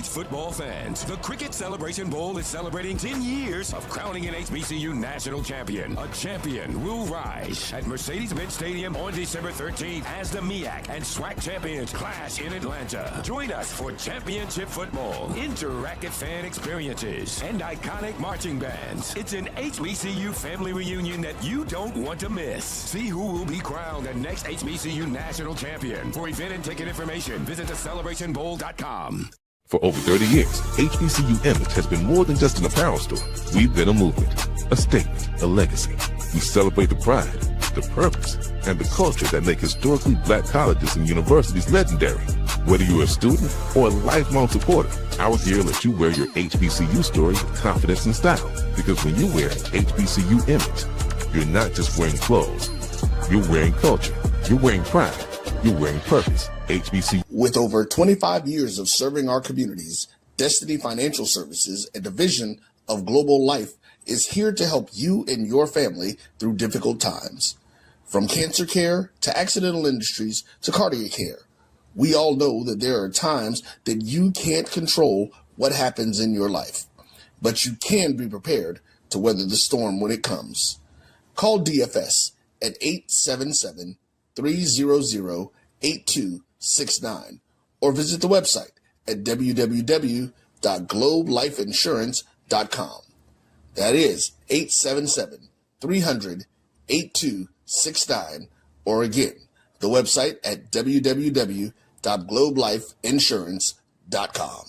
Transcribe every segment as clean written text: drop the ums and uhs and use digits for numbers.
Football fans, the Cricket Celebration Bowl is celebrating 10 years of crowning an HBCU national champion. A champion will rise at Mercedes-Benz Stadium on December 13th as the MEAC and SWAC champions clash in Atlanta. Join us for championship football, interactive fan experiences, and iconic marching bands. It's an HBCU family reunion that you don't want to miss. See who will be crowned the next HBCU national champion. For event and ticket information, visit thecelebrationbowl.com. For over 30 years, HBCU Image has been more than just an apparel store. We've been a movement, a statement, a legacy. We celebrate the pride, the purpose, and the culture that make historically black colleges and universities legendary. Whether you're a student or a lifelong supporter, our gear lets you wear your HBCU story with confidence and style. Because when you wear HBCU Image, you're not just wearing clothes. You're wearing culture. You're wearing pride. You're wearing purpose. HBCU. With over 25 years of serving our communities, Destiny Financial Services, a division of Global Life, is here to help you and your family through difficult times. From cancer care to accidental industries to cardiac care, we all know that there are times that you can't control what happens in your life, but you can be prepared to weather the storm when it comes. Call DFS at 877-300-8269 or visit the website at www.globelifeinsurance.com. That is 877-300-8269, or again, the website at www.globelifeinsurance.com.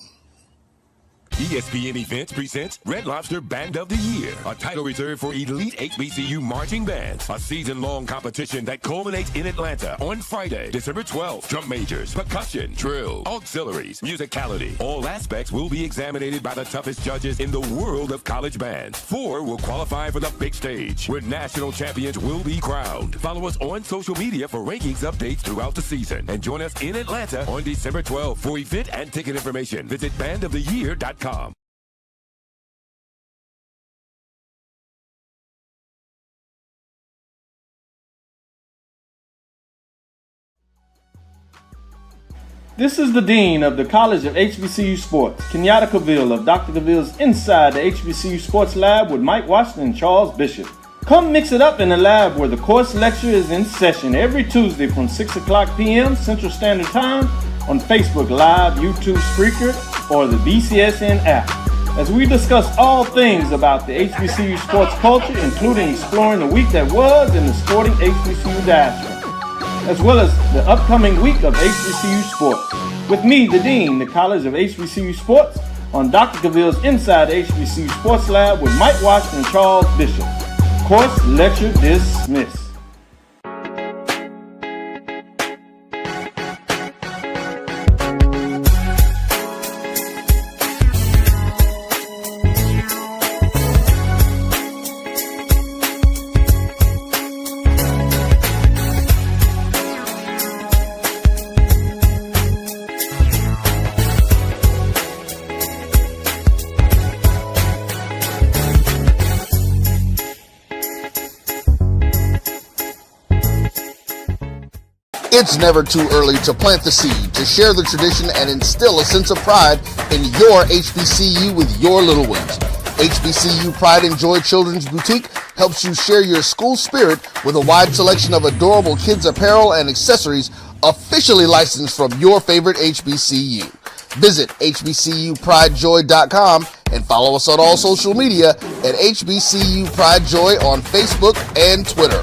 ESPN Events presents Red Lobster Band of the Year, a title reserved for elite HBCU marching bands. A season-long competition that culminates in Atlanta on Friday, December 12th. Drum majors, percussion, drill, auxiliaries, musicality. All aspects will be examined by the toughest judges in the world of college bands. 4 will qualify for the big stage, where national champions will be crowned. Follow us on social media for rankings updates throughout the season. And join us in Atlanta on December 12th. For event and ticket information, visit bandoftheyear.com. This is the Dean of the College of HBCU Sports, Kenyatta Cavill of Dr. Cavill's Inside the HBCU Sports Lab with Mike Washington and Charles Bishop. Come mix it up in the lab where the course lecture is in session every Tuesday from 6 o'clock p.m. Central Standard Time on Facebook Live, YouTube Spreaker, or the BCSN app, as we discuss all things about the HBCU sports culture, including exploring the week that was in the sporting HBCU diaspora, as well as the upcoming week of HBCU sports. With me, the Dean, the College of HBCU Sports, on Dr. Cavill's Inside the HBCU Sports Lab with Mike Washington and Charles Bishop. Course lecture dismissed. It's never too early to plant the seed, to share the tradition, and instill a sense of pride in your HBCU with your little ones. HBCU Pride and Joy Children's Boutique helps you share your school spirit with a wide selection of adorable kids apparel and accessories officially licensed from your favorite HBCU. Visit hbcupridejoy.com and follow us on all social media at HBCU Pride Joy on Facebook and Twitter.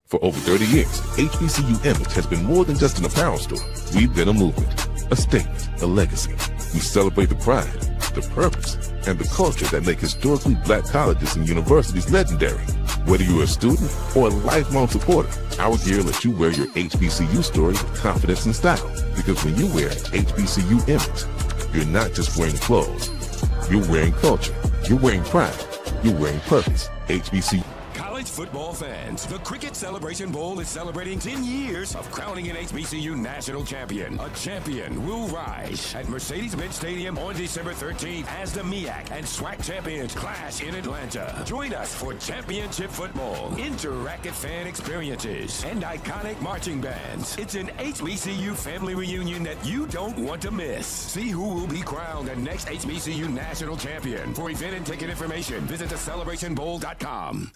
For over 30 years, HBCU Image has been more than just an apparel store. We've been a movement, a statement, a legacy. We celebrate the pride, the purpose, and the culture that make historically black colleges and universities legendary. Whether you're a student or a lifelong supporter, our gear lets you wear your HBCU story with confidence and style. Because when you wear HBCU image, you're not just wearing clothes. You're wearing culture. You're wearing pride. You're wearing purpose. HBCU. College football fans, the Cricket Celebration Bowl is celebrating 10 years of crowning an HBCU national champion. A champion will rise at Mercedes-Benz Stadium on December 13th as the MEAC and SWAC champions clash in Atlanta. Join us for championship football, interactive fan experiences, and iconic marching bands. It's an HBCU family reunion that you don't want to miss. See who will be crowned the next HBCU national champion. For event and ticket information, visit thecelebrationbowl.com.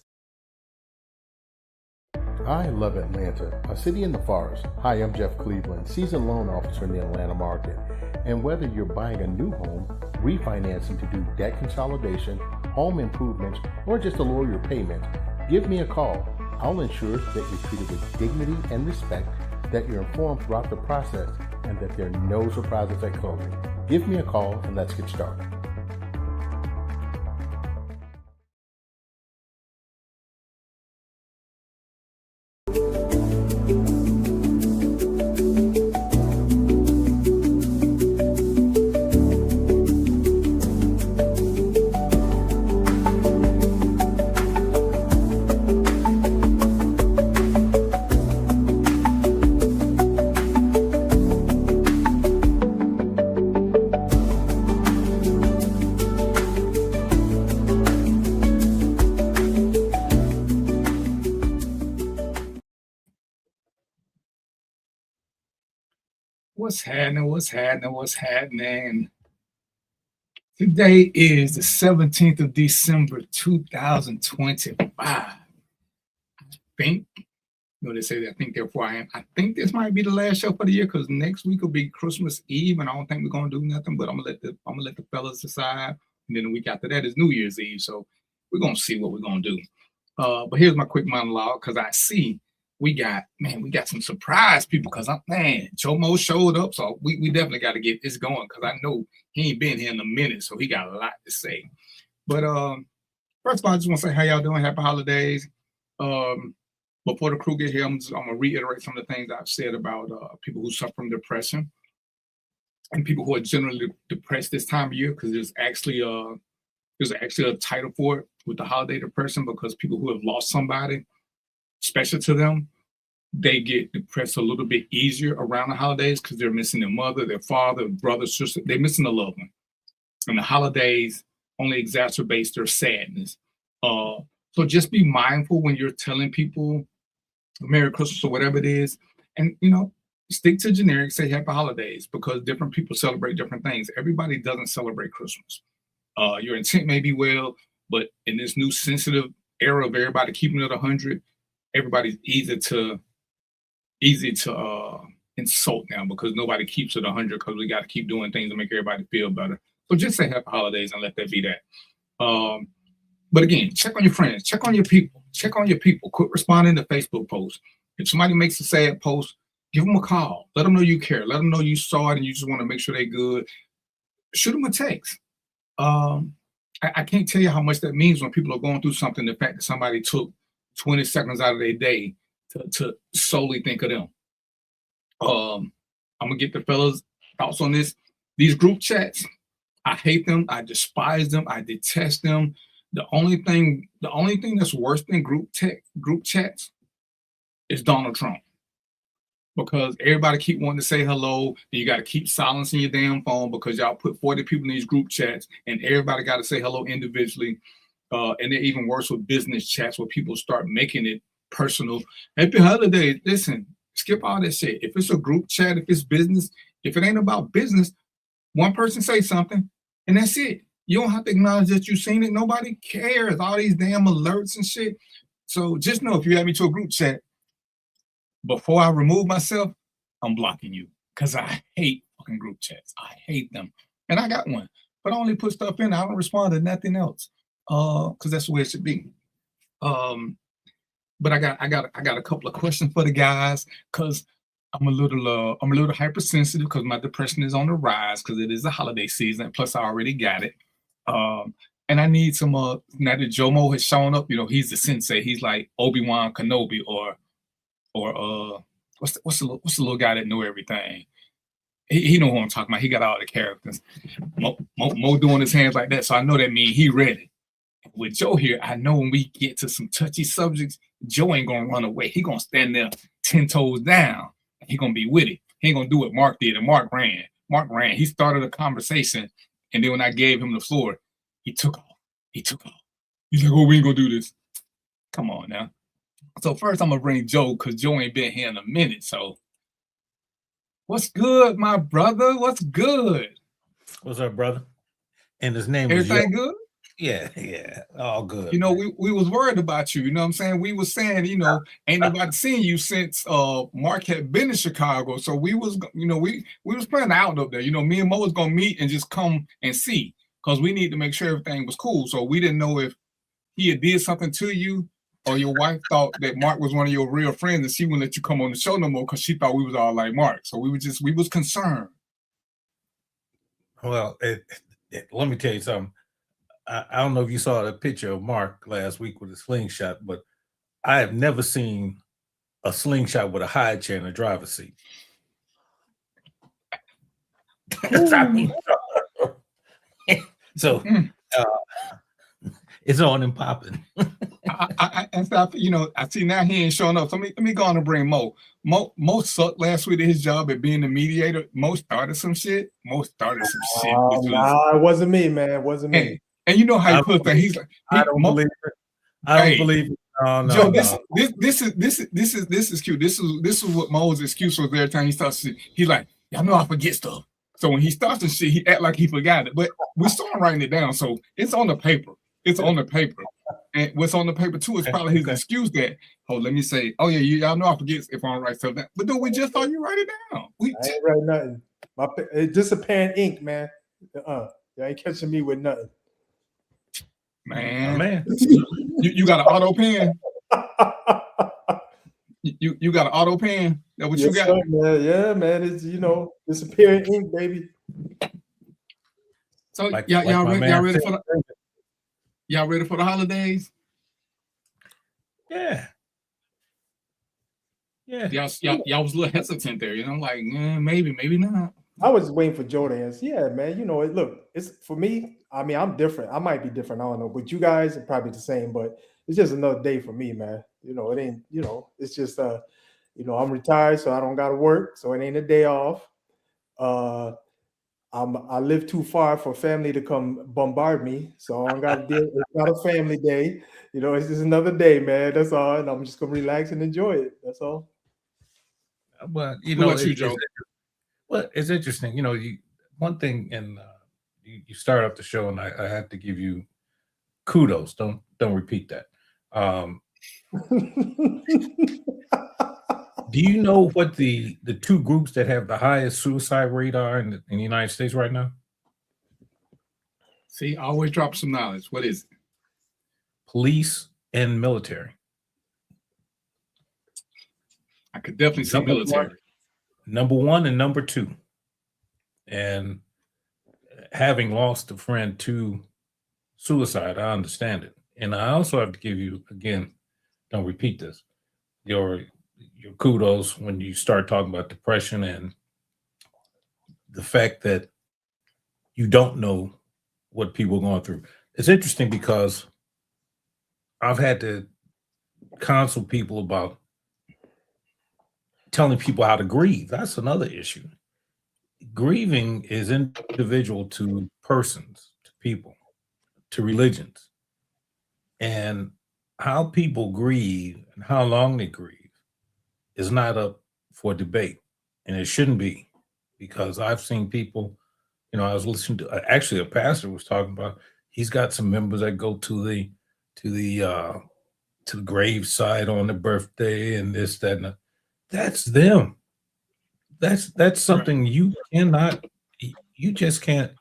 I love Atlanta, a city in the forest. Hi, I'm Jeff Cleveland, seasoned loan officer in the Atlanta market. And whether you're buying a new home, refinancing to do debt consolidation, home improvements, or just to lower your payment, give me a call. I'll ensure that you're treated with dignity and respect, that you're informed throughout the process, and that there are no surprises at closing. Give me a call and let's get started. What's happening? Today is the 17th of December, 2025. I think, they say that I think, therefore I am. I think this might be the last show for the year because next week will be Christmas Eve, and I don't think we're gonna do nothing, but I'm gonna let the fellas decide. And then the week after that is New Year's Eve. So we're gonna see what we're gonna do. But here's my quick monologue because I see we got some surprise people because Chomo showed up, so we definitely got to get this going because I know he ain't been here in a minute, so he got a lot to say. But first of all, I just want to say how y'all doing. Happy holidays. Before the crew get here, I'm gonna reiterate some of the things I've said about people who suffer from depression and people who are generally depressed this time of year because there's actually a title for it with the holiday depression because people who have lost somebody special to them, they get depressed a little bit easier around the holidays because they're missing their mother, their father, brother, sister. They're missing a loved one. And the holidays only exacerbates their sadness. So just be mindful when you're telling people Merry Christmas or whatever it is. And, stick to generic, say Happy Holidays because different people celebrate different things. Everybody doesn't celebrate Christmas. Your intent may be well, but in this new sensitive era of everybody keeping it 100, everybody's easy to insult now because nobody keeps it 100 because we got to keep doing things to make everybody feel better. So just say Happy Holidays and let that be that. But again, check on your friends, check on your people. Quit responding to Facebook posts. If somebody makes a sad post, give them a call. Let them know you care. Let them know you saw it and you just want to make sure they're good. Shoot them a text. I can't tell you how much that means when people are going through something. The fact that somebody took 20 seconds out of their day to solely think of them. I'm gonna get the fellas' thoughts on this. These group chats, I hate them. I despise them. I detest them. The only thing that's worse than group chats is Donald Trump. Because everybody keep wanting to say hello, and you got to keep silencing your damn phone because y'all put 40 people in these group chats, and everybody got to say hello individually. And they're even worse with business chats where people start making it personal. Happy holidays. Listen, skip all that shit. If it's a group chat, if it's business, if it ain't about business, one person say something, and that's it. You don't have to acknowledge that you've seen it. Nobody cares. All these damn alerts and shit. So just know if you add me to a group chat, before I remove myself, I'm blocking you because I hate fucking group chats. I hate them. And I got one, but I only put stuff in. I don't respond to nothing else because that's the way it should be. But I got a couple of questions for the guys because I'm a little hypersensitive because my depression is on the rise because it is the holiday season. Plus, I already got it. And I need some now that Jomo has shown up, he's the sensei. He's like Obi-Wan Kenobi or what's the little guy that know everything? He know who I'm talking about. He got all the characters. Mo doing his hands like that, so I know that means he ready. With Joe here, I know when we get to some touchy subjects, Joe ain't gonna run away. He gonna stand there 10 toes down. He gonna be with it. He ain't gonna do what Mark did, and Mark ran. He started a conversation, and then when I gave him the floor, he took off. He's like, oh, we ain't gonna do this. Come on now. So first I'm gonna bring Joe, because Joe ain't been here in a minute. So what's good, my brother? What's good? What's up, brother? And his name is everything good? Yeah, all good. We was worried about you. You know what I'm saying? We was saying, ain't nobody seen you since Mark had been in Chicago. So we was, we was planning out up there. Me and Mo was gonna meet and just come and see, because we need to make sure everything was cool. So we didn't know if he had did something to you, or your wife thought that Mark was one of your real friends and she wouldn't let you come on the show no more because she thought we was all like Mark. So we was concerned. Well, let me tell you something. I don't know if you saw the picture of Mark last week with a slingshot, but I have never seen a slingshot with a high chair in the driver's seat. So it's on and popping. I see now he ain't showing up. So let me go on and bring Mo. Mo sucked last week at his job at being the mediator. Mo started some shit. Nah, it wasn't me, man. It wasn't me. And you know how he put that. He's like, I don't believe it. I don't believe it. No, Joe, this is cute. This is what Mo's excuse was every time he starts shit. He's like, y'all know I forget stuff. So when he starts the shit, he act like he forgot it. But we saw him writing it down, so it's on the paper. And what's on the paper too is probably his excuse that, let me say, oh yeah, y'all know I forget if I don't write stuff down. But dude, we just thought you write it down. I ain't write nothing. It's just a pen ink, man. Y'all ain't catching me with nothing. Man. You got an auto pen? You got an auto pen? That what you got? Sir, man. Yeah, man. It's it's a pen ink, baby. So y'all ready for the holidays? Yeah. Y'all was a little hesitant there, like maybe not. I was waiting for Joe to answer. Yeah, man. It's for me. I mean, I'm different. I might be different. I don't know, but you guys are probably the same. But it's just another day for me, man. It ain't. It's just I'm retired, so I don't got to work, so it ain't a day off. I live too far for family to come bombard me, so I don't got to deal. It's not a family day. It's just another day, man. That's all, and I'm just gonna relax and enjoy it. That's all. But Joe? It's interesting. One thing, and you start off the show, and I have to give you kudos. Don't repeat that. Do you know what the two groups that have the highest suicide rate are in the United States right now? See, I always drop some knowledge. What is it? Police and military. I could definitely see military. Number one and number two. And having lost a friend to suicide, I understand it. And I also have to give you, again, don't repeat this, your kudos when you start talking about depression and the fact that you don't know what people are going through. It's interesting because I've had to counsel people about telling people how to grieve. That's another issue. Grieving is individual to persons, to people, to religions. And how people grieve and how long they grieve is not up for debate. And it shouldn't be, because I've seen people, I was listening to, actually a pastor was talking about, he's got some members that go to the graveside on the birthday and this, that, and that. That's them. That's something you just can't.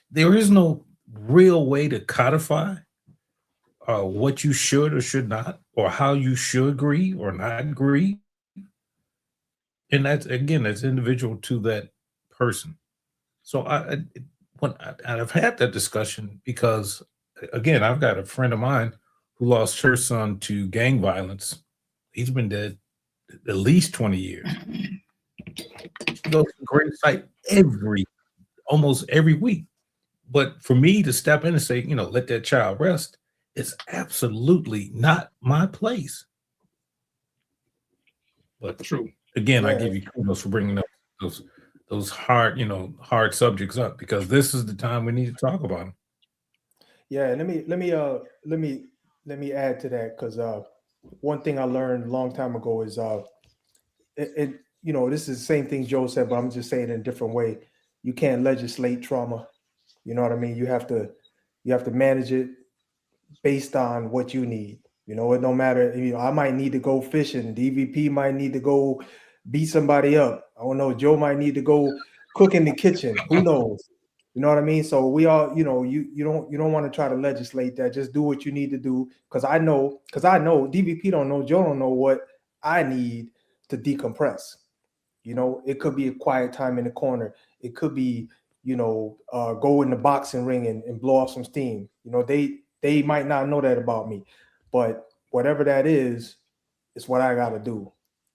There is no real way to codify what you should or should not, or how you should grieve or not grieve. And that's individual to that person. So I've had that discussion because, again, I've got a friend of mine who lost her son to gang violence. He's been dead at least 20 years. She goes to great sight almost every week. But for me to step in and say, let that child rest, it's absolutely not my place. But True. Again, I give you kudos for bringing up those hard subjects up, because this is the time we need to talk about them. Yeah, and let me add to that, because one thing I learned a long time ago is this is the same thing Joe said, but I'm just saying it in a different way. You can't legislate trauma. You know what I mean? You have to manage it based on what you need. It don't matter. I might need to go fishing. DVP might need to go beat somebody up. I don't know. Joe might need to go cook in the kitchen. Who knows? You know what I mean? So we all, you don't want to try to legislate that. Just do what you need to do. Because I know DVP don't know, Joe don't know what I need to decompress. It could be a quiet time in the corner. It could be, go in the boxing ring and blow off some steam. They might not know that about me, but whatever that is, it's what I got to do.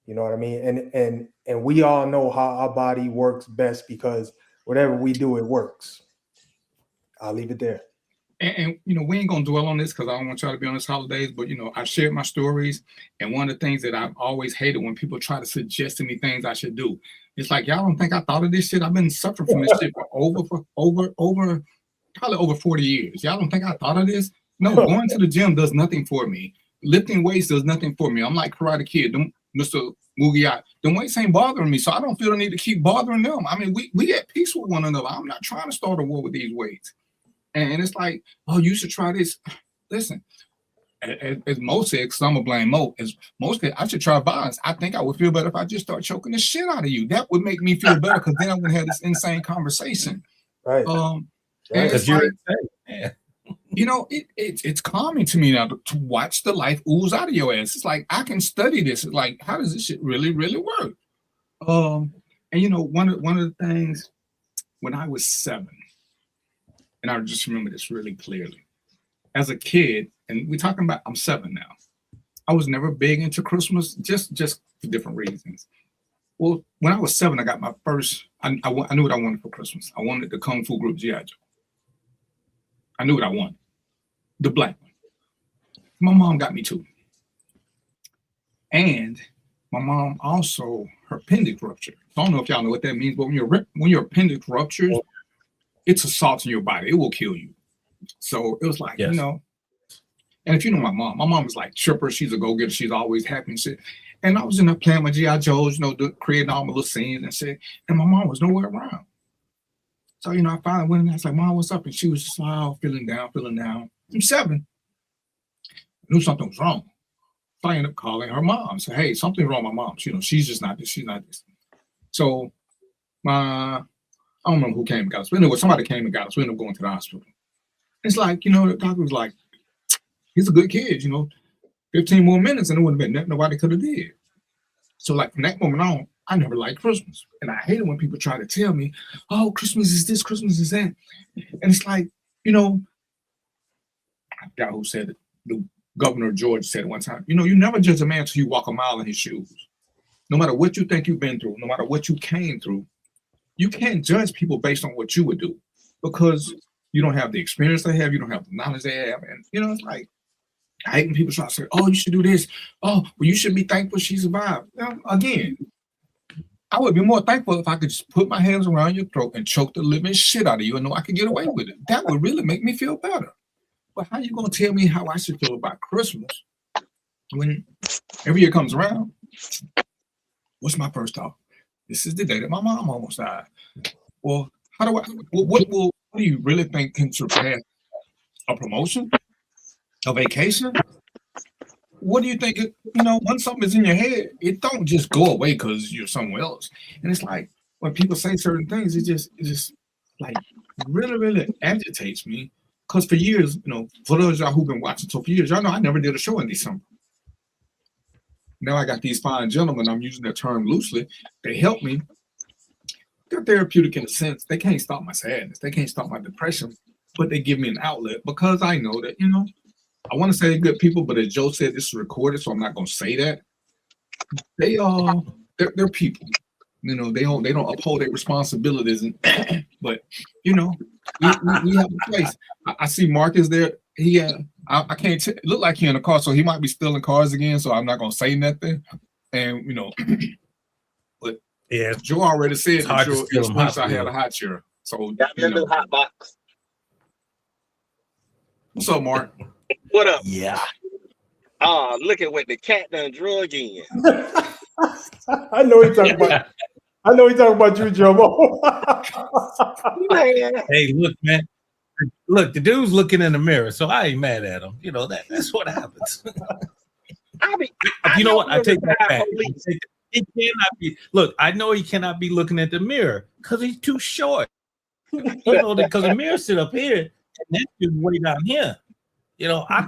You know what I mean? And we all know how our body works best, because whatever we do, it works. I'll leave it there. And we ain't gonna dwell on this because I don't want y'all to be on this holidays, but I shared my stories, and one of the things that I've always hated when people try to suggest to me things I should do. It's like, y'all don't think I thought of this shit? I've been suffering from this shit for over probably over 40 years. Y'all don't think I thought of this? No, going to the gym does nothing for me. Lifting weights does nothing for me. I'm like Karate Kid, Mr. Mugiat. The weights ain't bothering me, so I don't feel the need to keep bothering them. I mean, we at peace with one another. I'm not trying to start a war with these weights. And it's like, oh, you should try this. Listen, as Mo said, because I'm going to blame Mo, as Mo said, I should try violence. I think I would feel better if I just start choking the shit out of you. That would make me feel better, because then I wouldn't have this insane conversation. Right. And it's like, it's calming to me now to watch the life ooze out of your ass. It's like, I can study this. It's like, how does this shit really, really work? And one of the things, when I was 7, and I just remember this really clearly. As a kid, and we're talking about, I'm 7 now. I was never big into Christmas, just for different reasons. Well, when I was 7, I got my first, I knew what I wanted for Christmas. I wanted the Kung Fu group G.I. Joe. I knew what I wanted. The black one. My mom got me 2. And my mom also, her appendix ruptured. I don't know if y'all know what that means, but when your appendix ruptures, it's assault in your body. It will kill you. So it was like, yes. and if you know my mom was like chipper. She's a go-getter. She's always happy and shit. And I was in there playing with G.I. Joes, creating all my little scenes and shit. And my mom was nowhere around. So, I finally went in there. I was like, Mom, what's up? And she was just like, feeling down. I'm 7. I knew something was wrong. So I ended up calling her mom. Said, hey, something's wrong with my mom. She's just not this. She's not this. So I don't know who came and got us. But anyway, somebody came and got us. We ended up going to the hospital. It's like, the doctor was like, he's a good kid, 15 more minutes and it wouldn't have been nothing nobody could have did. So like from that moment on, I never liked Christmas. And I hate it when people try to tell me, oh, Christmas is this, Christmas is that. And it's like, I forgot who said it. The governor of Georgia said it one time, you never judge a man until you walk a mile in his shoes. No matter what you think you've been through, no matter what you came through, you can't judge people based on what you would do, because you don't have the experience they have, you don't have the knowledge they have. And, it's like, I hate when people try to say, oh, you should do this. Oh, well, you should be thankful she survived. Again, I would be more thankful if I could just put my hands around your throat and choke the living shit out of you and know I could get away with it. That would really make me feel better. But how you going to tell me how I should feel about Christmas when every year comes around? What's my first thought? This is the day that my mom almost died. Well, what do you really think can surpass a promotion? A vacation? What do you think? Once something is in your head, it don't just go away because you're somewhere else. And it's like when people say certain things, it just like really, really agitates me. Because for years, for those of y'all who've been watching, so for years, y'all know I never did a show in December. Now I got these fine gentlemen, I'm using that term loosely, they help me. they're therapeutic in a sense. They can't stop my sadness. They can't stop my depression, but they give me an outlet because I know that, I want to say they're good people, but as Joe said, this is recorded, so I'm not going to say that. They're people. They don't uphold their responsibilities, but we have a place. I see Mark is there. I can't look like he in a car, so he might be stealing cars again. So I'm not going to say nothing. And but Yeah, Joe already said hard that to steal them hot I had wheels. a hot chair. So Got me a new hot box. what's up, Mark? What up? Yeah. Oh, look at what the cat done drug in. I know he talking about. I know he talking about you, Jomo. Man, Hey, look, man. Look, the dude's looking in the mirror, so I ain't mad at him. That's what happens. You know what? I take that back. He cannot be. Look, I know he cannot be looking at the mirror because he's too short. Because the mirror sit up here, and that dude's way down here. I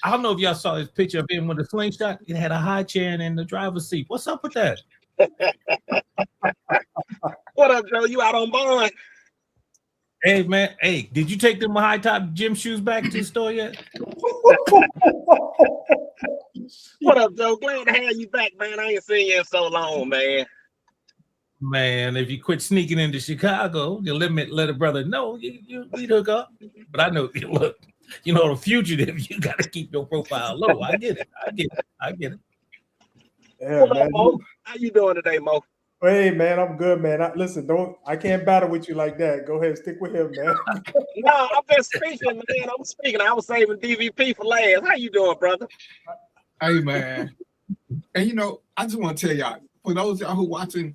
don't know if y'all saw his picture of him with a slingshot. It had a high chair in the driver's seat. What's up with that? what up, Joe? You out on bond? Hey, man. Hey, did you take them high top gym shoes back to the store yet? What up, Joe? Glad to have you back, man. I ain't seen you in so long, man. Man, if you quit sneaking into Chicago, you let a brother know we'd hook up. But I know, look, the fugitive, you got to keep your profile low. I get it. Yeah, What up, man. Mo? How you doing today, Mo? Hey, man, I'm good, man. I can't battle with you like that. Go ahead, stick with him, man. No, I've been speaking, man. I'm speaking. I was saving DVP for last. How you doing, brother? Hey, man. And I just want to tell y'all, for those of y'all who watching,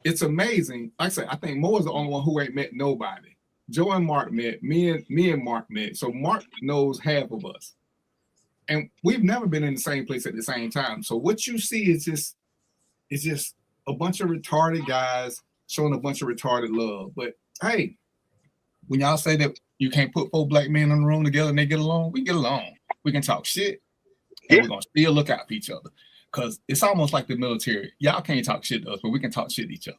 it's amazing. Like I said, I think Mo is the only one who ain't met nobody. Joe and Mark met. Me and Mark met. So Mark knows half of us. And we've never been in the same place at the same time. So what you see is just a bunch of retarded guys showing a bunch of retarded love. But hey, when y'all say that you can't put 4 black men in the room together and they get along, we get along. We can talk shit. And we're gonna still look out for each other. Because it's almost like the military. Y'all can't talk shit to us, but we can talk shit to each other.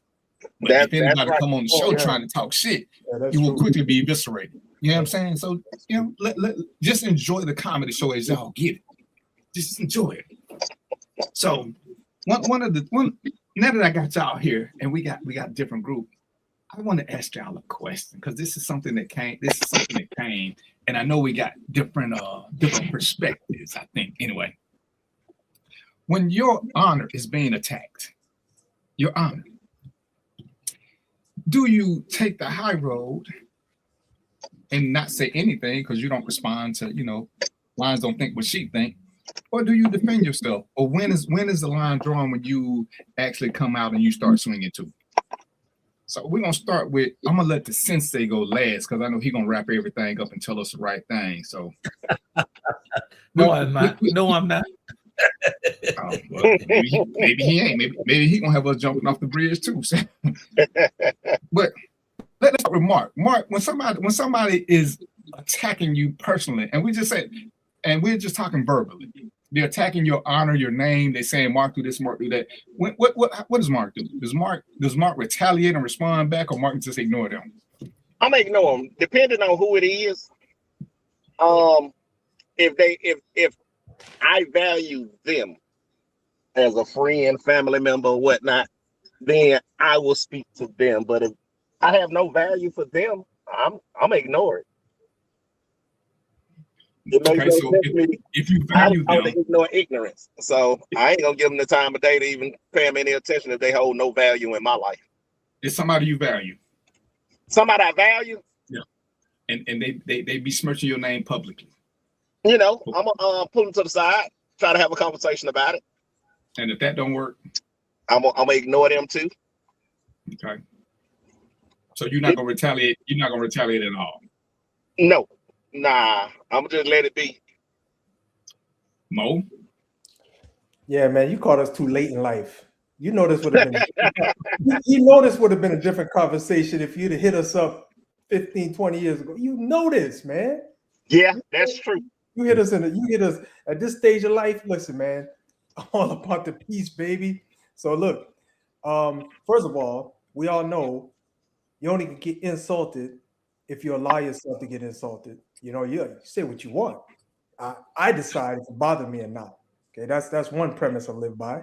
But if anybody come on the show trying to talk shit, you will quickly be eviscerated. You know what I'm saying? So, let just enjoy the comedy show as y'all get it. Just enjoy it. So, now that I got y'all here and we got a different group, I want to ask y'all a question because this is something that came. And I know we got different perspectives, I think. Anyway, when your honor is being attacked, your honor, do you take the high road and not say anything because you don't respond to, lions don't think what sheep think, or do you defend yourself? Or when is the line drawn when you actually come out and you start swinging too? So we're gonna start with, I'm gonna let the sensei go last because I know he's gonna wrap everything up and tell us the right thing. So No, I'm not. Well, maybe he ain't. Maybe he gonna have us jumping off the bridge too. But let's start with Mark. Mark, when somebody is attacking you personally, and we're just talking verbally, they're attacking your honor, your name. They're saying Mark do this, Mark do that. What does Mark do? Does Mark retaliate and respond back, or Mark just ignore them? I'm gonna ignore them, depending on who it is. If I value them as a friend, family member, or whatnot, then I will speak to them. But if I have no value for them, I'm gonna ignore it. Okay, so if you value them, ignore ignorance. So I ain't gonna give them the time of day to even pay them any attention if they hold no value in my life. It's somebody you value. Somebody I value. Yeah, and they besmirching your name publicly. I'm gonna pull them to the side, try to have a conversation about it. And if that don't work, I'm gonna ignore them too. Okay. So you're not gonna retaliate. You're not gonna retaliate at all. No, nah. I'm gonna just let it be. Mo. Yeah, man, you caught us too late in life. You know this would have been. This would have been a different conversation if you'd have hit us up 15, 20 years ago. You know this, man. Yeah, that's true. You hit us at this stage of life. Listen, man, all about the peace, baby. So look, first of all, we all know you only can get insulted if you allow yourself to get insulted. You know, you say what you want. I decide if it bothers me or not. Okay, that's one premise I live by.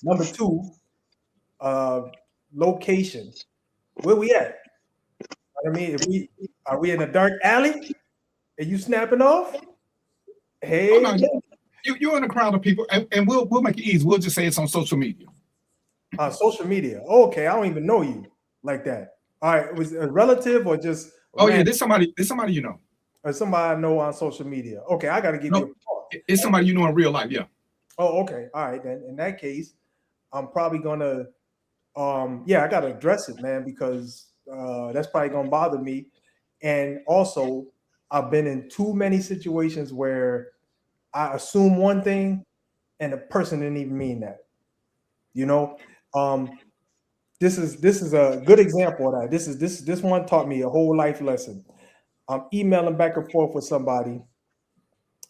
Number two, location. Where we at? I mean, are we in a dark alley? Are you snapping off? Hey, no, you're in a crowd of people, and we'll make it easy. We'll just say it's on social media. Social media. Okay, I don't even know you like that. All right, was it a relative or just? Oh yeah, this somebody you know. Or somebody I know on social media. Okay, I got to give you a call. It's somebody you know in real life, yeah. Oh, okay. All right, then in that case, I'm probably gonna I gotta address it, man, because that's probably gonna bother me. And also, I've been in too many situations where I assume one thing and the person didn't even mean that. You know, this is a good example of that. This one taught me a whole life lesson. I'm emailing back and forth with somebody,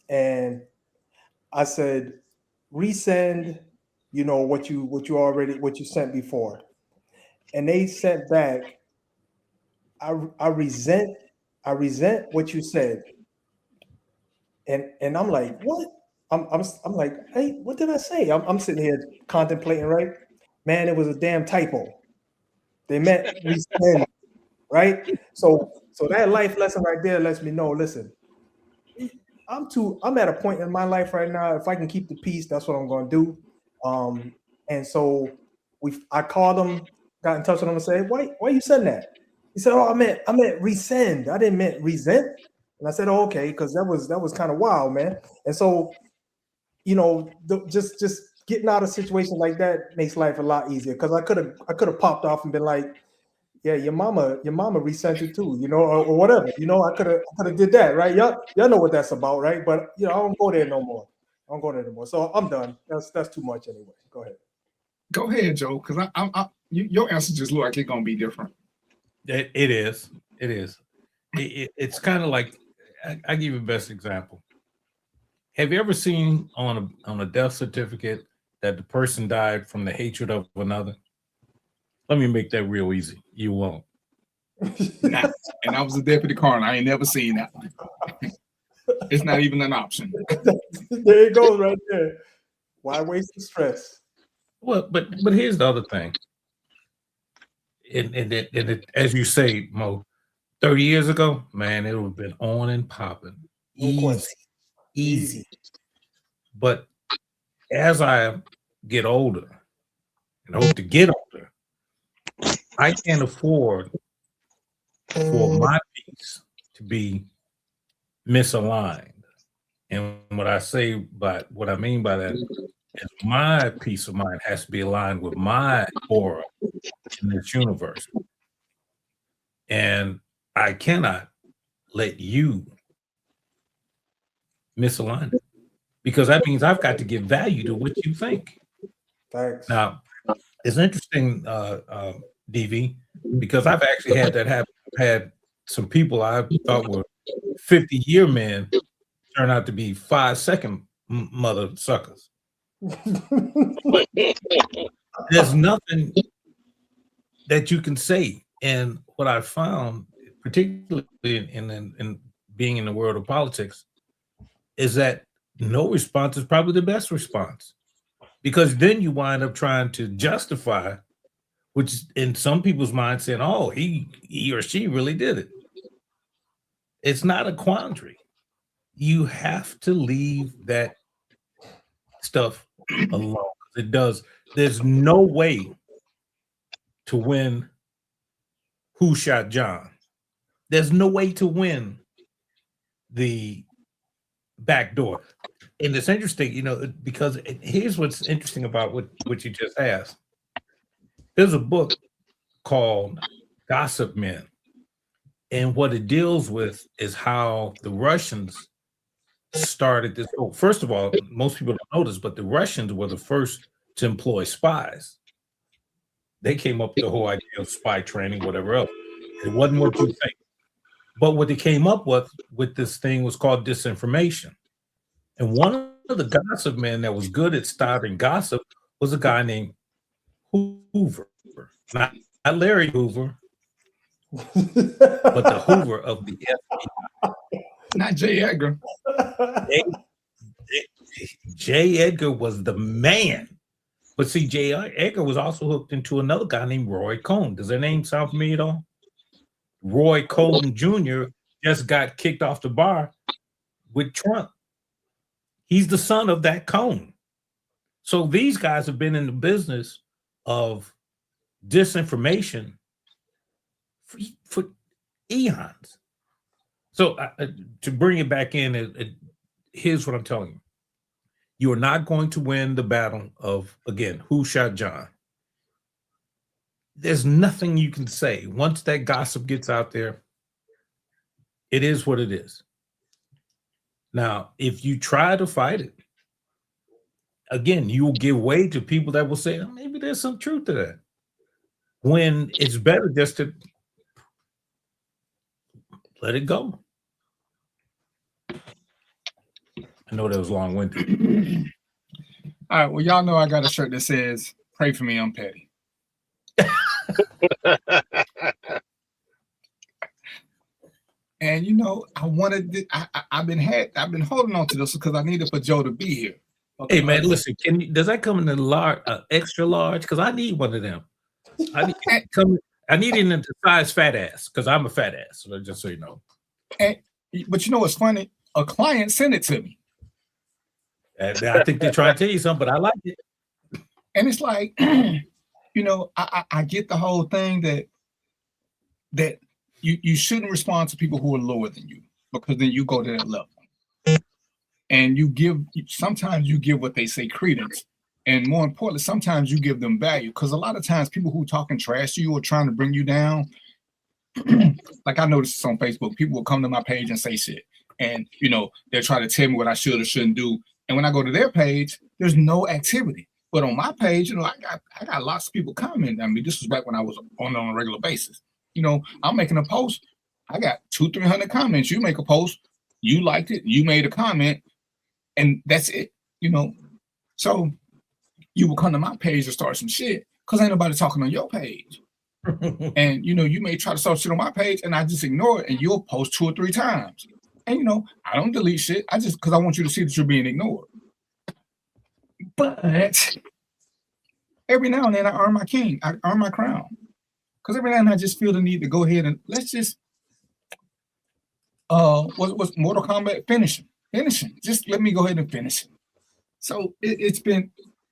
and I said, resend, you know, what you sent before. And they sent back, I resent what you said. And I'm like, what? I'm like, hey, what did I say? I'm sitting here contemplating, right? Man, it was a damn typo. They meant resend, right? So that life lesson right there lets me know, listen, I'm at a point in my life right now. If I can keep the peace, that's what I'm going to do. And so I called him, got in touch with him and said, why you send that? He said, oh, I meant resend. I didn't mean resent. And I said, oh, okay, because that was kind of wild, man. And so, you know, just getting out of a situation like that makes life a lot easier. Because I could have popped off and been like, yeah, your mama resent it too, you know, or whatever. You know, I could have did that, right? Y'all know what that's about, right? But you know, I don't go there no more. So I'm done. That's too much anyway. Go ahead. Go ahead, Joe, because your answer just look like it's gonna be different. It is. It's kind of like I give you the best example. Have you ever seen on a death certificate that the person died from the hatred of another? Let me make that real easy. You won't. Nah. And I was a deputy coroner. I ain't never seen that one. It's not even an option. There it goes right there. Why waste the stress? Well, but here's the other thing. And as you say, Mo, 30 years ago, man, it would have been on and popping. Easy. But as I get older, and hope to get older, I can't afford for my peace to be misaligned. And what I mean by that is my peace of mind has to be aligned with my aura in this universe. And I cannot let you misalign it, because that means I've got to give value to what you think. Thanks. Now, it's interesting, DV, because I've actually had that happen. I've had some people I thought were 50-year men turn out to be 5-second mother suckers. There's nothing that you can say. And what I found, particularly in being in the world of politics, is that no response is probably the best response, because then you wind up trying to justify, which in some people's minds saying, oh, he or she really did it. It's not a quandary. You have to leave that stuff alone. There's no way to win Who Shot John. There's no way to win the back door. And it's interesting, you know, because here's what's interesting about what you just asked. There's a book called Gossip Men. And what it deals with is how the Russians started this. Oh, first of all, most people don't know this, but the Russians were the first to employ spies. They came up with the whole idea of spy training, whatever else. It wasn't what you think. But what they came up with this thing was called disinformation. And one of the gossip men that was good at starting gossip was a guy named Hoover. Not Larry Hoover, but the Hoover of the FBI. Not J. Edgar. J. Edgar was the man. But see, J. Edgar was also hooked into another guy named Roy Cohn. Does that name sound familiar at all? Roy Cohn Jr. just got kicked off the bar with Trump. He's the son of that Cohn. So these guys have been in the business of disinformation for eons. So to bring it back in, here's what I'm telling you. You are not going to win the battle of, again, who shot John. There's nothing you can say. Once that gossip gets out there, it is what it is. Now, if you try to fight it, again, you will give way to people that will say, oh, maybe there's some truth to that. When it's better just to let it go. I know that was long-winded. All right, well, y'all know I got a shirt that says, pray for me, I'm petty. And you know, I wanted I've been holding on to this because I needed for Joe to be here. Okay. Hey man, listen, does that come in a large, extra large? Because I need one of them. I need it in the size fat ass because I'm a fat ass. So just so you know. But you know what's funny? A client sent it to me. And I think they're trying to tell you something, but I like it. And it's like, you know, I get the whole thing that you shouldn't respond to people who are lower than you because then you go to that level. And sometimes you give what they say credence. And more importantly, sometimes you give them value because a lot of times people who talking trash to you or trying to bring you down, like I noticed this on Facebook, people will come to my page and say shit. And, you know, they'll try to tell me what I should or shouldn't do. And when I go to their page, there's no activity. But on my page, you know, I got lots of people commenting. I mean, this was back when I was on a regular basis. You know, I'm making a post. I got 200-300 comments. You make a post. You liked it. You made a comment. And that's it, you know. So you will come to my page and start some shit because ain't nobody talking on your page. And, you know, you may try to start shit on my page and I just ignore it and you'll post 2 or 3 times. And, you know, I don't delete shit. I just, because I want you to see that you're being ignored. But every now and then I earn my king. I earn my crown. Because every now and then I just feel the need to go ahead and let's just, what's Mortal Kombat? Finishing. Just let me go ahead and finish it. So it's been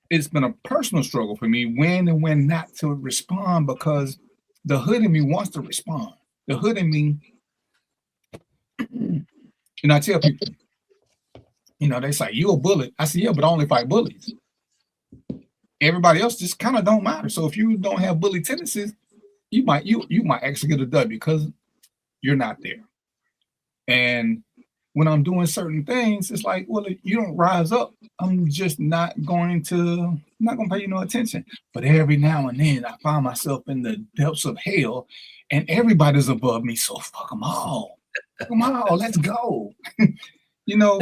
a personal struggle for me when and when not to respond because the hood in me wants to respond. The hood in me, and I tell people, you know, they say, you a bullet. I say, yeah, but I only fight bullies. Everybody else just kind of don't matter. So if you don't have bully tendencies, you might actually get a W because you're not there. And when I'm doing certain things, it's like, well, if you don't rise up, I'm just not going to pay you no attention. But every now and then I find myself in the depths of hell and everybody's above me. So fuck them all. Let's go. You know,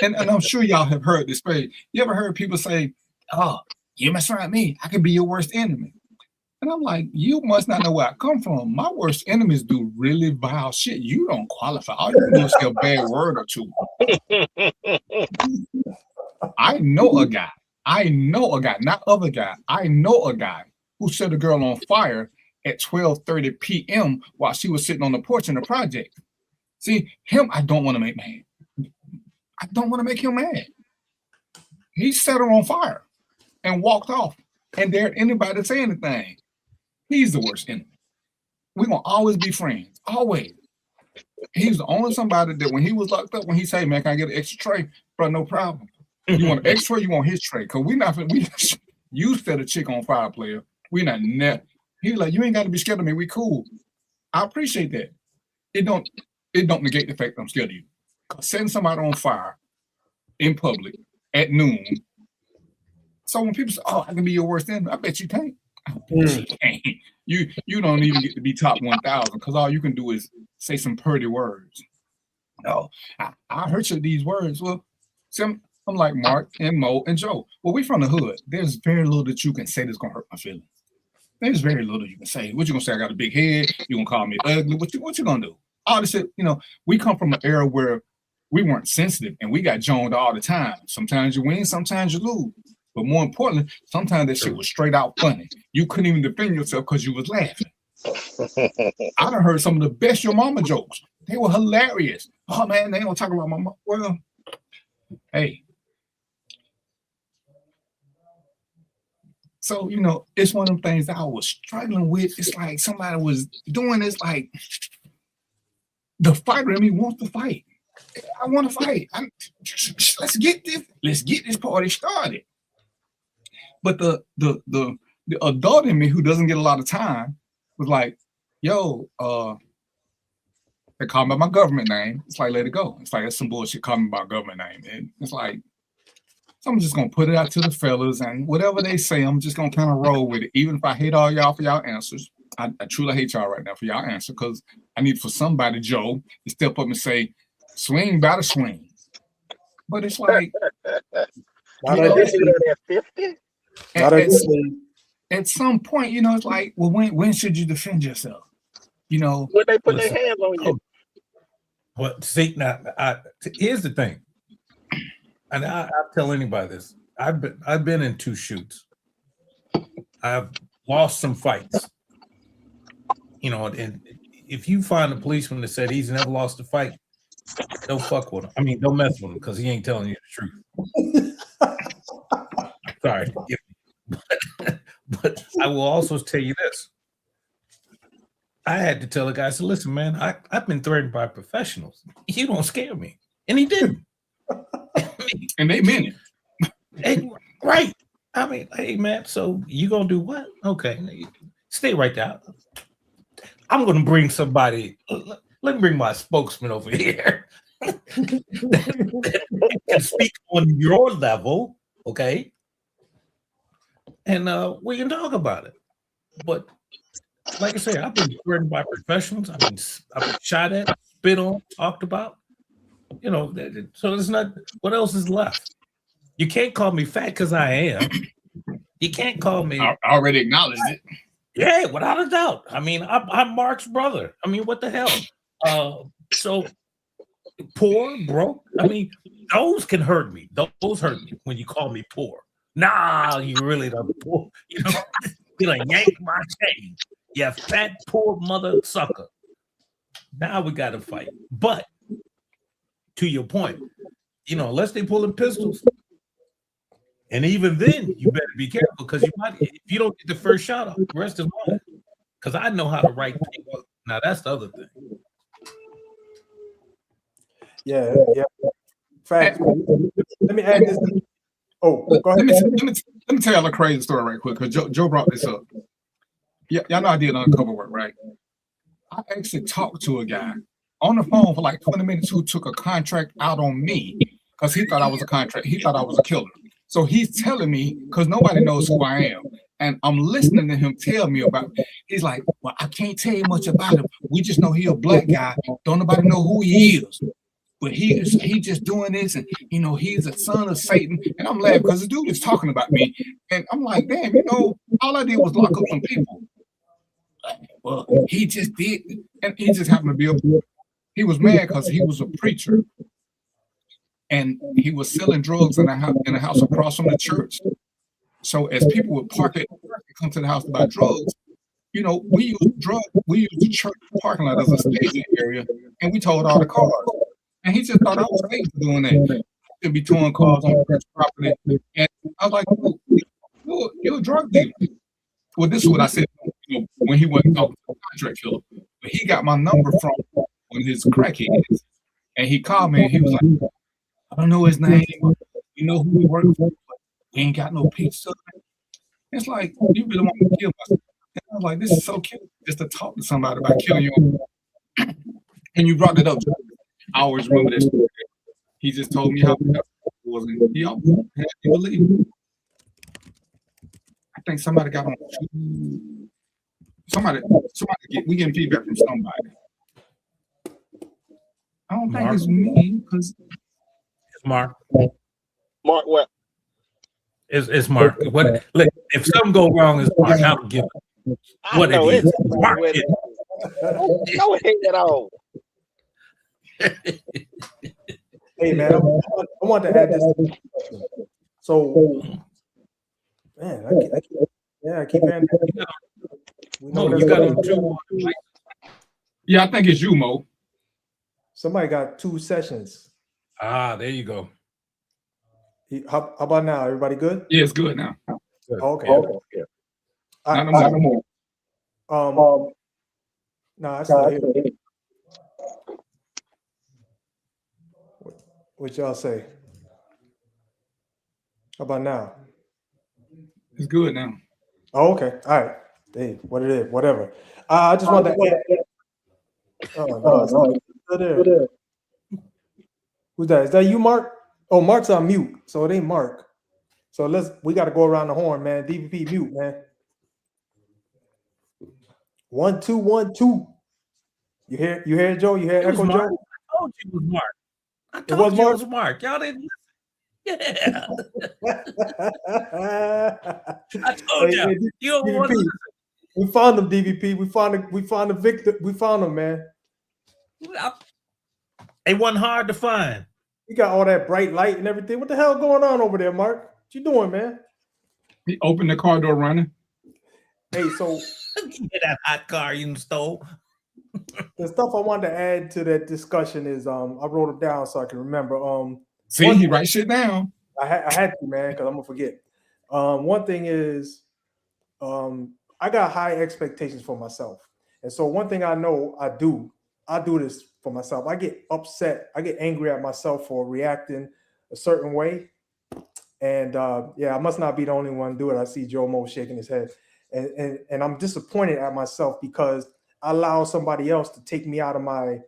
and I'm sure y'all have heard this phrase. You ever heard people say, oh, you mess around me, I could be your worst enemy. And I'm like, you must not know where I come from. My worst enemies do really vile shit. You don't qualify. All you can do is say a bad word or two. I know a guy, not other guy. I know a guy who set a girl on fire at 12:30 p.m. while she was sitting on the porch in the project. See, him, I don't want to make mad. I don't want to make him mad. He set her on fire and walked off and dared anybody to say anything. He's the worst enemy. We're going to always be friends. Always. He's the only somebody that when he was locked up, when he say, man, can I get an extra tray? Bro, no problem. You want an extra tray, you want his tray. Because you set a chick on fire, player. We not net. He's like, you ain't got to be scared of me. We cool. I appreciate that. It don't negate the fact that I'm scared of you. Because setting somebody on fire in public at noon. So when people say, oh, I can be your worst enemy, I bet you can't. You don't even get to be top 1,000 because all you can do is say some pretty words. No, I hurt you with these words. Well, see, I'm like Mark and Mo and Joe. Well, we from the hood. There's very little that you can say that's gonna hurt my feelings. there's very little you can say. What you gonna say? I got a big head. You gonna call me ugly? What you gonna do? All this shit. You know, we come from an era where we weren't sensitive and we got joned all the time. Sometimes you win, sometimes you lose. But more importantly, sometimes that shit was straight out funny. You couldn't even defend yourself because you was laughing. I done heard some of the best your mama jokes. They were hilarious. Oh man, they don't talk about my mama. Well, hey. So, you know, it's one of them things that I was struggling with. It's like somebody was doing this, like the fighter in me wants to fight. I want to fight. Let's get this party started. But the adult in me who doesn't get a lot of time was like, yo, they call me by my government name. It's like, let it go. It's like, that's some bullshit, call me by government name. And it's like, so I'm just gonna put it out to the fellas, and whatever they say, I'm just gonna kind of roll with it. Even if I hate all y'all for y'all answers, I truly hate y'all right now for y'all answer, because I need for somebody, Joe, to step up and say, swing by the swing. But it's like, at some point, you know, it's like, well, when should you defend yourself? You know, when they put their hands on you. Well, see, now, here's the thing, and I'll tell anybody this. I've been in 2 shoots. I've lost some fights. You know, and if you find a policeman that said he's never lost a fight, don't fuck with him. I mean, don't mess with him because he ain't telling you the truth. Sorry. But I will also tell you this. I had to tell the guy, I said, listen, man, I've been threatened by professionals. You don't scare me. And he didn't. And they meant it. Hey, right. I mean, hey, man, so you going to do what? Okay. Stay right there. I'm going to bring somebody. Let me bring my spokesman over here. And speak on your level, okay? And we can talk about it. But like I say, I've been threatened by professionals. I've been shot at, spit on, talked about. You know, so it's not. What else is left? You can't call me fat because I am. You can't call me. I already acknowledged it. Yeah, without a doubt. I mean, I'm Mark's brother. I mean, what the hell? So poor, broke. I mean, those can hurt me. Those hurt me when you call me poor. Nah, you really don't poor. You know, you like yank my chain. You fat, poor mother sucker. Now we got to fight. But to your point, you know, unless they pulling pistols, and even then, you better be careful because you might, if you don't get the first shot off, the rest is mine. Because I know how to write people. Now that's the other thing. Yeah. Fact. Let me add this. Oh, go ahead. Let me tell y'all a crazy story right quick because Joe brought this up. Yeah, y'all know I did undercover work, right? I actually talked to a guy on the phone for like 20 minutes who took a contract out on me because he thought I was a contract. He thought I was a killer. So he's telling me, because nobody knows who I am, and I'm listening to him tell me about it. He's like, well, I can't tell you much about him. We just know he's a black guy. Don't nobody know who he is. But he just doing this, and you know, he's a son of Satan. And I'm laughing because the dude is talking about me. And I'm like, damn, you know, all I did was lock up some people. Well, he just did, and he just happened to be he was mad because he was a preacher. And he was selling drugs in a house across from the church. So as people would park and come to the house to buy drugs, you know, we use the church parking lot as a staging area, and we towed all the cars. And he just thought I was late for doing that. He'd be towing cars on church property. And I was like, you're a drug dealer. Well, this is what I said, you know, when he went out to the contract killer. But he got my number from one of his crackheads. And he called me and he was like, I don't know his name. You know who he worked for, but he ain't got no pizza. It's like, you really want me to kill myself. And I was like, this is so cute just to talk to somebody about killing you. And you brought it up. I always remember this story. He just told me how it was, and he always had to believe it. I think somebody got on. We getting feedback from somebody. I don't think it's me because it's Mark. Mark what? It's Mark. What? Look, if something go wrong, it's Mark. I'll give it. I What it know is. exactly what it is. Go ahead on. Hey man, I want to add this. So, man, I keep hearing that. We know Mo, there's you got another- them two. Yeah, I think it's you, Mo. Somebody got 2 sessions. Ah, there you go. How about now? Everybody good? Yeah, it's good now. Good. Okay. Yeah. Okay. Not no more. No, I still hear you. What y'all say? How about now? It's good now. Oh, okay. All right. Hey, what it is, whatever. I just wanted to add. Oh, no, it's still there. Who's that? Is that you, Mark? Oh, Mark's on mute, so it ain't Mark. So we got to go around the horn, man. DVP mute, man. 1 2 1 2. You hear it, Joe? You hear It was Echo, Mark. Joe? I told you it was Mark. I was told you Mark? it was Mark. Y'all didn't listen. Yeah. I told y'all. You don't want to DVP, listen. we found him, DVP. We found the victor. We found him, man. It wasn't hard to find. You got all that bright light and everything. What the hell going on over there, Mark? What you doing, man? He opened the car door running. Hey, so Get that hot car you stole. the stuff I wanted to add to that discussion is I wrote it down so I can remember. See, he writes shit down. I had to, man, because I'm gonna forget. One thing is I got high expectations for myself. And so one thing I know I do this for myself. I get upset, I get angry at myself for reacting a certain way. And I must not be the only one to do it. I see Joe Mo shaking his head. And I'm disappointed at myself because I allow somebody else to take me out of my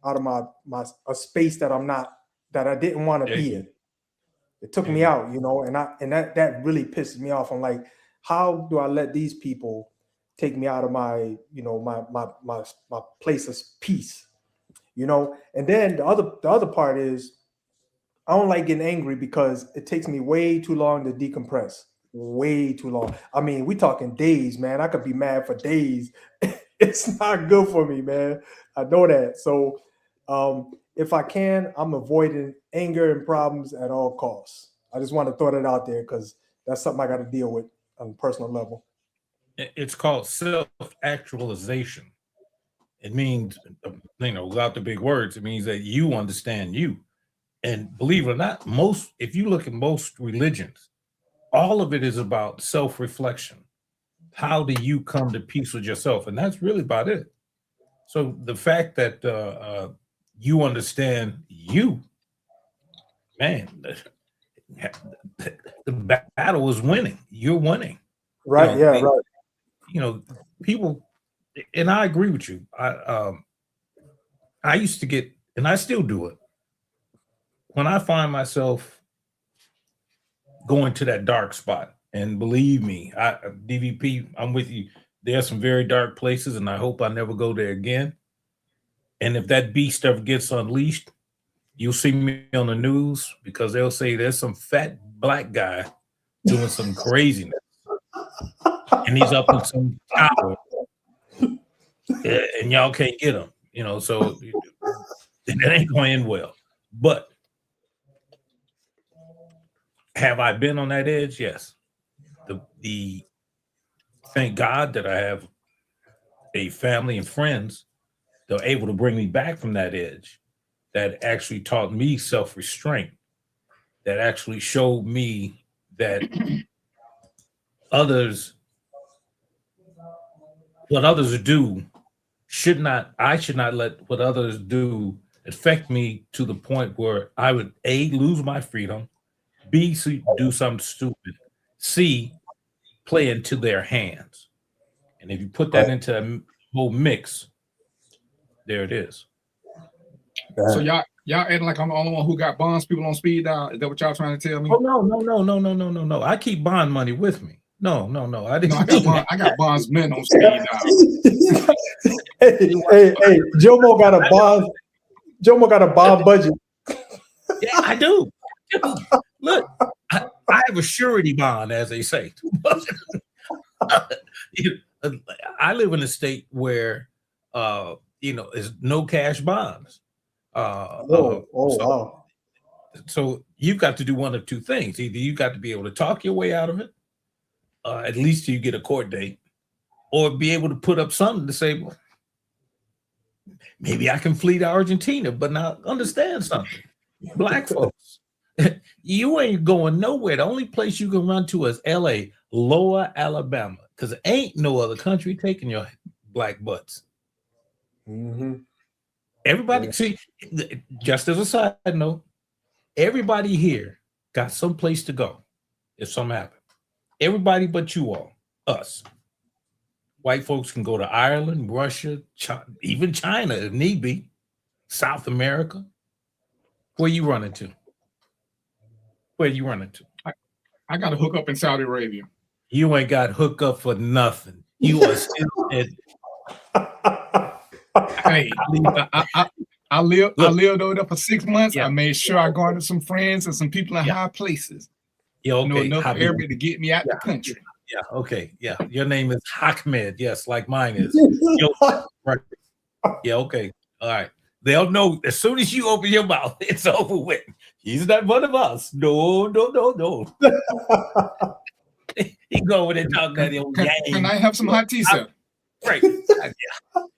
a space that I didn't want to be in. It took me out, and that really pisses me off. I'm like, how do I let these people take me out of my my place of peace? And then the other part is I don't like getting angry because it takes me way too long to decompress. Way too long. I mean, we talking days, man. I could be mad for days. It's not good for me, man. I know that. So if I can, I'm avoiding anger and problems at all costs. I just want to throw that out there because that's something I got to deal with on a personal level. It's called self-actualization. It means, without the big words, it means that you understand you. And believe it or not, if you look at most religions, all of it is about self-reflection. How do you come to peace with yourself? And that's really about it. So the fact that you understand you, man, the battle is winning. You're winning. Right. Right. People, and I agree with you. I used to get, and I still do it, when I find myself going to that dark spot. And believe me, DVP, I'm with you. There are some very dark places, and I hope I never go there again. And if that beast ever gets unleashed, you'll see me on the news because they'll say there's some fat black guy doing some craziness. And he's up in some tower. And y'all can't get him. So it ain't going to end well. But have I been on that edge? Yes. The thank God that I have a family and friends that are able to bring me back from that edge, that actually taught me self-restraint, that actually showed me that what others do I should not let what others do affect me to the point where I would A, lose my freedom, B, do something stupid, C, play into their hands. And if you put that into a whole mix, there it is. So y'all acting like I'm the only one who got bonds people on speed dial. Is that what y'all trying to tell me? Oh no. I keep bond money with me. No. I didn't. I got bonds men on speed dial. Hey, Jomo got a bond. Jomo got a bond budget. Yeah, I do. Look, I have a surety bond, as they say. I live in a state where there's no cash bonds. Wow. So you've got to do one of two things. Either you got to be able to talk your way out of it, at least till you get a court date, or be able to put up something to say, well, maybe I can flee to Argentina. But now understand something. Black folks, you ain't going nowhere. The only place you can run to is LA, Lower Alabama, because ain't no other country taking your black butts. Mm-hmm. Everybody, see, just as a side note, everybody here got some place to go if something happens. Everybody but you all, us. White folks can go to Ireland, Russia, even China if need be, South America. Where you running to? Where you running to? I got to hook up in Saudi Arabia. You ain't got hook up for nothing. You are still at. Hey, I lived over there for 6 months. Yeah. I made sure I garnered some friends and some people in high places. Yeah, okay. Know enough area to get me out the country. Yeah, okay. Yeah, your name is Ahmed. Yes, like mine is. Right. Yeah, okay. All right. They'll know as soon as you open your mouth, it's over with. He's not one of us. No. He go over there talking that old game. Can I have some hot tea, sir? Right.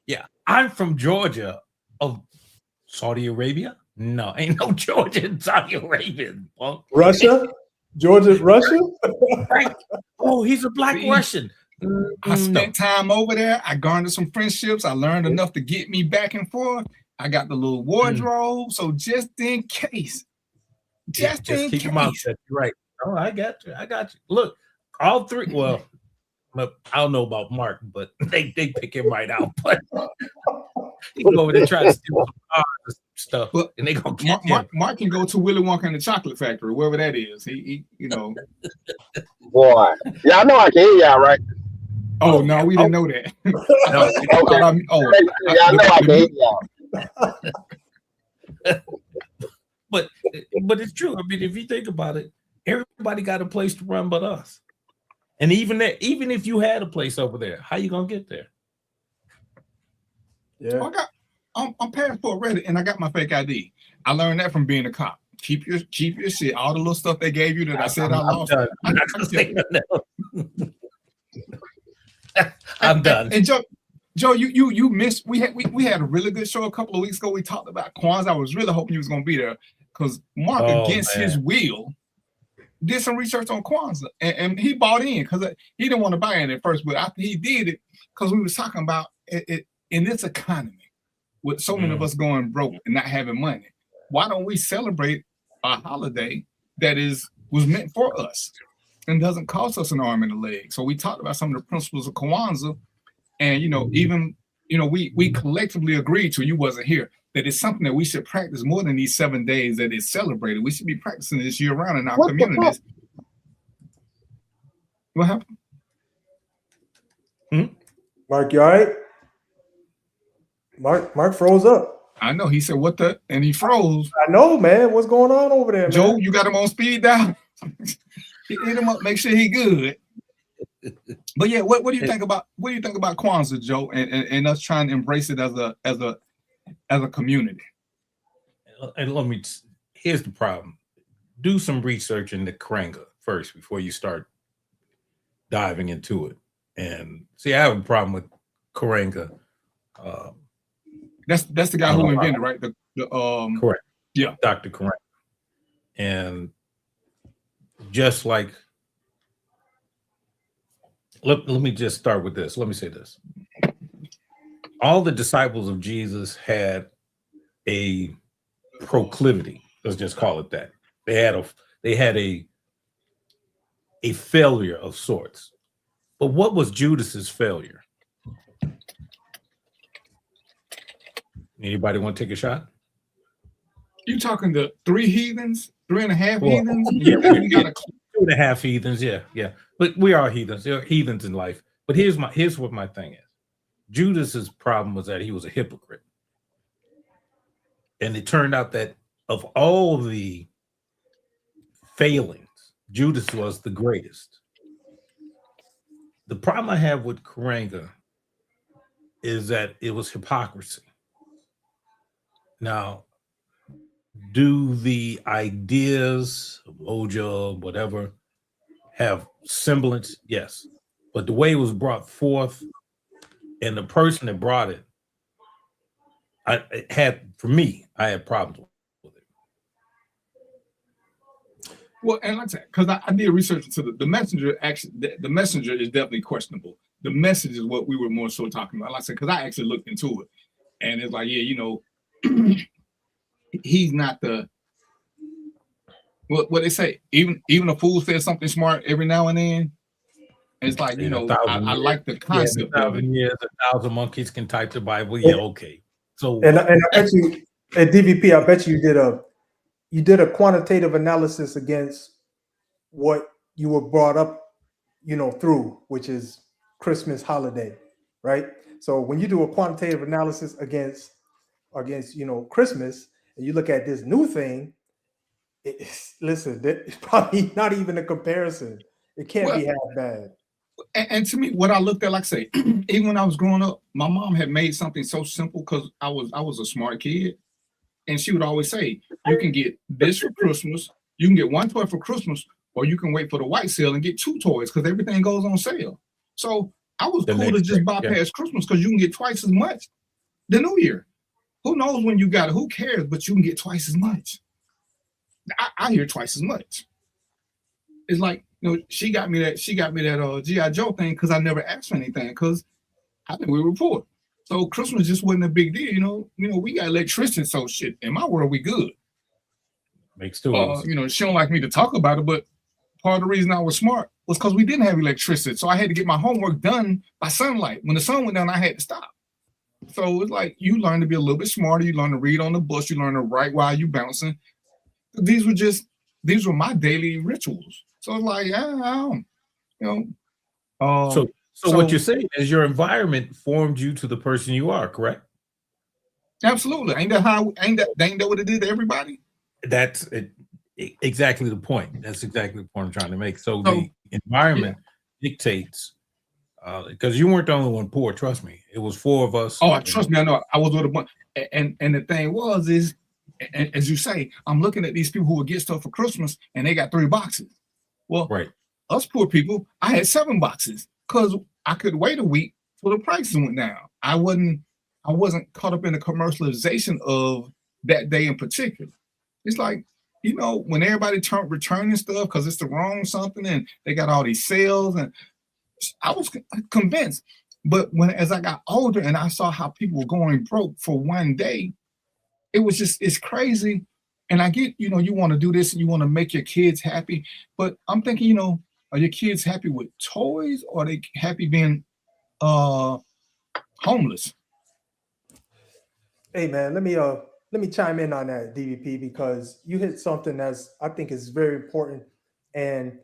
Yeah. I'm from Georgia. Of Saudi Arabia? No, ain't no Georgia in Saudi Arabia. Punk. Russia? Georgia's Russia? Right. Oh, he's a black Russian. I spent time over there. I garnered some friendships. I learned enough to get me back and forth. I got the little wardrobe. So just in case. Just keep your mouth shut. You're right. Oh, I got you. Look, all three. Well, I don't know about Mark, but they pick him right out. But he go over there try to steal some cars and stuff, and they gonna get Mark can go to Willy Wonka and the Chocolate Factory, wherever that is. He Boy, yeah, I know I can hear y'all, right? Oh no, we didn't know that. Yeah, I know I can hear y'all. But it's true. I mean, if you think about it, everybody got a place to run but us. And even if you had a place over there, how you gonna get there? Yeah, I'm passport ready, and I got my fake ID. I learned that from being a cop. Keep your shit. All the little stuff they gave you that I said I lost. I'm not gonna say nothing else. I'm done. And Joe, you missed. We had a really good show a couple of weeks ago. We talked about Kwanzaa. I was really hoping you was gonna be there because Mark, against his will, did some research on Kwanzaa, and he bought in because he didn't want to buy in at first, but after he did it, because we was talking about it in this economy with so many of us going broke and not having money. Why don't we celebrate a holiday that was meant for us and doesn't cost us an arm and a leg? So we talked about some of the principles of Kwanzaa, and we collectively agreed to, you wasn't here, that it's something that we should practice more than these 7 days that is celebrated. We should be practicing this year round in our communities. What happened? Mark, you all right? Mark froze up. I know. He said, "What the?" and he froze. I know, man. What's going on over there, Joe? man? You got him on speed dial. Hit him up. Make sure he good. But yeah, what do you think about Kwanzaa, Joe, and us trying to embrace it as a community? And here's the problem. Do some research into Karenga first before you start diving into it. And see, I have a problem with Karenga. That's the guy who invented, right? Correct. Yeah, Dr. Karenga. And just like, let me just start with this. Let me say this. All the disciples of Jesus had a proclivity. Let's just call it that. They had a failure of sorts. But what was Judas's failure? Anybody want to take a shot? You talking to 3 heathens, 3.5 heathens? Yeah, 2.5 heathens. Yeah. But we are heathens. There are heathens in life. But here's what my thing is. Judas's problem was that he was a hypocrite. And it turned out that of all the failings, Judas was the greatest. The problem I have with Karenga is that it was hypocrisy. Now, do the ideas, Mojo, whatever, have semblance? Yes. But the way it was brought forth and the person that brought it, I had problems with it. Well, and like I said, because I did research into the messenger. Actually, the messenger is definitely questionable. The message is what we were more so talking about. Like I said, because I actually looked into it, and it's like, yeah, you know, he's not the what they say. Even a fool says something smart every now and then. It's like, you know, I like the concept of it. 1,000 monkeys can type the Bible. Yeah, okay. So and I bet you at DVP, I bet you did a quantitative analysis against what you were brought up, you know, through, which is Christmas holiday, right? So when you do a quantitative analysis against you know, Christmas, and you look at this new thing, listen, it's probably not even a comparison. It can't be half bad. And to me, what I looked at, like I say, even when I was growing up, my mom had made something so simple because I was a smart kid. And she would always say, you can get this for Christmas, you can get one toy for Christmas, or you can wait for the white sale and get 2 toys because everything goes on sale. So I was cool to just bypass Christmas because you can get twice as much the New Year. Who knows when you got it? Who cares? But you can get twice as much. I hear twice as much. It's like, you know, she got me that G.I. Joe thing because I never asked for anything because I think we were poor. So Christmas just wasn't a big deal, you know. We got electricity, so shit. In my world, we good. Makes two. You know, she don't like me to talk about it, but part of the reason I was smart was because we didn't have electricity. So I had to get my homework done by sunlight. When the sun went down, I had to stop. So it's like you learn to be a little bit smarter. You learn to read on the bus. You learn to write while you bouncing. These were my daily rituals. So it's like, I don't, you know. So what you're saying is your environment formed you to the person you are, correct? Absolutely. Ain't that what it did to everybody? That's exactly the point. That's exactly the point I'm trying to make. So the environment dictates, because you weren't the only one poor. Trust me, it was 4 of us. Oh, trust me, I know. I was with a bunch, and the thing is, as you say, I'm looking at these people who would get stuff for Christmas and they got 3 boxes. Well, right. Us poor people, I had 7 boxes because I could wait a week till the prices went down. I wasn't caught up in the commercialization of that day in particular. It's like, you know, when everybody returning stuff because it's the wrong something and they got all these sales, and I was convinced. But as I got older and I saw how people were going broke for one day, it's crazy. And I get, you know, you want to do this and you want to make your kids happy, but I'm thinking, you know, are your kids happy with toys or are they happy being homeless? Hey man, let me chime in on that, DVP, because you hit something I think is very important. And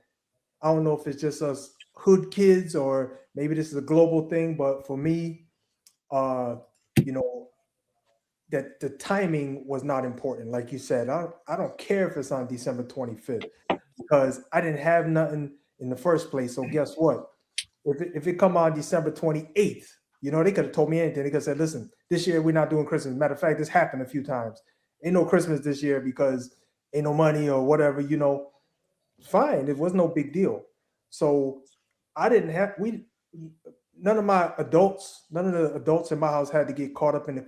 I don't know if it's just us hood kids or maybe this is a global thing, but for me, you know, that the timing was not important. Like you said, I don't care if it's on December 25th because I didn't have nothing in the first place. So guess what? If it come on December 28th, you know, they could have told me anything. They could have said, listen, this year we're not doing Christmas. Matter of fact, this happened a few times. Ain't no Christmas this year because ain't no money or whatever, you know. Fine. It was no big deal. So none of the adults in my house had to get caught up in the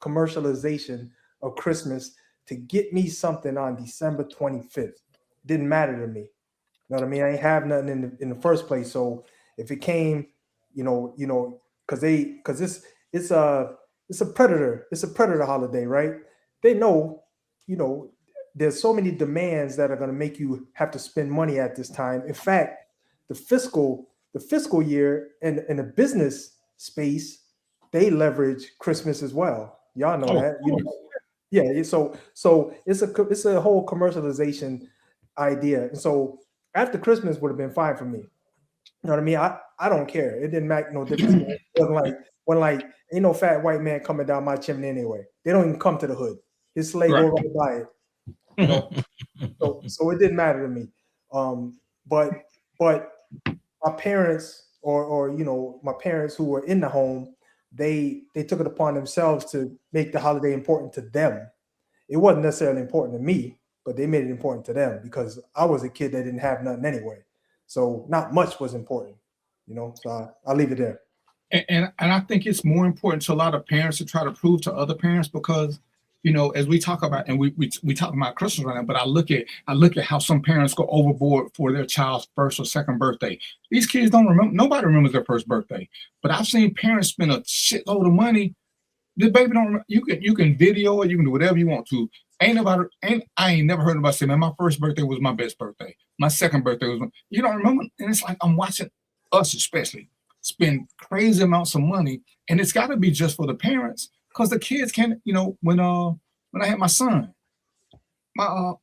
commercialization of Christmas to get me something on December 25th. Didn't matter to me. You know what I mean? I ain't have nothing in the first place. So if it came, you know, because it's a predator holiday, right? They know, you know, there's so many demands that are going to make you have to spend money at this time. In fact, the fiscal year and the business space, they leverage Christmas as well. Y'all know that. You know? Yeah. So it's a whole commercialization idea. And so after Christmas would have been fine for me. You know what I mean? I don't care. It didn't make no difference. It wasn't like ain't no fat white man coming down my chimney anyway. They don't even come to the hood. His slave go right by it. You know? so it didn't matter to me. But my parents or you know, my parents who were in the home, they took it upon themselves to make the holiday important to them. It wasn't necessarily important to me, but they made it important to them because I was a kid that didn't have nothing anyway. So not much was important, you know. So I'll leave it there. And I think it's more important to a lot of parents to try to prove to other parents because, you know, as we talk about, and we talk about Christmas right now, but I look at how some parents go overboard for their child's first or second birthday. These kids don't remember. Nobody remembers their first birthday. But I've seen parents spend a shitload of money. The baby don't remember. You can video it. You can do whatever you want to. I ain't never heard anybody say, man, my first birthday was my best birthday. My second birthday was. You don't remember, and it's like I'm watching us especially spend crazy amounts of money, and it's got to be just for the parents. Because the kids can't, you know, when I had my son, my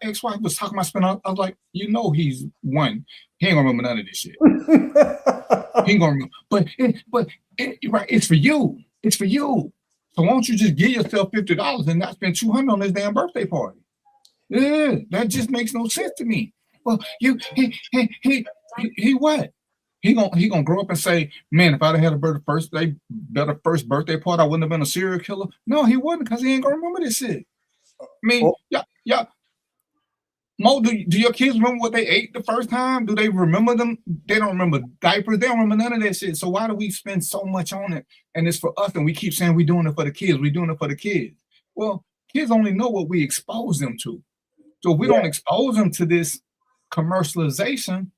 ex-wife was talking about spending. I was like, you know, he's one. He ain't gonna remember none of this shit. He ain't gonna remember. But right, it's for you. It's for you. So why don't you just give yourself $50 and not spend $200 on this damn birthday party? Yeah, that just makes no sense to me. Well, he what? He gonna grow up and say, man, if I'd have had a first birthday party, I wouldn't have been a serial killer. No, he wouldn't, because he ain't gonna remember this shit. I mean, yeah. Mo, do your kids remember what they ate the first time? Do they remember them? They don't remember diapers. They don't remember none of that shit. So why do we spend so much on it? And it's for us, and we keep saying we're doing it for the kids. We're doing it for the kids. Well, kids only know what we expose them to. So if we don't expose them to this commercialization,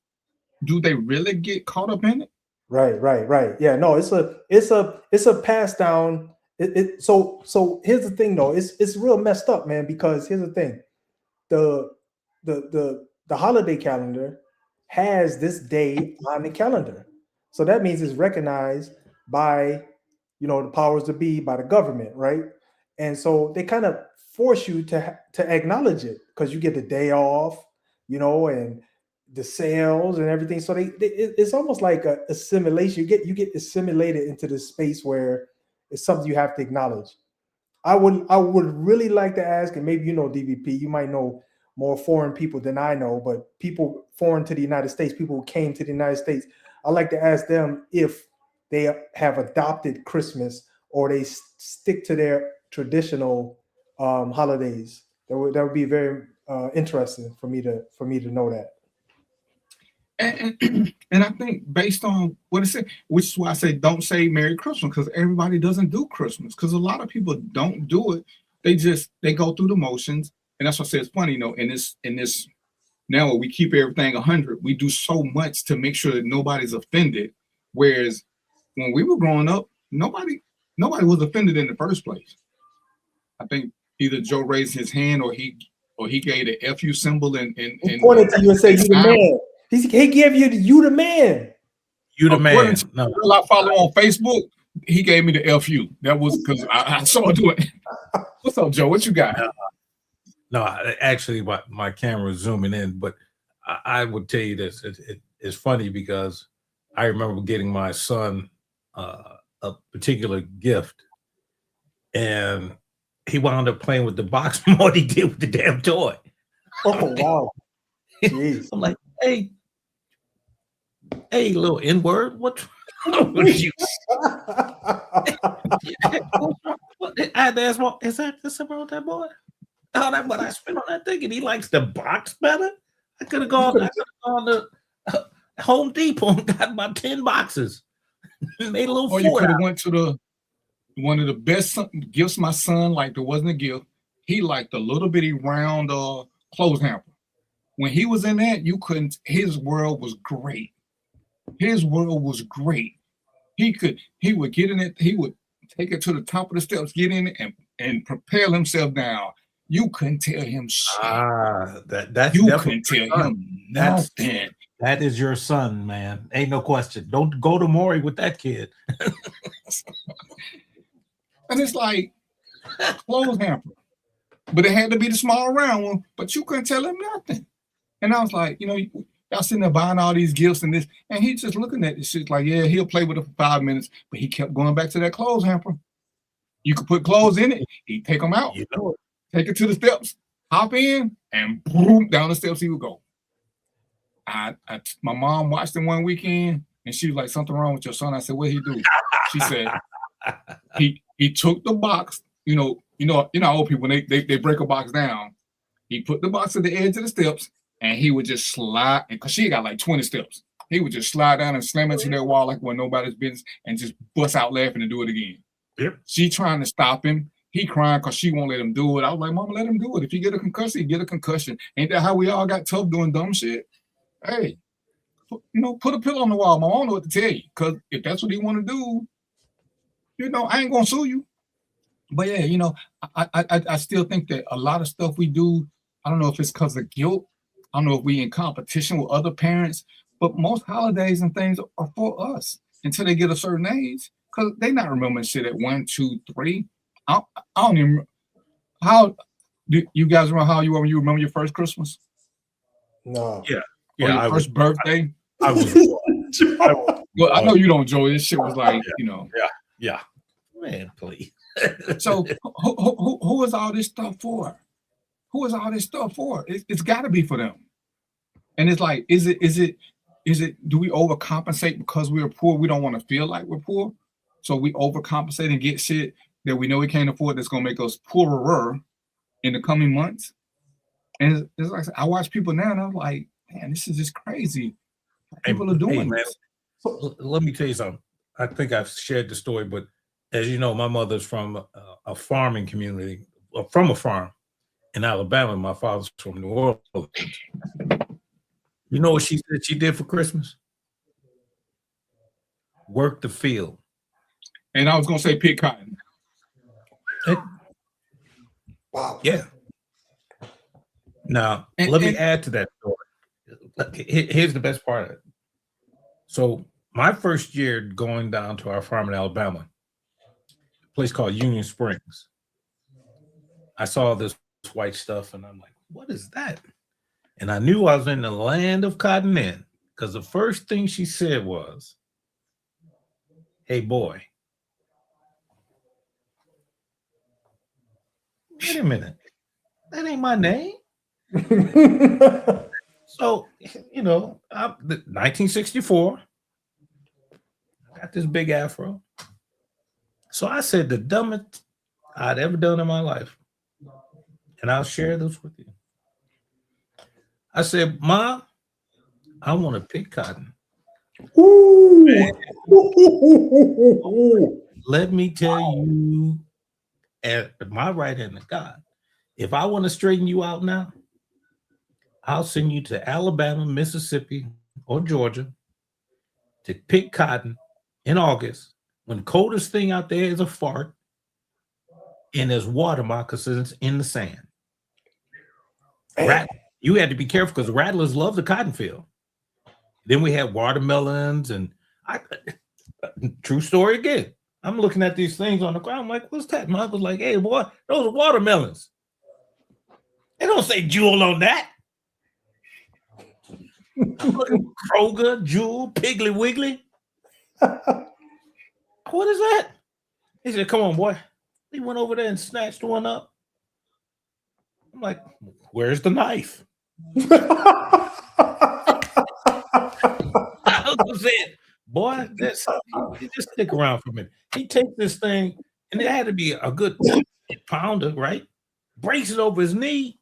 do they really get caught up in it? Right. Yeah, no, it's a pass down. So here's the thing though, it's real messed up, man, because here's the thing. The holiday calendar has this day on the calendar. So that means it's recognized by, you know, the powers to be, by the government, right? And so they kind of force you to acknowledge it because you get the day off, you know, and the sales and everything. So it's almost like a assimilation. You get assimilated into this space where it's something you have to acknowledge. I would really like to ask, and maybe you know DVP, you might know more foreign people than I know, but people foreign to the United States, people who came to the United States, I'd like to ask them if they have adopted Christmas or they stick to their traditional holidays. That would be very interesting for me to know that. And I think based on what it said, which is why I say don't say Merry Christmas, because everybody doesn't do Christmas, because a lot of people don't do it. They go through the motions, and that's what I say it's funny, you know, in this now we keep everything 100. We do so much to make sure that nobody's offended. Whereas when we were growing up, nobody was offended in the first place. I think either Joe raised his hand or he gave the FU symbol and pointed to you and said, "You the man." He gave you the man. You the man. No, I follow on Facebook. He gave me the FU. That was because I saw it do it. What's up, Joe? What you got? No, actually, my camera is zooming in, but I would tell you this. It's funny because I remember getting my son a particular gift, and he wound up playing with the box more than he did with the damn toy. Oh, wow. Jeez. I'm like, hey, little N-word, what's wrong with you? I had to ask, well, is that something with that boy? Oh, that's what I spent on that thing, and he likes the box better. I could have gone to Home Depot and got about 10 boxes. Made a little. Or you could have went to one of the best gifts my son liked. It wasn't a gift. He liked the little bitty round clothes hamper. When he was in that, you couldn't. His world was great. His world was great. He would get in it. He would take it to the top of the steps, get in it, and propel himself down. You couldn't tell him shit. That's you couldn't tell him nothing. That is your son, man. Ain't no question. Don't go to Maury with that kid. And it's like clothes hamper, but it had to be the small round one. But you couldn't tell him nothing. And I was like, you know, y'all sitting there buying all these gifts and this, and he's just looking at this shit like, yeah, he'll play with it for 5 minutes, but he kept going back to that clothes hamper. You could put clothes in it, he'd take them out, you know it. Take it to the steps, hop in, and boom, down the steps he would go. My mom watched him one weekend, and she was like, something wrong with your son. I said, what'd he do? She said, He took the box. You know, old people when they break a box down. He put the box at the edge of the steps, and he would just slide. Because she got like 20 steps, he would just slide down and slam into that wall like when nobody's business, and just bust out laughing and do it again. Yep. She trying to stop him. He crying because she won't let him do it. I was like, Mama, let him do it. If you get a concussion, you get a concussion. Ain't that how we all got tough doing dumb shit? Hey, put a pillow on the wall. Mama, I don't know what to tell you. Because if that's what he want to do, I ain't going to sue you. But yeah, I still think that a lot of stuff we do, I don't know if it's because of guilt. I don't know if we in competition with other parents. But most holidays and things are for us until they get a certain age. Because they not remembering shit at 1, 2, 3. I don't even. How do you guys remember how you were when you remember your first Christmas? No. Yeah. Or your first birthday? I was. Well, I know you don't, Joey. This shit was like, Yeah. Man, please. So who is all this stuff for? Who is all this stuff for? It's got to be for them. And it's like, is it? Do we overcompensate because we're poor? We don't want to feel like we're poor, so we overcompensate and get shit that we know we can't afford. That's gonna make us poorer in the coming months. And it's like I watch people now, and I'm like, man, this is just crazy. People are doing this. Let me tell you something. I think I've shared the story, but as you know, my mother's from a farming community, from a farm in Alabama. My father's from New Orleans. You know what she said she did for Christmas? Work the field. And I was gonna say pick cotton. Wow. Yeah. Now, let me add to that story. Here's the best part of it. So my first year going down to our farm in Alabama, a place called Union Springs, I saw this white stuff and I'm like, what is that? And I knew I was in the land of cotton then, because the first thing she said was, hey, boy, wait a minute. That ain't my name. So, 1964, I got this big afro. So I said the dumbest I'd ever done in my life. And I'll share this with you. I said, Mom, I want to pick cotton. Ooh. Let me tell you, at my right hand of God, if I want to straighten you out now, I'll send you to Alabama, Mississippi, or Georgia to pick cotton in August when the coldest thing out there is a fart and there's water moccasins in the sand. You had to be careful because rattlers love the cotton field. Then we had watermelons and true story again. I'm looking at these things on the ground. I'm like, what's that? Mom was like, hey, boy, those are watermelons. They don't say Jewel on that. I'm looking at Kroger, Jewel, Piggly Wiggly. What is that? He said, come on, boy. He went over there and snatched one up. I'm like, where's the knife? I was saying, boy, just stick around for a minute. He takes this thing, and it had to be a good pounder, right? Breaks it over his knee,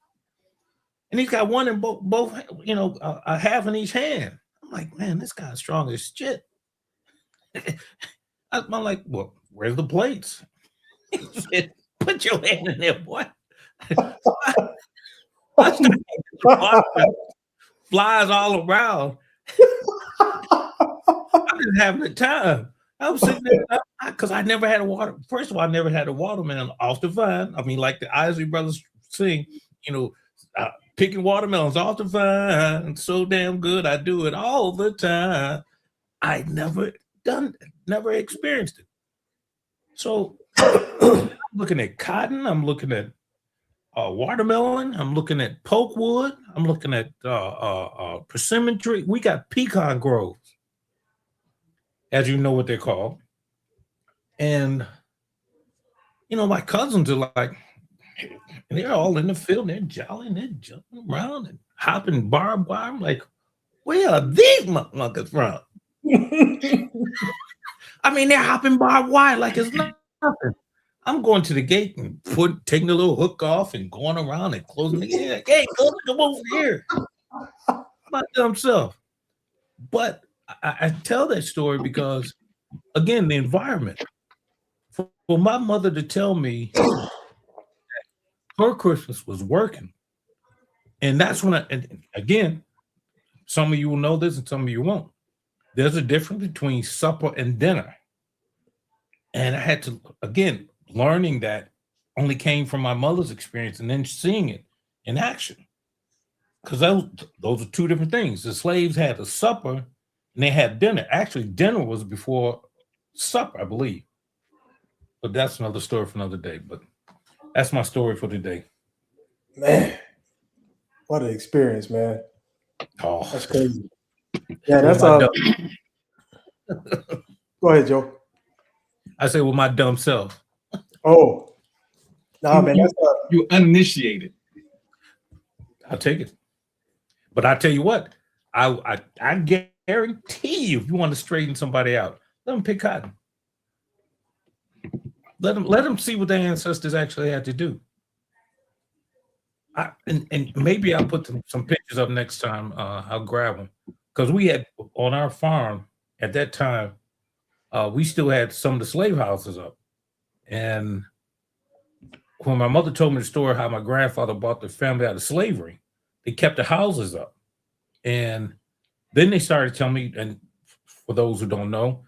and he's got one in both, a half in each hand. I'm like, man, this guy's strong as shit. I'm like, well, where's the plates? He said, put your hand in there, boy. Flies all around. I'm just having a time. I was sitting there because I never had a water. First of all, I never had a watermelon off the vine. I mean, like the Isley Brothers sing, picking watermelons off the vine. So damn good. I do it all the time. I never experienced it. So I'm looking at cotton. I'm looking at watermelon. I'm looking at pokewood. I'm looking at persimmon tree. We got pecan groves, as you know what they're called. And, my cousins are like, they're all in the field. They're jolly. And they're jumping around and hopping barbed wire. I'm like, where are these motherfuckers from? I mean, they're hopping barbed wire like it's nothing. I'm going to the gate and taking the little hook off and going around and closing the gate. Hey, come over here. My dumb self. But I tell that story because, again, the environment. For my mother to tell me her Christmas was working. And that's when and again, some of you will know this and some of you won't. There's a difference between supper and dinner. And I had to, again, learning that only came from my mother's experience and then seeing it in action. Because those are two different things. The slaves had a supper and they had dinner. Actually, dinner was before supper, I believe. But that's another story for another day. But that's my story for today. Man, what an experience, man. Oh, that's crazy. Yeah, that's Go ahead, Joe. I say with my dumb self. Oh, no, man, that's you uninitiated. I'll take it. But I tell you what, I guarantee you, if you want to straighten somebody out, let them pick cotton. Let them see what their ancestors actually had to do. And maybe I'll put some pictures up next time. I'll grab them because we had on our farm at that time. We still had some of the slave houses up, and when my mother told me the story how my grandfather brought the family out of slavery, they kept the houses up, and then they started telling me. And for those who don't know,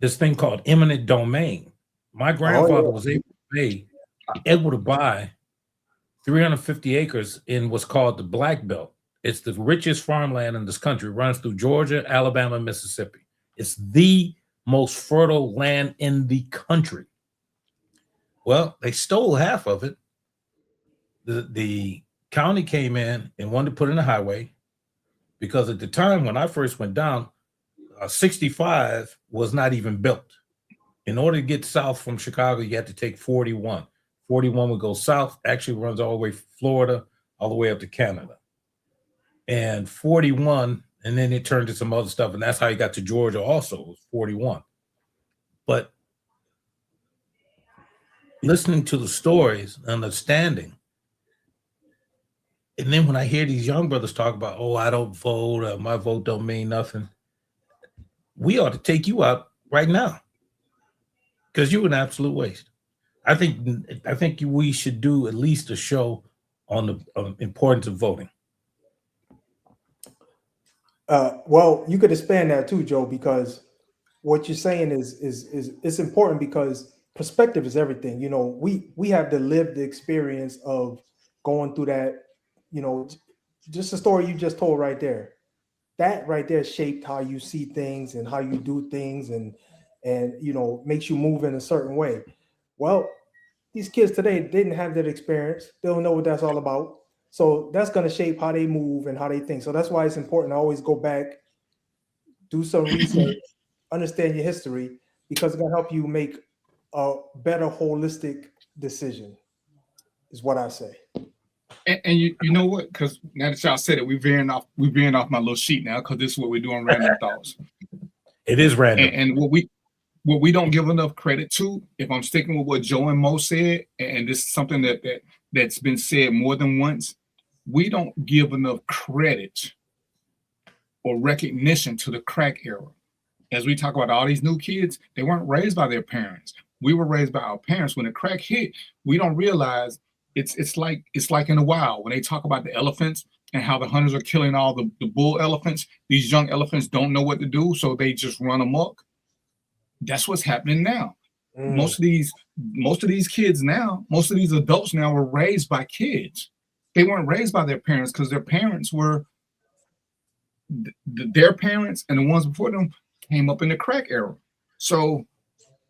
this thing called eminent domain. My grandfather was able to buy 350 acres in what's called the Black Belt. It's the richest farmland in this country. It runs through Georgia, Alabama, and Mississippi. It's the most fertile land in the country. Well, they stole half of it. The county came in and wanted to put in a highway because at the time when I first went down, 65 was not even built. In order to get south from Chicago, you had to take 41. 41 would go south, actually runs all the way Florida, all the way up to Canada. And 41, and then it turned to some other stuff, and that's how you got to Georgia also, was 41. But listening to the stories, understanding, and then when I hear these young brothers talk about, oh, I don't vote, my vote don't mean nothing, we ought to take you out right now because you're an absolute waste. I think we should do at least a show on the importance of voting. Well, you could expand that too, Joe, because what you're saying is important because perspective is everything. You know, we have the lived experience of going through that. You know, just the story you just told right there. That right there shaped how you see things and how you do things, and you know, makes you move in a certain way. Well, these kids today didn't have that experience. They don't know what that's all about. So that's going to shape how they move and how they think. So that's why it's important to always go back, do some research, understand your history, because it's going to help you make a better holistic decision, is what I say. And you know what? Because now that y'all said it, we're veering off my little sheet now, because this is what we're doing, random thoughts. It is random. And what we don't give enough credit to, if I'm sticking with what Joe and Mo said, and this is something that's been said more than once, we don't give enough credit or recognition to the crack era. As we talk about all these new kids, they weren't raised by their parents. We were raised by our parents. When the crack hit, we don't realize it's like in the wild. When they talk about the elephants and how the hunters are killing all the bull elephants, these young elephants don't know what to do, so they just run amok. That's what's happening now. Most of these kids now, most of these adults now were raised by kids. They weren't raised by their parents because their parents were their parents, and the ones before them came up in the crack era. So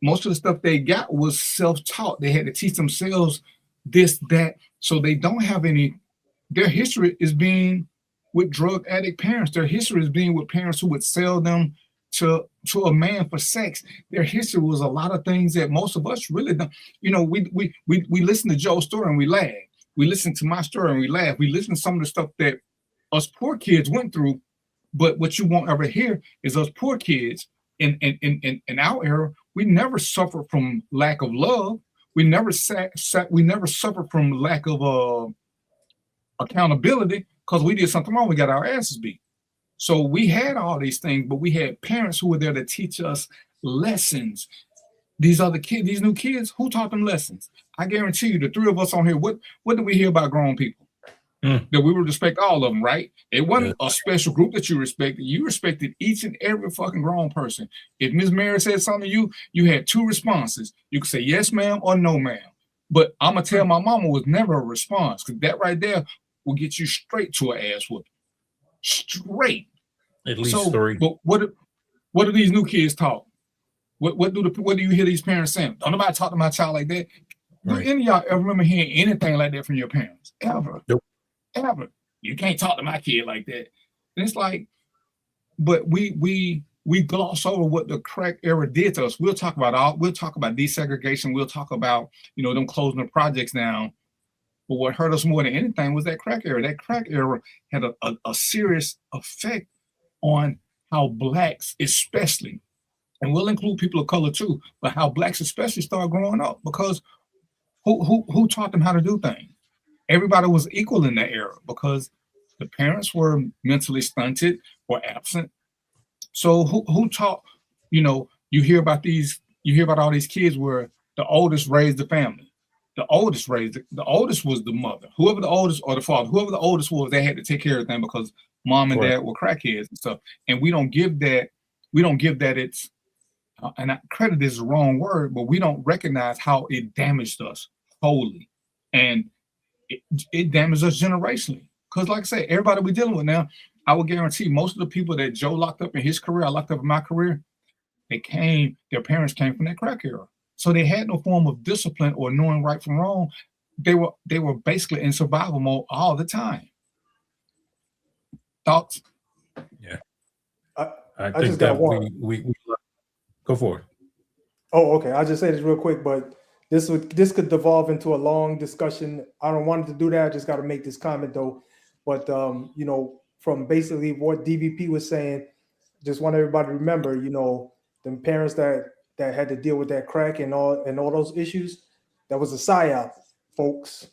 most of the stuff they got was self-taught. They had to teach themselves this, that. So they don't have any. Their history is being with drug addict parents. Their history is being with parents who would sell them to a man for sex. Their history was a lot of things that most of us really don't. You know, we listen to Joe's story and we laugh. We listen to my story and we laugh. We listen to some of the stuff that us poor kids went through. But what you won't ever hear is us poor kids in our era, we never suffered from lack of love. We never suffered from lack of accountability because we did something wrong. We got our asses beat. So we had all these things, but we had parents who were there to teach us lessons. These other kids, these new kids, who taught them lessons? I guarantee you, the three of us on here, what did we hear about grown people? That we would respect all of them, right? It wasn't a special group that you respected. You respected each and every fucking grown person. If Ms. Mary said something to you, you had two responses. You could say yes, ma'am, or no, ma'am. But I'm gonna tell my mama was never a response, because that right there will get you straight to an ass whooping. Straight. At least three. But what do these new kids talk? What do you hear these parents saying? Don't nobody talk to my child like that. Right. Do any of y'all ever remember hearing anything like that from your parents? Ever? Nope. Ever. You can't talk to my kid like that. And it's like, but we gloss over what the crack era did to us. We'll talk about desegregation. We'll talk about, them closing the projects down. But what hurt us more than anything was that crack era. That crack era had a serious effect on how blacks especially, and we'll include people of color too, but how blacks especially start growing up, because who taught them how to do things? Everybody was equal in that era because the parents were mentally stunted or absent. So who taught, you hear about all these kids where the oldest raised the family. The oldest was the mother. Whoever the oldest, or the father, whoever the oldest was, they had to take care of everything because mom and dad were crackheads and stuff. And we don't give that it's, and credit is the wrong word, but we don't recognize how it damaged us wholly. And it damaged us generationally. Because like I said, everybody we're dealing with now, I will guarantee most of the people that Joe locked up in his career, I locked up in my career, their parents came from that crack era. So they had no form of discipline or knowing right from wrong. They were basically in survival mode all the time. Thoughts? Yeah. I think just got that one. we go for it. Oh, okay. I'll just say this real quick, but this could devolve into a long discussion. I don't want to do that. I just got to make this comment though. But from basically what DVP was saying, just want everybody to remember, the parents that had to deal with that crack and all those issues, that was a psyop, folks.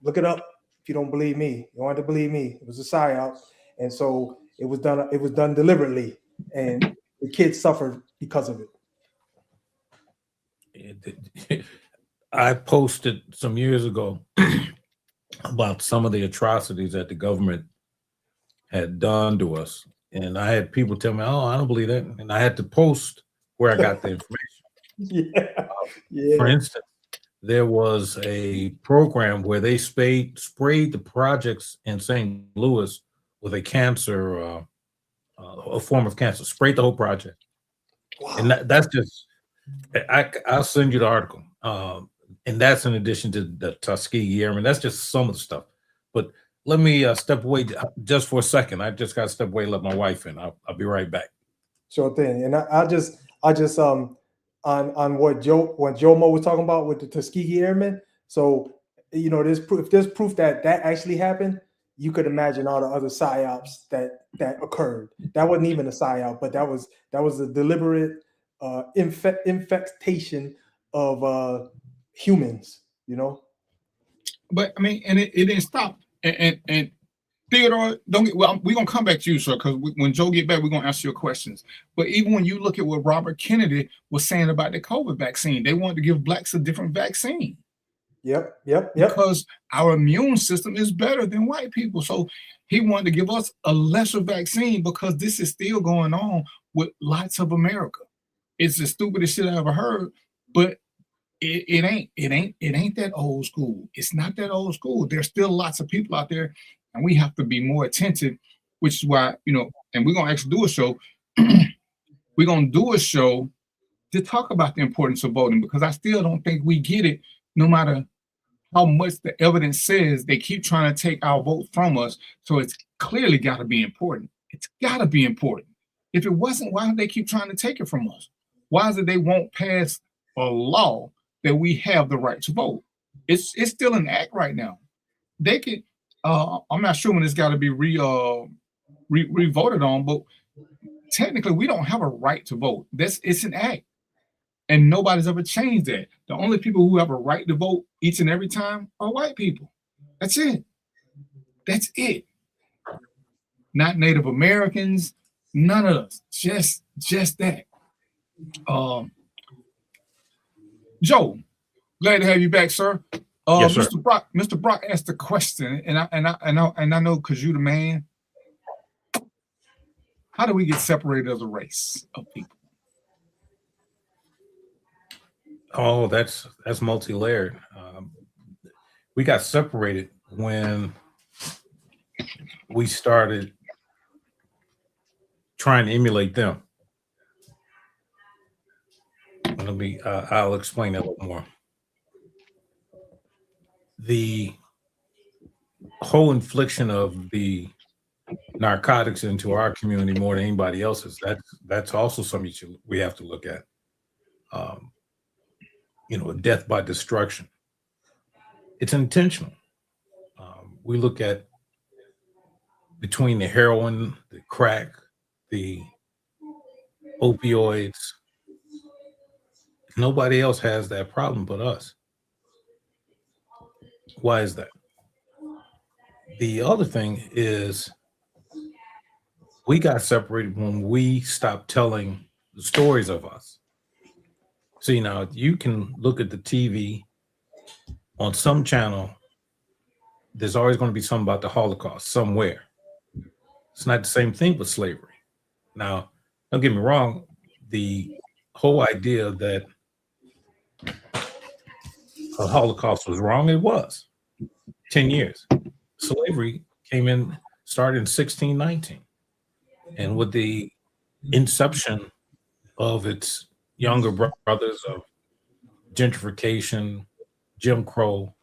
Look it up if you don't believe me. You don't have to believe me. It was a psyop, and so it was done deliberately, and the kids suffered because of it. I posted some years ago about some of the atrocities that the government had done to us, and I had people tell me, "Oh, I don't believe that," and I had to post where I got the information. Yeah. For instance, there was a program where they sprayed the projects in St. Louis with a cancer, a form of cancer, sprayed the whole project. Wow. And that's just, I'll send you the article. And that's in addition to the Tuskegee Airmen. That's just some of the stuff. But let me step away just for a second. I just got to step away and let my wife in. I'll be right back. Sure thing. And I just on what Joe Mo was talking about with the Tuskegee Airmen. So there's proof that actually happened. You could imagine all the other psyops that occurred. That wasn't even a psyop, but that was a deliberate infestation of humans. But I mean, and it didn't stop. And Theodore, we're gonna come back to you, sir, because when Joe get back, we're gonna answer your questions. But even when you look at what Robert Kennedy was saying about the COVID vaccine, they wanted to give blacks a different vaccine. Yep. Because our immune system is better than white people. So he wanted to give us a lesser vaccine because this is still going on with lots of America. It's the stupidest shit I ever heard, but it ain't that old school. It's not that old school. There's still lots of people out there, and we have to be more attentive, which is why, and we're gonna actually do a show. We're gonna do a show to talk about the importance of voting, because I still don't think we get it, no matter how much the evidence says. They keep trying to take our vote from us. So it's clearly got to be important. It's got to be important. If it wasn't, why do they keep trying to take it from us? Why is it they won't pass a law that we have the right to vote? It's still an act right now. They could, I'm not sure when it's got to be re-voted on, but technically we don't have a right to vote. It's an act. And nobody's ever changed that. The only people who have a right to vote each and every time are white people. That's it. That's it. Not Native Americans, none of us. Just that. Joe, glad to have you back, sir. Yes, sir. Mr. Brock asked a question, and I know because you're the man. How do we get separated as a race of people? Oh, that's multi-layered. We got separated when we started trying to emulate them. I'll explain that a little more. The whole infliction of the narcotics into our community more than anybody else's, that's also something we have to look at. Death by destruction. It's intentional. We look at between the heroin, the crack, the opioids. Nobody else has that problem but us. Why is that? The other thing is we got separated when we stopped telling the stories of us. See, now you can look at the TV on some channel. There's always going to be something about the Holocaust somewhere. It's not the same thing with slavery. Now, don't get me wrong. The whole idea that the Holocaust was wrong, it was 10 years. Slavery started in 1619. And with the inception of its younger brothers of gentrification, Jim Crow,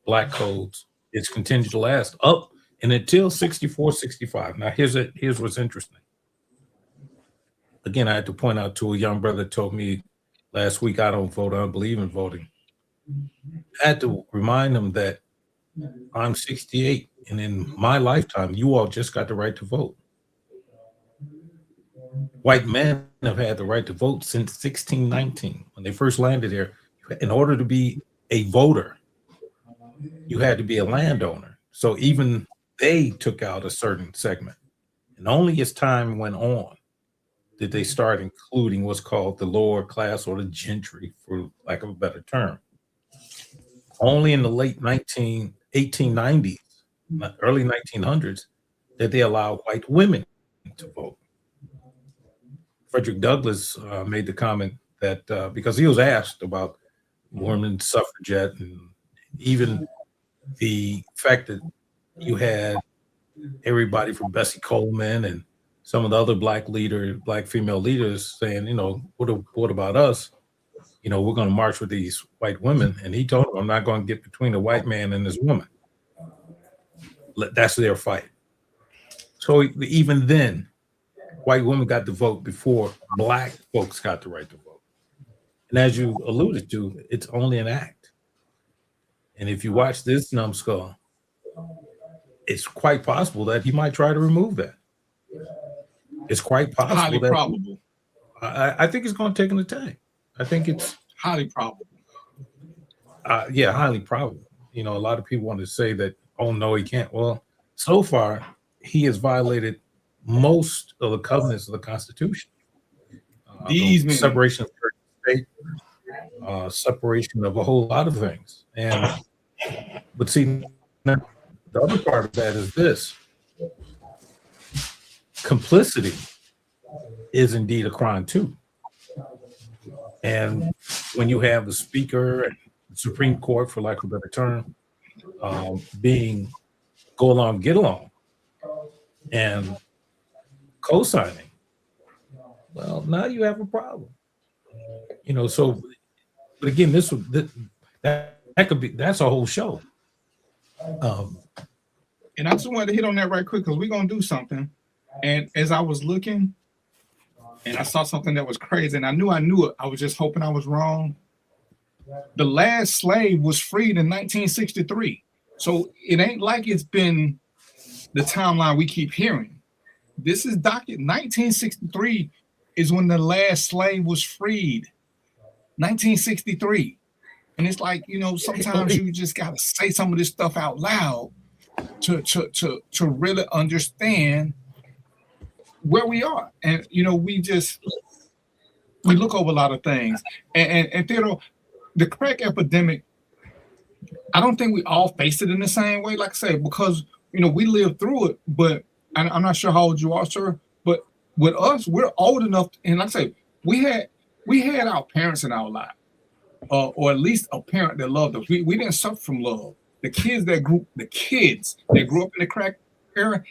Black codes, it's continued to last up and until 64, 65. Now, here's what's interesting. Again, I had to point out to a young brother that told me last week, I don't vote, I don't believe in voting. I had to remind him that I'm 68, and in my lifetime, you all just got the right to vote. White men have had the right to vote since 1619. When they first landed here, in order to be a voter, you had to be a landowner. So even they took out a certain segment. And only as time went on did they start including what's called the lower class or the gentry, for lack of a better term. Only in the late 1890s, early 1900s, did they allow white women to vote. Frederick Douglass made the comment that because he was asked about women's suffragette and even the fact that you had everybody from Bessie Coleman and some of the other black female leaders saying, what about us? We're going to march with these white women. And he told them, I'm not going to get between a white man and this woman. That's their fight. So even then, white women got to vote before black folks got the right to vote. And as you alluded to, it's only an act. And if you watch this numbskull, it's quite possible that he might try to remove that. It's quite possible. Highly probable. I think it's going to take an attack. I think it's highly probable. Yeah, highly probable. A lot of people want to say that, oh, no, he can't. Well, so far, he has violated most of the covenants of the Constitution. Separation of church and state, separation of a whole lot of things. But see, the other part of that is this. Complicity is indeed a crime too. And when you have the Speaker and the Supreme Court, for lack of a better term, being go along, get along, and co-signing, well, now you have a problem. So, but again, that could be, that's a whole show. And I just wanted to hit on that right quick because we're going to do something. And as I was looking and I saw something that was crazy and I knew it, I was just hoping I was wrong. The last slave was freed in 1963. So it ain't like it's been the timeline we keep hearing. This is docket 1963 is when the last slave was freed. 1963. And it's like, you know, sometimes you just gotta say some of this stuff out loud to really understand where we are. And you know, we look over a lot of things. And Theodore, the crack epidemic, I don't think we all faced it in the same way, like I say, because you know, we lived through it, but I'm not sure how old you are, sir. But with us, we're old enough, and like I say, we had our parents in our life. Or at least a parent that loved us. We didn't suffer from love. The kids that grew up in the crack era,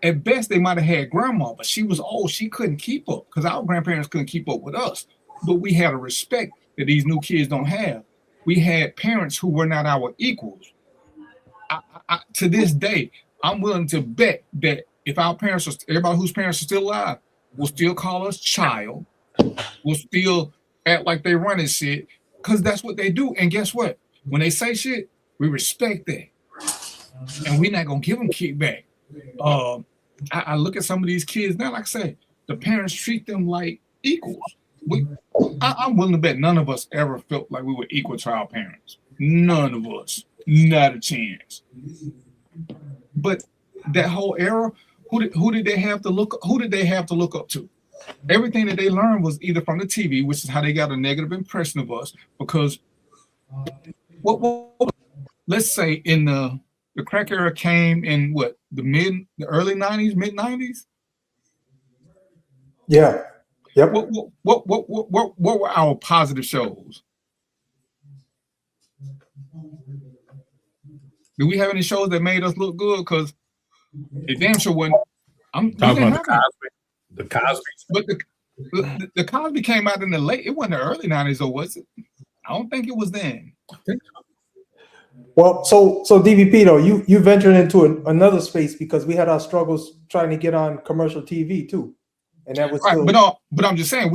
at best they might have had grandma, but she was old. She couldn't keep up because our grandparents couldn't keep up with us. But we had a respect that these new kids don't have. We had parents who were not our equals. To this day, I'm willing to bet that if our parents, everybody whose parents are still alive, will still call us child, will still act like they running shit. Because that's what they do. And guess what? When they say shit, we respect that. And we're not going to give them kickback. I look at some of these kids now, like I say, the parents treat them like equals. I'm willing to bet none of us ever felt like we were equal to our parents. None of us. Not a chance. But that whole era, who did they have to look up to? Everything that they learned was either from the TV, which is how they got a negative impression of us. Because let's say in the crack era came in the early 90s, mid 90s. Yeah. Yep. What were our positive shows? Do we have any shows that made us look good? Because it damn sure wasn't. I'm talking about the Cosby. But the Cosby came out in it wasn't the early 90s, or was it? I don't think it was then. Well, so DVP though, you ventured into another space because we had our struggles trying to get on commercial TV too, and that was right. But I'm just saying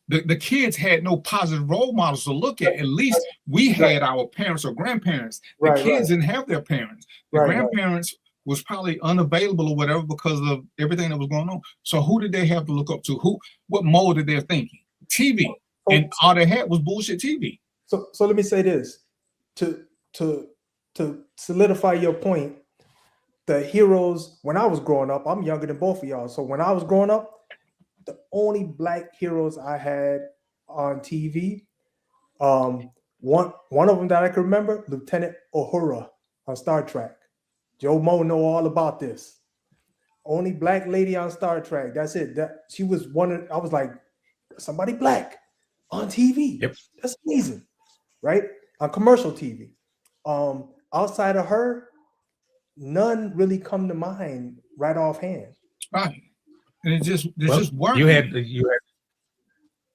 the kids had no positive role models to look at. At least we had our parents or grandparents. The kids didn't have their parents. The grandparents was probably unavailable or whatever because of everything that was going on. So who did they have to look up to? What molded their thinking? TV, and all they had was bullshit TV. So let me say this to solidify your point. The heroes, when I was growing up, I'm younger than both of y'all. So when I was growing up, the only black heroes I had on TV, one of them that I can remember, Lieutenant Uhura on Star Trek. Joe Mo know all about this. Only black lady on Star Trek. That's it. She was one. I was like, somebody black on TV. Yep. That's amazing, right? On commercial TV. Outside of her, none really come to mind right offhand. Right. And it just weren't. You had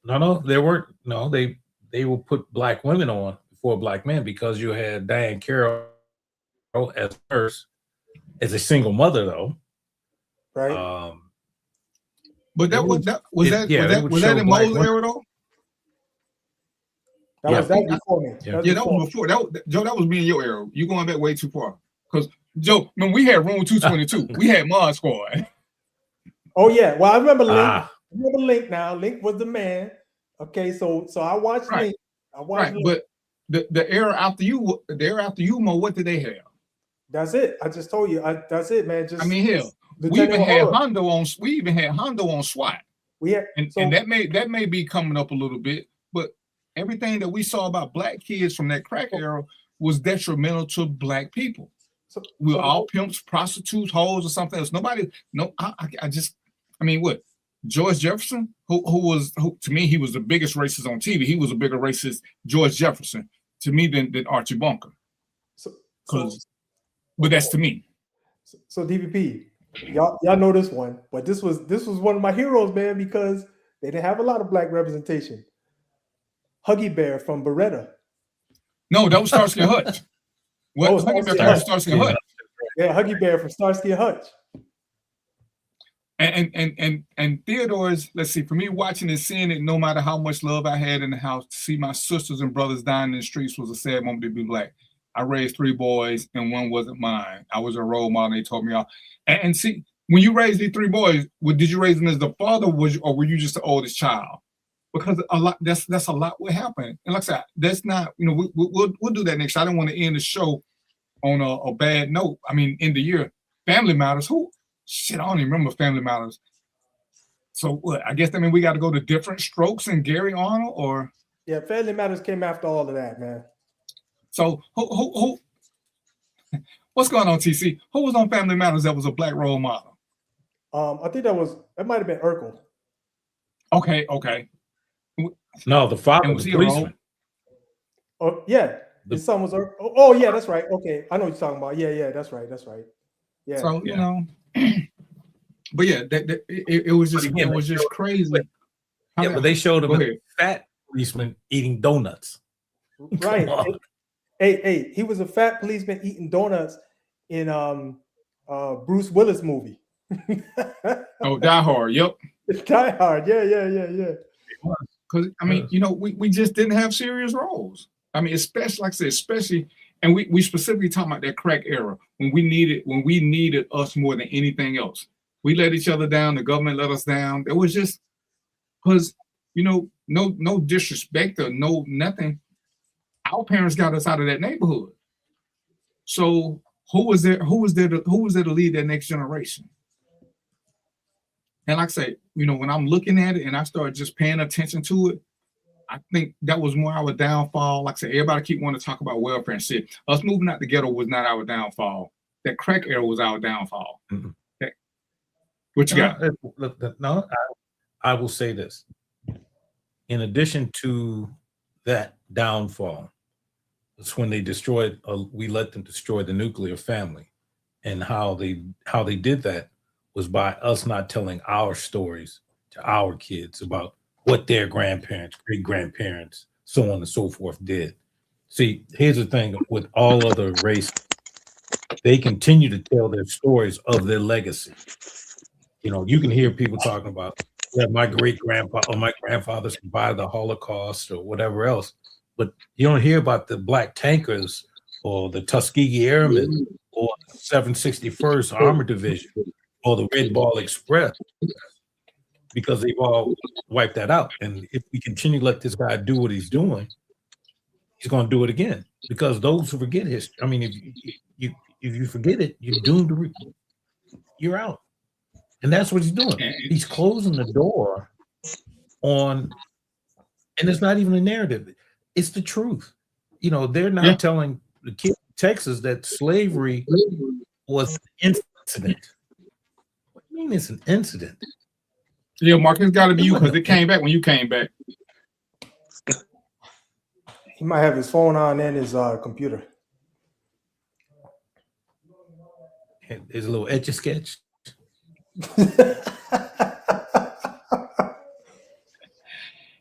there weren't. No, they will put black women on before black men because you had Diane Carroll as nurse. As a single mother, though, right? But was that in Mo's era though? That was before me. That was before. Joe, that was me in your era. You going back way too far. Because Joe, when we had Room 222, we had Mod Squad. Oh yeah, well I remember Link. I remember Link now. Link was the man. Okay, so I watched Link. I watched Link. But the era after you, Mo, what did they have? That's it. I just told you. That's it, man. Just hell, we even had Hondo on SWAT. And that may be coming up a little bit, but everything that we saw about black kids from that crack era was detrimental to black people. We were all pimps, prostitutes, hoes, or something else. What? George Jefferson, who to me, he was the biggest racist on TV. He was a bigger racist, George Jefferson, to me than Archie Bunker. But that's to me. So DVP, y'all know this one, but this was one of my heroes, man, because they didn't have a lot of black representation. Huggy Bear from Beretta. No, that was Starsky and Hutch. What? Huggy Bear from Starsky and Hutch. Yeah, Huggy Bear from Starsky and Hutch. And Theodore's, let's see, for me watching and seeing it, no matter how much love I had in the house, to see my sisters and brothers dying in the streets was a sad moment to be black. I raised 3 boys and one wasn't mine. I was a role model. They told me off. And see, when you raised these three boys, did you raise them as the father, or were you just the oldest child? Because a lot that's a lot what happened. And like I said, that's not, we'll do that next. I don't want to end the show on a bad note. I mean, in the year, Family Matters. I don't even remember Family Matters. So what? I guess we got to go to Different Strokes and Gary Arnold, or yeah, Family Matters came after all of that, man. So who what's going on, TC? Who was on Family Matters that was a black role model? I think that might have been Urkel. Okay. No, the father was he policeman. Oh yeah, his son was Urkel. Oh yeah, that's right. Okay, I know what you're talking about. Yeah, that's right. Yeah. So but yeah, it was just crazy. Yeah, but they showed him a fat policeman eating donuts. Right. Hey, he was a fat policeman eating donuts in Bruce Willis movie. Oh, Die Hard. Yep. Die Hard. Yeah. Because we just didn't have serious roles. I mean, especially like I said, and we specifically talking about that crack era when we needed us more than anything else. We let each other down. The government let us down. It was just because no disrespect or no nothing. Our parents got us out of that neighborhood. So who was there to lead that next generation? And like I say, when I'm looking at it and I start just paying attention to it, I think that was more our downfall. Like I said, everybody keep wanting to talk about welfare and shit. Us moving out the ghetto was not our downfall. That crack era was our downfall. Mm-hmm. Okay. What you got? No, I will say this. In addition to that downfall, it's when they destroyed, we let them destroy the nuclear family. And how they did that was by us not telling our stories to our kids about what their grandparents, great grandparents, so on and so forth did. See, here's the thing with all other races, they continue to tell their stories of their legacy. You can hear people talking about, my great grandpa or my grandfather survived the Holocaust or whatever else, but you don't hear about the Black Tankers or the Tuskegee Airmen or the 761st Armored Division or the Red Ball Express, because they've all wiped that out. And if we continue to let this guy do what he's doing, he's going to do it again. Because those who forget history, I mean, if you forget it, you're doomed to you're out. And that's what he's doing. He's closing the door on, and it's not even a narrative. It's the truth. They're now telling the kids in Texas that slavery was an incident. What do you mean it's an incident? Yeah, Mark, it's got to be you because it came back when you came back. He might have his phone on and his computer. There's a little Etch-a-Sketch.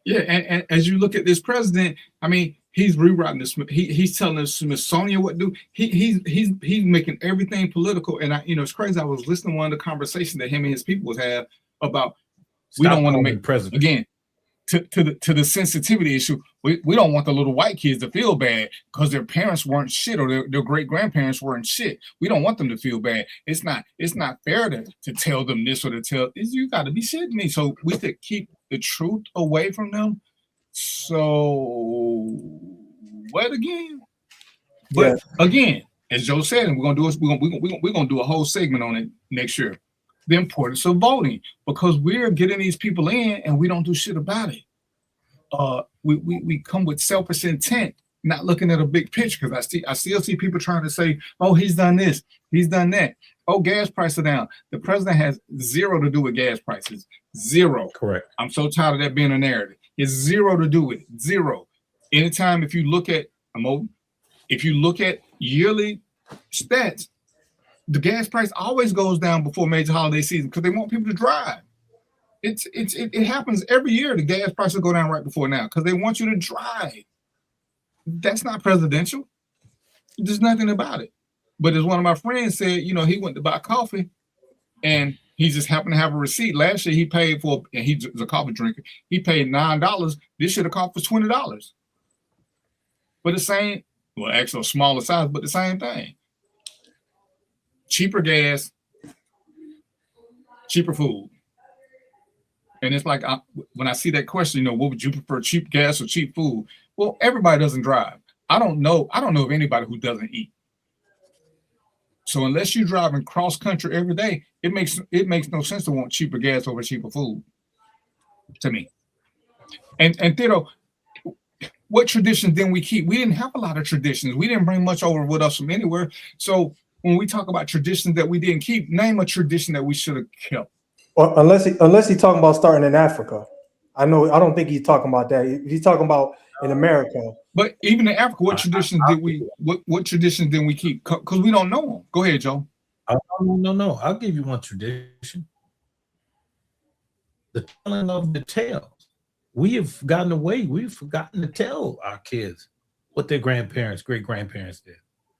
Yeah, and as you look at this president, I mean, he's rewriting this. He's telling the Smithsonian what to do. He's making everything political. And it's crazy. I was listening to one of the conversations that him and his people have about. We don't want to make president again to the sensitivity issue. We don't want the little white kids to feel bad because their parents weren't shit or their great grandparents weren't shit. We don't want them to feel bad. It's not fair to tell them this or to tell this. You got to be shitting me. So we should keep the truth away from them. So what again? But again, as Joe said, and we're gonna do a whole segment on it next year. The importance of voting, because we're getting these people in and we don't do shit about it. We come with selfish intent, not looking at a big picture. Because I still see people trying to say, "Oh, he's done this, he's done that." Oh, gas prices are down. The president has zero to do with gas prices. Zero. Correct. I'm so tired of that being a narrative. It's zero to do with it. Zero. Anytime if you look at yearly stats, the gas price always goes down before major holiday season because they want people to drive. It happens every year. The gas prices go down right before now because they want you to drive. That's not presidential. There's nothing about it. But as one of my friends said, he went to buy coffee and he just happened to have a receipt. Last year he paid for, and he's a coffee drinker, he paid $9. This year the coffee was $20. But the same, well, actually a smaller size, but the same thing. Cheaper gas, cheaper food. And it's like when I see that question, what would you prefer, cheap gas or cheap food? Well, everybody doesn't drive. I don't know of anybody who doesn't eat. So unless you're driving cross country every day, it makes no sense to want cheaper gas over cheaper food, to me. And Thito, what traditions then we keep? We didn't have a lot of traditions. We didn't bring much over with us from anywhere. So when we talk about traditions that we didn't keep, name a tradition that we should have kept. Well, unless he's talking about starting in Africa. I don't think he's talking about that. He's talking about in America. But even in Africa, what traditions did we keep? Because we don't know them. Go ahead, Joe. No. I'll give you one tradition. The telling of the tales. We have gotten away. We've forgotten to tell our kids what their grandparents, great-grandparents did.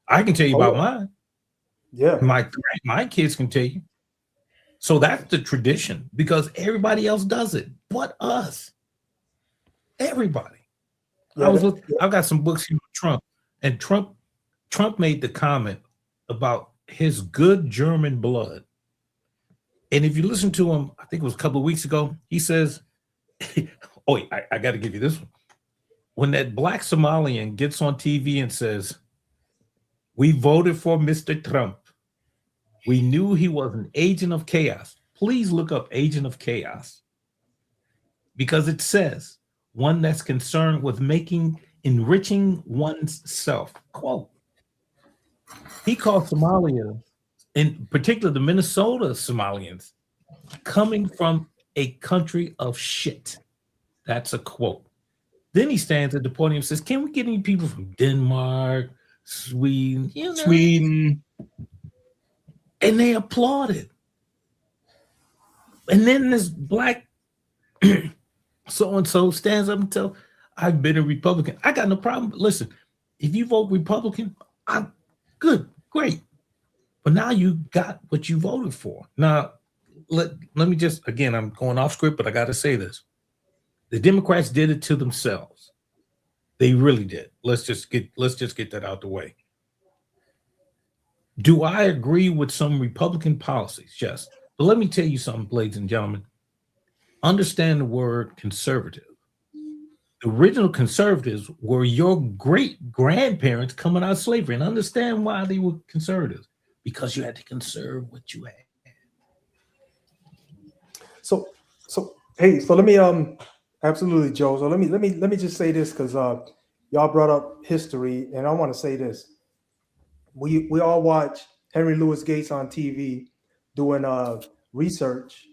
I can tell you about mine. Yeah. My kids can tell you. So that's the tradition because everybody else does it but us. Everybody. Yeah, I've got some books here with Trump, and Trump made the comment about his good German blood. And if you listen to him, I think it was a couple of weeks ago, he says, I got to give you this one. When that black Somalian gets on TV and says, "We voted for Mr. Trump. We knew he was an agent of chaos." Please look up agent of chaos because it says one that's concerned with enriching one's self. Quote. He called Somalia, in particular the Minnesota Somalians, coming from a country of shit. That's a quote. Then he stands at the podium and says, "Can we get any people from Denmark, Sweden, Sweden?" And they applauded. And then this black so-and-so stands up and tells, "I've been a Republican. I got no problem. Listen, if you vote Republican, I'm good, great. But now you got what you voted for." Now, let me just, again, I'm going off script, but I got to say this. The Democrats did it to themselves. They really did. Let's just get that out the way. Do I agree with some Republican policies? Yes. But let me tell you something, ladies and gentlemen. Understand the word conservative. The original conservatives were your great-grandparents coming out of slavery. And understand why they were conservatives. Because you had to conserve what you had. So let me absolutely, Joe. So let me just say this because y'all brought up history, and I want to say this. We all watch Henry Louis Gates on TV doing research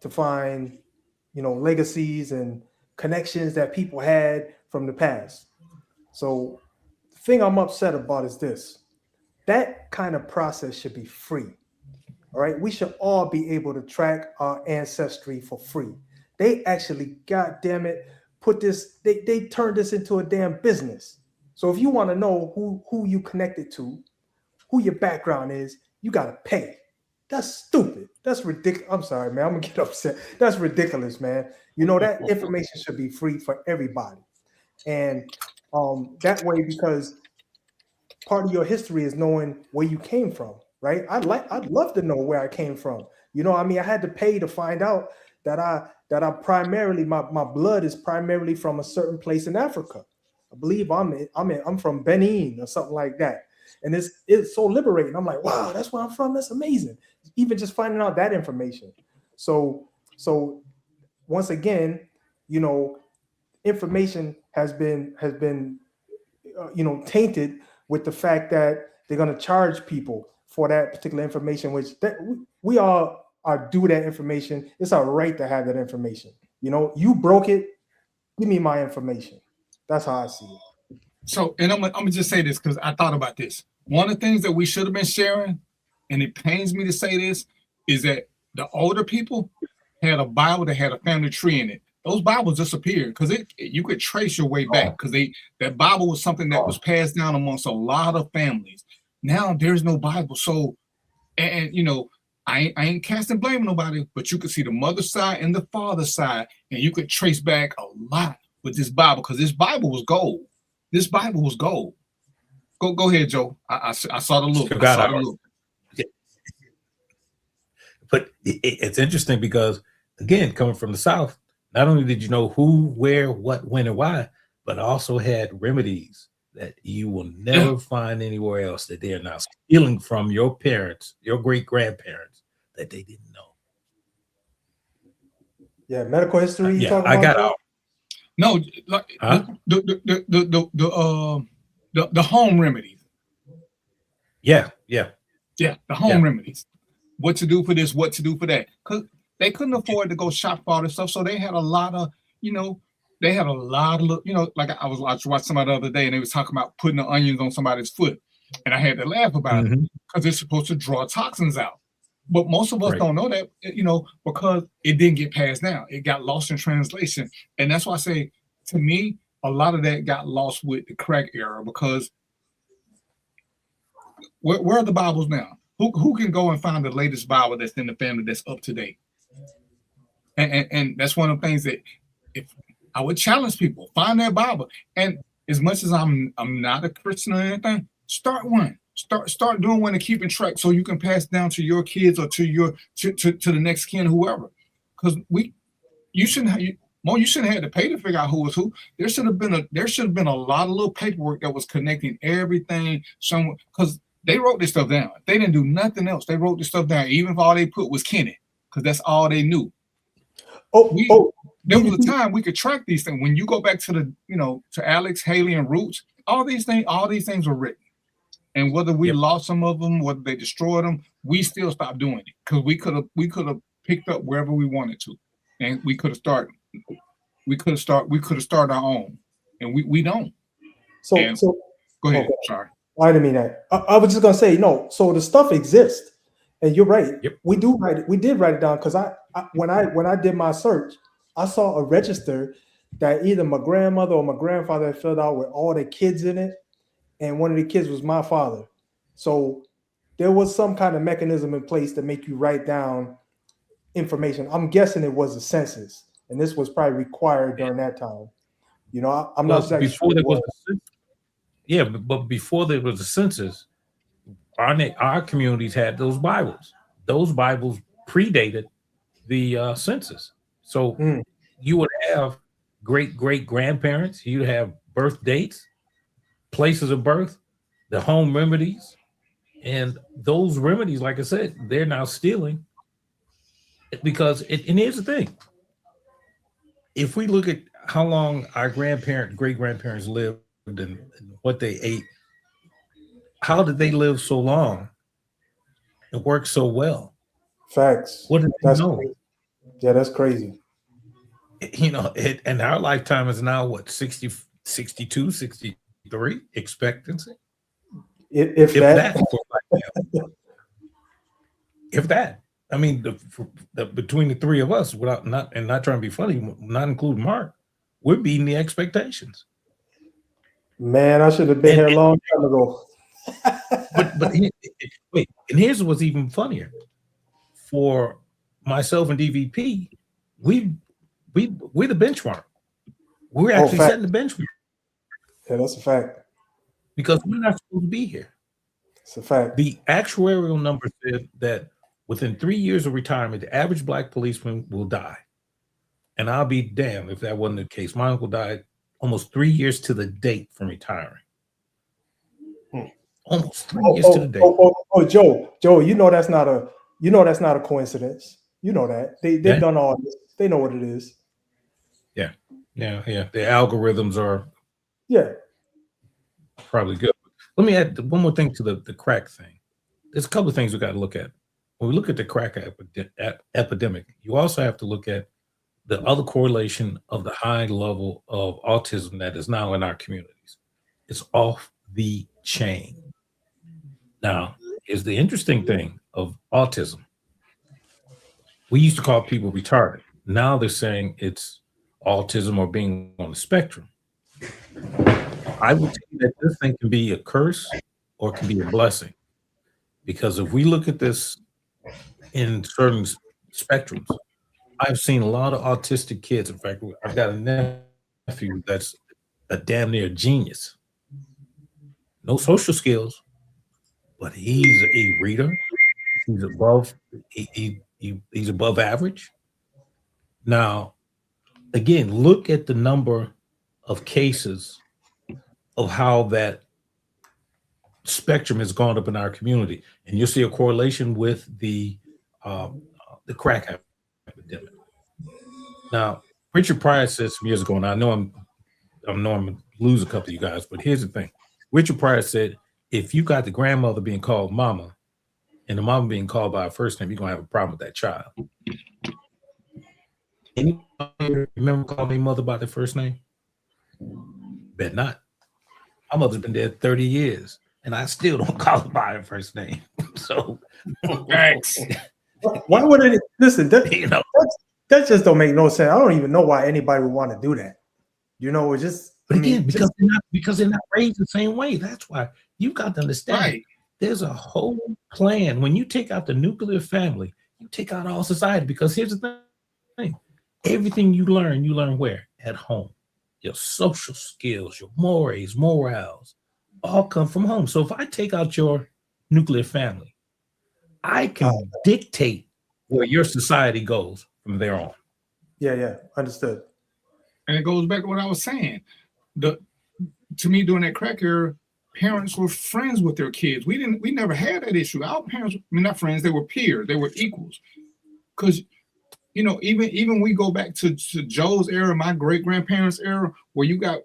to find, legacies and connections that people had from the past. So the thing I'm upset about is this. That kind of process should be free. All right. We should all be able to track our ancestry for free. They actually, God damn it, they turned this into a damn business. So if you want to know who you connected to, who your background is, you got to pay. That's stupid. That's ridiculous. I'm sorry, man. I'm going to get upset. That's ridiculous, man. That information should be free for everybody. And that way, because part of your history is knowing where you came from, right? I'd love to know where I came from. I had to pay to find out that I primarily, my blood is primarily from a certain place in Africa. I believe I'm from Benin or something like that. And it's so liberating. I'm like, wow, that's where I'm from. That's amazing. Even just finding out that information. So once again, information has been tainted with the fact that they're going to charge people for that particular information, which we all are due that information. It's our right to have that information. You broke it. Give me my information. That's how I see it. So, and I'm gonna just say this because I thought about this. One of the things that we should have been sharing, and it pains me to say this, is that the older people had a Bible that had a family tree in it. Those Bibles disappeared because you could trace your way back because that Bible was something that was passed down amongst a lot of families. Now there's no Bible. So, and I ain't casting blame on nobody, but you could see the mother's side and the father's side, and you could trace back a lot with this Bible because this Bible was gold. This Bible was gold. Go ahead, Joe. I saw the look. but it's interesting because, again, coming from the South, not only did you know who, where, what, when, and why, but also had remedies that you will never find anywhere else, that they are now stealing from your parents, your great grandparents, that they didn't know. Yeah, medical history. You Yeah, talking I about got that? out. No, like Huh? the home remedies. Yeah. Yeah, the home remedies. What to do for this, what to do for that. Because they couldn't afford to go shop for all this stuff. So they had a lot of, like I was watching somebody the other day and they was talking about putting the onions on somebody's foot. And I had to laugh about it because it's supposed to draw toxins out. But most of us Right. don't know that, because it didn't get passed down. It got lost in translation. And that's why I say, to me, a lot of that got lost with the crack era, because where are the Bibles now? Who can go and find the latest Bible that's in the family that's up to date? And that's one of the things that if I would challenge people, find that Bible. And as much as I'm not a Christian or anything, start one. Start doing one and keeping track so you can pass it down to your kids or to the next kin, whoever. Because you shouldn't have to pay to figure out who was who. There should have been a lot of little paperwork that was connecting everything somewhere, because they wrote this stuff down. They didn't do nothing else. They wrote this stuff down, even if all they put was Kenny, because that's all they knew. There was a time we could track these things. When you go back to to Alex, Haley, and Roots, all these things were written. And whether we lost some of them, whether they destroyed them, we still stopped doing it, because we could have picked up wherever we wanted to, and we could have started our own, and we don't. So go ahead. Okay. Sorry. I didn't mean that. I was just gonna say no. So the stuff exists, and you're right. Yep. We did write it down, because when I did my search, I saw a register that either my grandmother or my grandfather had filled out with all the kids in it, and one of the kids was my father. So there was some kind of mechanism in place to make you write down information. I'm guessing it was a census, and this was probably required during that time. I'm not exactly before sure. there was a census. Yeah, but before there was a census, our communities had those Bibles. Those Bibles predated the census. So you would have great grandparents. You'd have birth dates, places of birth, the home remedies, and those remedies, like I said, they're now stealing, because and here's the thing. If we look at how long our great grandparents lived and what they ate, how did they live so long and work so well? Facts. What did they know? Crazy. Yeah, that's crazy. And our lifetime is now what, 60, 62, 63 expectancy? If that. If that. I mean, between the three of us, not trying to be funny, not including Mark, we're beating the expectations. Man, I should have been here a long time ago. but wait, and here's what's even funnier. For myself and DVP, we're the benchmark. We're actually setting the benchmark. Yeah, that's a fact. Because we're not supposed to be here. It's a fact. The actuarial number said that within 3 years of retirement, the average Black policeman will die. And I'll be damned if that wasn't the case. My uncle died almost 3 years to the date from retiring. Almost 3 years to the date. Joe, that's not a coincidence. You know that. They've done all this. They know what it is. Yeah. The algorithms are probably good. Let me add one more thing to the crack thing. There's a couple of things we got to look at. When we look at the crack epidemic, you also have to look at the other correlation of the high level of autism that is now in our communities. It's off the chain. Now, here's the interesting thing of autism. We used to call people retarded. Now they're saying it's autism or being on the spectrum. I would say that this thing can be a curse or it can be a blessing. Because if we look at this in certain spectrums, I've seen a lot of autistic kids. In fact, I've got a nephew that's a damn near genius. No social skills, but he's a reader. He's above. He He's above average. Now, again, look at the number of cases of how that spectrum has gone up in our community, and you'll see a correlation with the crack epidemic. Now, Richard Pryor said some years ago, and I know I'm gonna lose a couple of you guys, but here's the thing. Richard Pryor said, if you got the grandmother being called mama and the mama being called by her first name, you're gonna have a problem with that child. Anybody remember calling their mother by their first name? Bet not. My mother's been dead 30 years, and I still don't call her by her first name. So, Thanks. Why would it? Listen, that, you know, that just don't make no sense. I don't even know why anybody would want to do that. You know, it's just. but I mean, again, because they're not raised the same way. That's why you got to understand. Right. There's a whole plan. When you take out the nuclear family, you take out all society. Because here's the thing: everything you learn where? At home. Your social skills, your mores, morals, all come from home. So if I take out your nuclear family, I can dictate where your society goes from there on. Yeah, understood. And it goes back to what I was saying. To me, during that crack era, parents were friends with their kids. We never had that issue. Our parents, I mean, not friends, they were peers, they were equals. Because, you know, even we go back to Joe's era, my great grandparents' era, where you got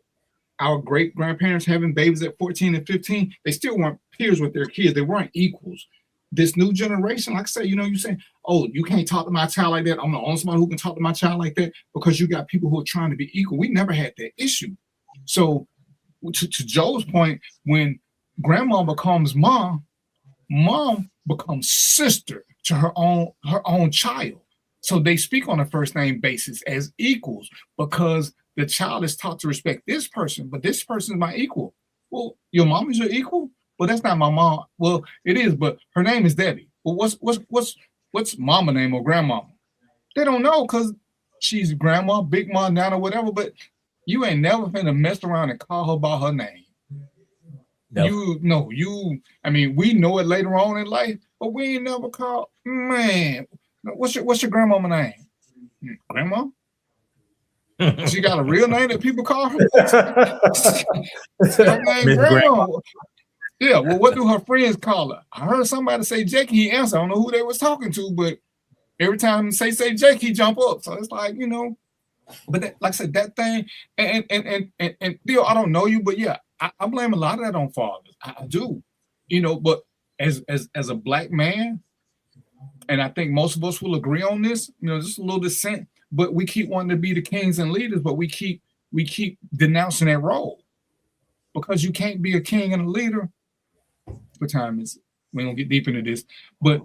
our great grandparents having babies at 14 and 15, they still weren't peers with their kids. They weren't equals. This new generation, like I say, you know, you say, oh, you can't talk to my child like that. I'm the only somebody who can talk to my child like that, because you got people who are trying to be equal. We never had that issue. So to Joe's point, when grandma becomes mom becomes sister to her own child. So they speak on a first name basis as equals, because the child is taught to respect this person, but this person is my equal. Well, your mom is your equal? Well, that's not my mom. Well, it is, but her name is Debbie. Well, what's mama name or grandmama? They don't know, because she's grandma, big mom, nana, whatever, but you ain't never finna mess around and call her by her name. No. I mean, we know it later on in life, but we ain't never called, man, what's your grandmama name? Grandma? She got a real name that people call her? Her name Grandma. Yeah, well, what do her friends call her? I heard somebody say Jackie, he answered. I don't know who they was talking to, but every time they say Jackie, he jump up. So it's like, you know, but that, like I said, that thing, and Theo, I don't know you, but yeah, I blame a lot of that on fathers. I do, you know, but as a black man, and I think most of us will agree on this, you know, just a little dissent, but we keep wanting to be the kings and leaders, but we keep denouncing that role, because you can't be a king and a leader. What time is it? We don't get deep into this, but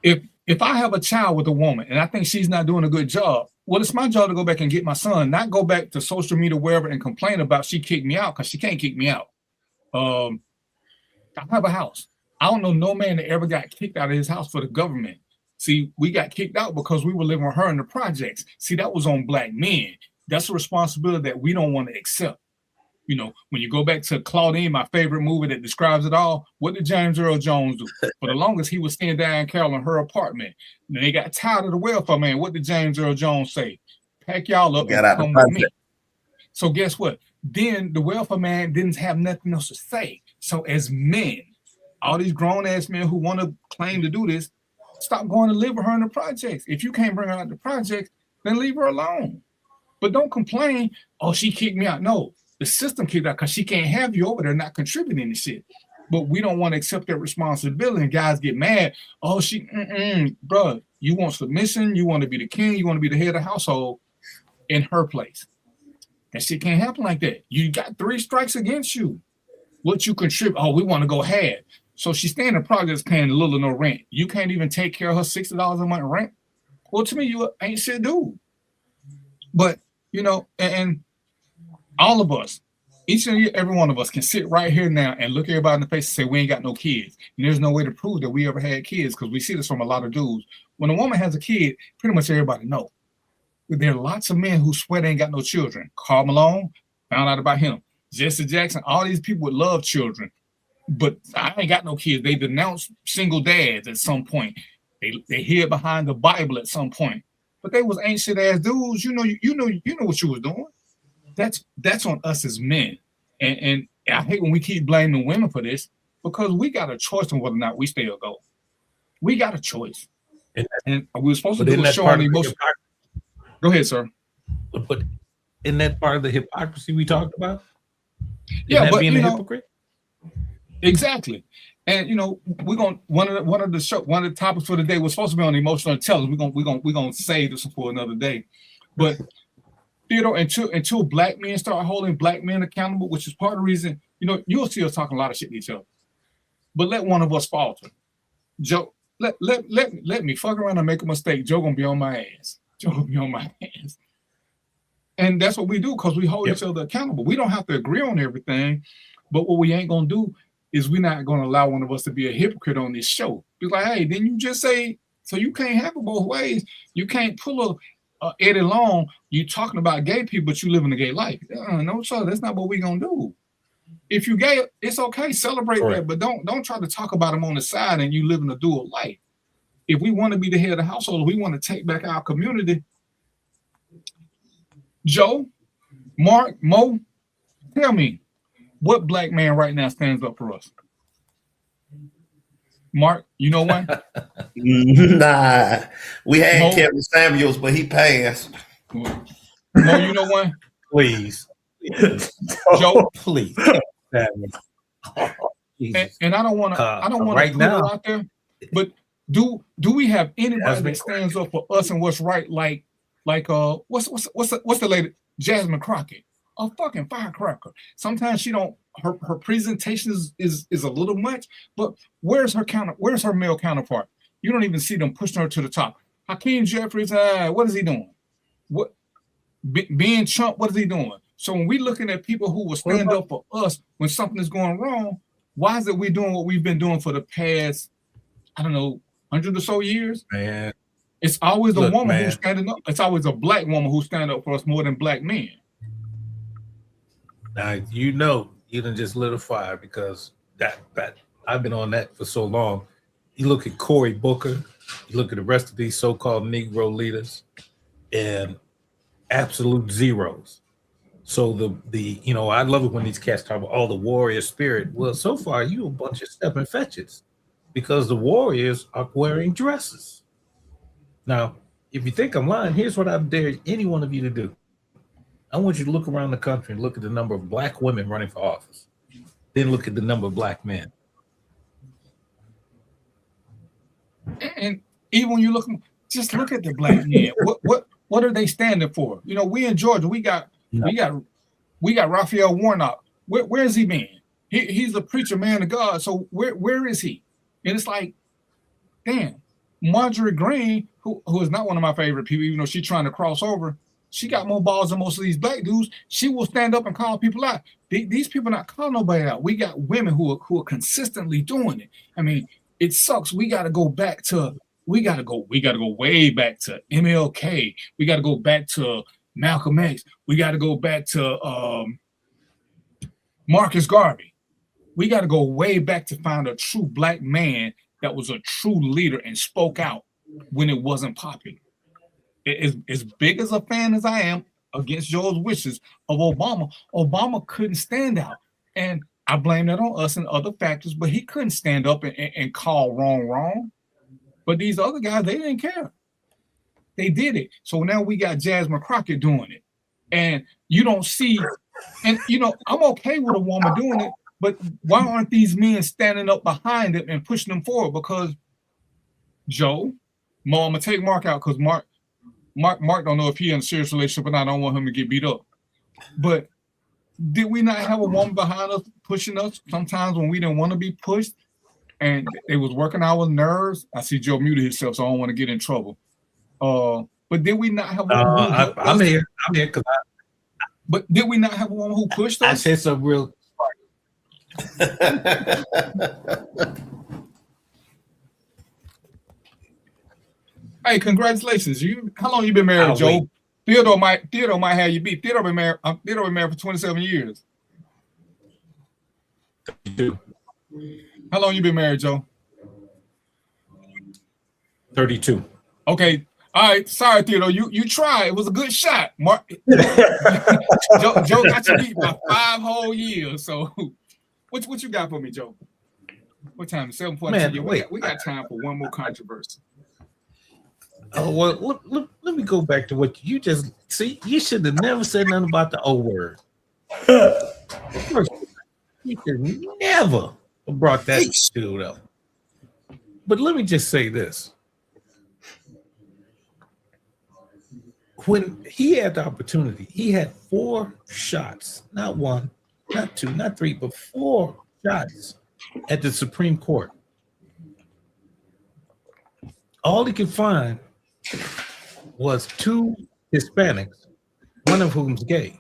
if I have a child with a woman and I think she's not doing a good job, well, it's my job to go back and get my son, not go back to social media, wherever, and complain about she kicked me out, because she can't kick me out. I have a house. I don't know no man that ever got kicked out of his house for the government. See, we got kicked out because we were living with her in the projects. See, that was on black men. That's a responsibility that we don't want to accept. You know, when you go back to Claudine, my favorite movie that describes it all, what did James Earl Jones do? For the longest, he was staying down in Carol in her apartment. And they got tired of the welfare man. What did James Earl Jones say? Pack y'all up and come with me. So guess what? Then the welfare man didn't have nothing else to say. So as men, all these grown-ass men who want to claim to do this, stop going to live with her in the projects. If you can't bring her out the projects, then leave her alone. But don't complain, oh, she kicked me out. No. The system kicked out because she can't have you over there not contributing to shit. But we don't want to accept that responsibility, and guys get mad. Oh, bro, you want submission, you want to be the king, you want to be the head of the household in her place. That shit can't happen like that. You got 3 strikes against you. What you contribute? Oh, we want to go half. So she's staying in the projects paying little or no rent. You can't even take care of her $60 a month rent. Well, to me, you ain't shit dude. But, you know, and all of us, each and every one of us can sit right here now and look everybody in the face and say, we ain't got no kids. And there's no way to prove that we ever had kids, because we see this from a lot of dudes. When a woman has a kid, pretty much everybody knows. There are lots of men who swear they ain't got no children. Karl Malone, found out about him. Jesse Jackson, all these people would love children. But I ain't got no kids. They denounce single dads at some point. They hid behind the Bible at some point, but they was ancient ass dudes. You know what you was doing. That's on us as men, and I hate when we keep blaming the women for this because we got a choice on whether or not we stay or go. We got a choice, and we were supposed to do a show on emotion. Go ahead, sir. But isn't that part of the hypocrisy we talked about? Yeah, but being a hypocrite. Exactly. And we're gonna one of the topics for the day was supposed to be on emotional intelligence. We're gonna save this for another day. But Theodore, until black men start holding black men accountable, which is part of the reason, you'll see us talking a lot of shit to each other. But let one of us falter. Joe, let me fuck around and make a mistake. Joe gonna be on my ass. Joe gonna be on my ass. And that's what we do because we hold each other accountable. We don't have to agree on everything, but what we ain't gonna do is we're not gonna allow one of us to be a hypocrite on this show. Be like, hey, didn't you just say so? You can't have it both ways. You can't pull a Eddie Long. You talking about gay people, but you living a gay life. No, sir, that's not what we gonna do. If you gay, it's okay, celebrate that, but don't try to talk about them on the side and you living a dual life. If we want to be the head of the household, we want to take back our community. Joe, Mark, Mo, tell me, what black man right now stands up for us? Mark, you know one? Nah, we had Kevin Samuels, but he passed. Mo, you know one? Please, Joe, please. And I don't want to right put now it out there, but do we have anybody that stands up for us and what's right? Like what's the lady Jasmine Crockett, a fucking firecracker. Sometimes she don't her presentation is a little much, but where's her male counterpart? You don't even see them pushing her to the top. Hakeem Jeffries, what is he doing? What being Trump, what is he doing? So when we looking at people who will stand up for us when something is going wrong, why is it we doing what we've been doing for the past, I don't know, 100 or so years? Man. It's always a woman who's standing up. It's always a black woman who's standing up for us more than black men. Now you done just lit a fire because that I've been on that for so long. You look at Cory Booker, you look at the rest of these so-called Negro leaders, and absolute zeros. So the I love it when these cats talk about all the warrior spirit. Well, so far you a bunch of stepping fetches because the warriors are wearing dresses. Now, if you think I'm lying, here's what I dare any one of you to do. I want you to look around the country and look at the number of black women running for office. Then look at the number of black men. And even when you just look at the black men. What are they standing for? We in Georgia, we got Raphael Warnock. Where has he been? He's a preacher, man of God. So where is he? And it's like, damn, Marjorie Greene, who is not one of my favorite people, even though she's trying to cross over, she got more balls than most of these black dudes. She will stand up and call people out. These people not calling nobody out. We got women who are consistently doing it. I mean, it sucks. We got to go way back to MLK. We got to go back to Malcolm X. We got to go back to Marcus Garvey. We got to go way back to find a true black man that was a true leader and spoke out when it wasn't popular. As big as a fan as I am against Joe's wishes of Obama couldn't stand out. And I blame that on us and other factors, but he couldn't stand up and call wrong. But these other guys, they didn't care. They did it. So now we got Jasmine Crockett doing it. And you don't see, and I'm okay with a woman doing it, but why aren't these men standing up behind them and pushing them forward? Because Joe, Mo, I'm gonna take Mark out because Mark don't know if he in a serious relationship or not. I don't want him to get beat up. But did we not have a woman behind us pushing us sometimes when we didn't want to be pushed? And it was working our nerves. I see Joe muted himself, so I don't want to get in trouble. But did we not have a woman I'm here because but did we not have a woman who pushed us? I said some real Hey, congratulations. How long you been married, Joe? Wait. Theodore might have you beat. Theodore been married for 27 years. How long you been married, Joe? 32. Okay. All right. Sorry, Theodore. You tried. It was a good shot. Mark. Joe got you beat by 5 whole years. So what you got for me, Joe? What time? 7:42. Man, wait. We got time for one more controversy. Oh, well, let me go back to what you just see. You should have never said nothing about the O word. You should never have brought that dude up. But let me just say this. When he had the opportunity, he had 4 shots, not 1, not 2, not 3, but 4 shots at the Supreme Court. All he could find was 2 Hispanics, one of whom's gay.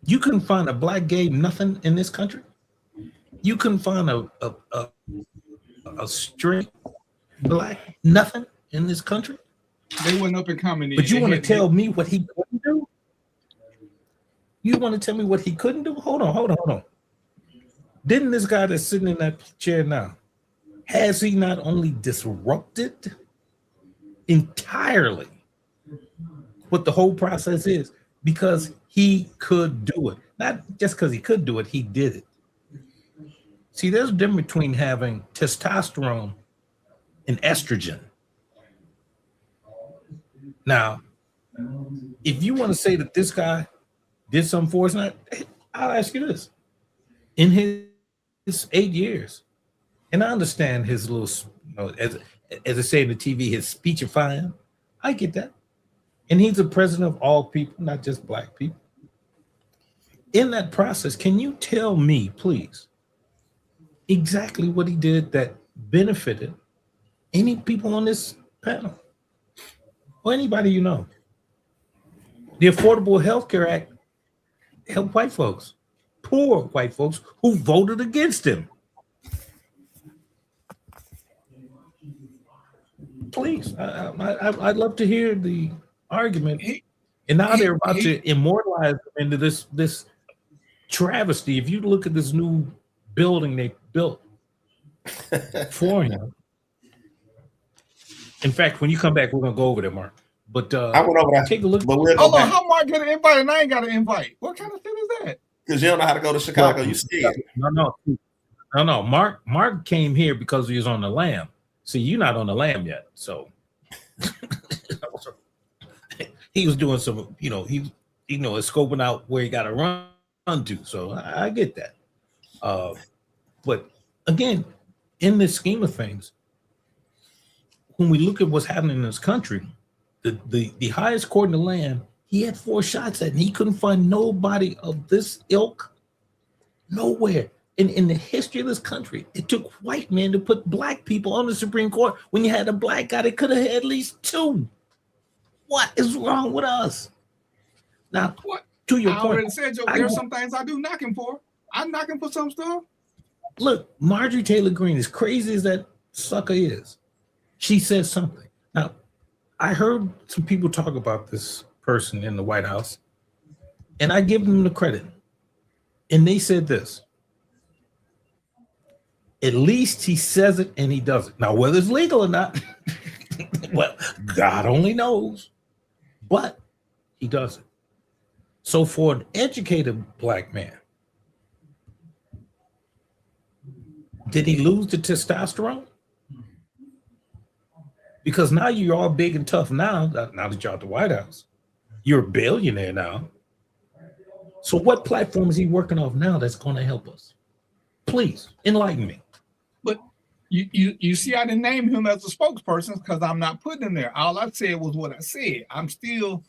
You couldn't find a black gay nothing in this country. You couldn't find a straight black nothing in this country. They went up and commented. But you want to tell me what he couldn't do? You want to tell me what he couldn't do? Hold on. Didn't this guy that's sitting in that chair now, has he not only disrupted entirely what the whole process is because he could do it? Not just because he could do it, he did it. See, there's a difference between having testosterone and estrogen. Now, if you want to say that this guy did something for us, I'll ask you this. In his 8 years, and I understand his little, as I say in the TV, his speechifying, I get that. And he's the president of all people, not just black people. In that process, can you tell me, please, exactly what he did that benefited any people on this panel or anybody you know? The Affordable Health Care Act helped white folks, poor white folks who voted against him. Please, I'd love to hear the argument. And now they're about to immortalize him into this travesty. If you look at this new building they built for him. In fact, when you come back, we're gonna go over there, Mark. But I went over there. Take a look. Hold on, how Mark get an invite and I ain't got an invite? What kind of thing is that? Because you don't know how to go to Chicago. You scared. No. Mark came here because he was on the lam. See, you're not on the lam yet, so he was doing some, he is scoping out where he got to run to. So I get that. But again, in this scheme of things, when we look at what's happening in this country, the highest court in the land, he had 4 shots at, and he couldn't find nobody of this ilk nowhere. In the history of this country, it took white men to put black people on the Supreme Court. When you had a black guy, they could have had at least 2. What is wrong with us? Now, to your point, I already said, Joe, there's some things I do knocking for. I'm knocking for some stuff. Look, Marjorie Taylor Greene, as crazy as that sucker is, she said something. Now, I heard some people talk about this person in the White House, and I give them the credit. And they said this: at least he says it and he does it. Now, whether it's legal or not, well, God only knows. But he does it. So for an educated black man, did he lose the testosterone? Because now you're all big and tough now that you're at the White House. You're a billionaire now. So what platform is he working off now that's going to help us? Please, enlighten me. But you see, I didn't name him as a spokesperson because I'm not putting him there. All I said was what I said. I'm still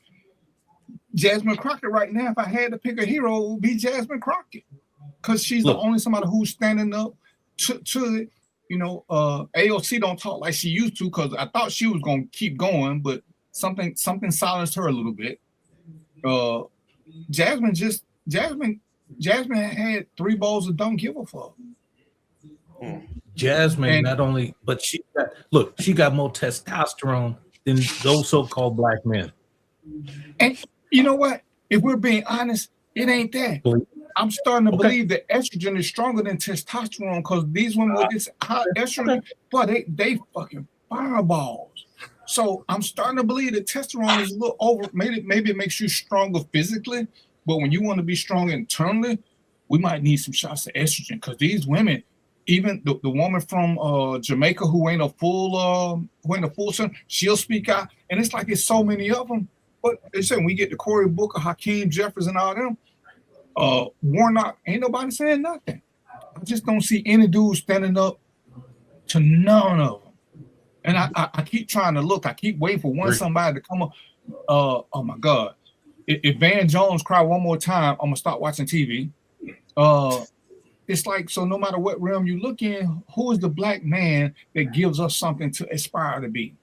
Jasmine Crockett right now. If I had to pick a hero, it would be Jasmine Crockett because she's the only somebody who's standing up to it. AOC don't talk like she used to because I thought she was going to keep going, but something silenced her a little bit. Jasmine had 3 bowls of don't give a fuck. Jasmine not only, but she got more testosterone than those so-called black men. And you know what? If we're being honest, it ain't that. I'm starting to believe that estrogen is stronger than testosterone because these women with this high estrogen, boy, they fucking fireballs. So I'm starting to believe that testosterone is a little over. Maybe it makes you stronger physically, but when you want to be strong internally, we might need some shots of estrogen because these women, even the woman from Jamaica who ain't a full son, she'll speak out, and it's like it's so many of them. But they said when we get to Cory Booker, Hakeem Jeffries, and all them, Warnock, ain't nobody saying nothing. I just don't see any dudes standing up to none of them. And I keep trying to look. I keep waiting for somebody to come up. Oh my God! If Van Jones cry one more time, I'm gonna start watching TV. It's like, so no matter what realm you look in, who is the black man that gives us something to aspire to be?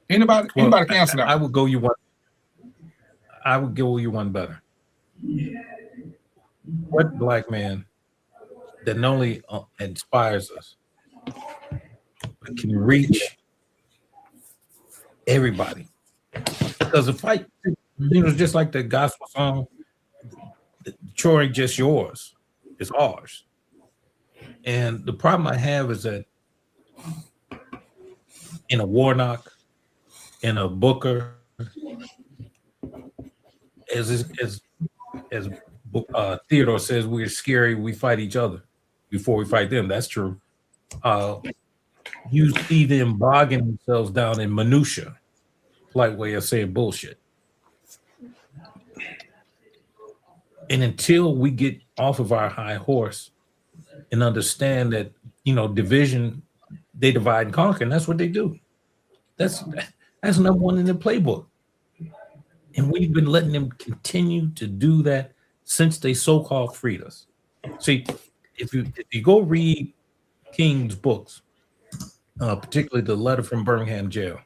Anybody can answer that. I would go you one. I would go you one better. What black man that not only inspires us, but can reach everybody? Because the fight, just like the gospel song, Troy ain't just yours, it's ours. And the problem I have is that in a Warnock, in a Booker, as Theodore says, we're scary, we fight each other before we fight them. That's true. You see them bogging themselves down in minutia, polite way of saying bullshit. And until we get off of our high horse and understand that, division, they divide and conquer, and that's what they do. That's number one in the playbook. And we've been letting them continue to do that since they so-called freed us. See, if you go read King's books, particularly the letter from Birmingham jail,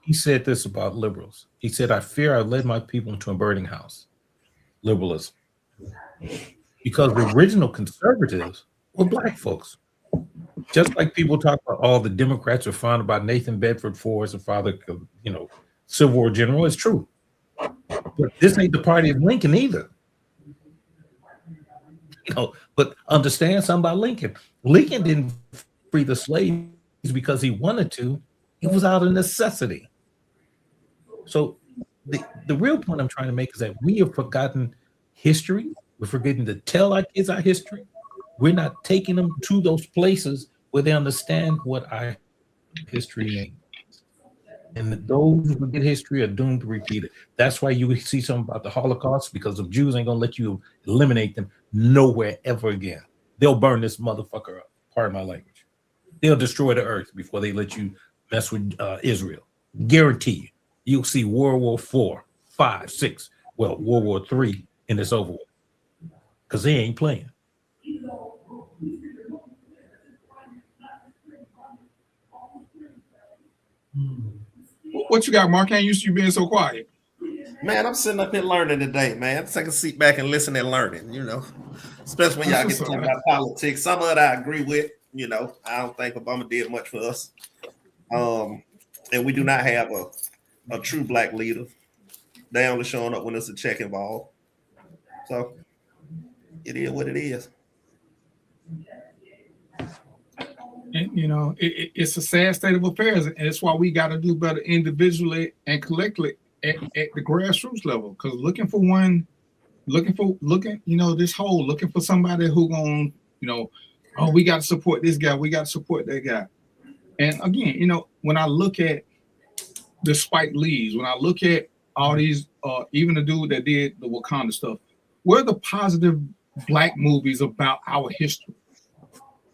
he said this about liberals. He said, I fear I led my people into a burning house. Liberalism. Because the original conservatives were black folks. Just like people talk about all the Democrats are fond about Nathan Bedford Forrest, the father of, Civil War general. It's true. But this ain't the party of Lincoln either. But understand something about Lincoln. Lincoln didn't free the slaves because he wanted to. It was out of necessity. So the real point I'm trying to make is that we have forgotten history. We're forgetting to tell our kids our history. We're not taking them to those places where they understand what our history means. And those who forget history are doomed to repeat it. That's why you see something about the Holocaust, because the Jews ain't gonna let you eliminate them nowhere ever again. They'll burn this motherfucker up. Pardon my language. They'll destroy the earth before they let you mess with Israel. Guarantee you. You'll see World War IV, 5, 6, World War III, and it's over with. Because they ain't playing. What you got, Mark? I ain't used to you being so quiet. Man, I'm sitting up here learning today, man. So I can sit back and listen and learning, especially when y'all get to talk about politics. Some of it I agree with, I don't think Obama did much for us. And we do not have a true black leader. They only showing up when there's a check involved. So it is what it is. And, it's a sad state of affairs, and that's why we got to do better individually and collectively at the grassroots level. Because looking for somebody who gonna, we got to support this guy, we got to support that guy. And again, when I look at the Spike Lees, when I look at all these, even the dude that did the Wakanda stuff, where are the positive black movies about our history?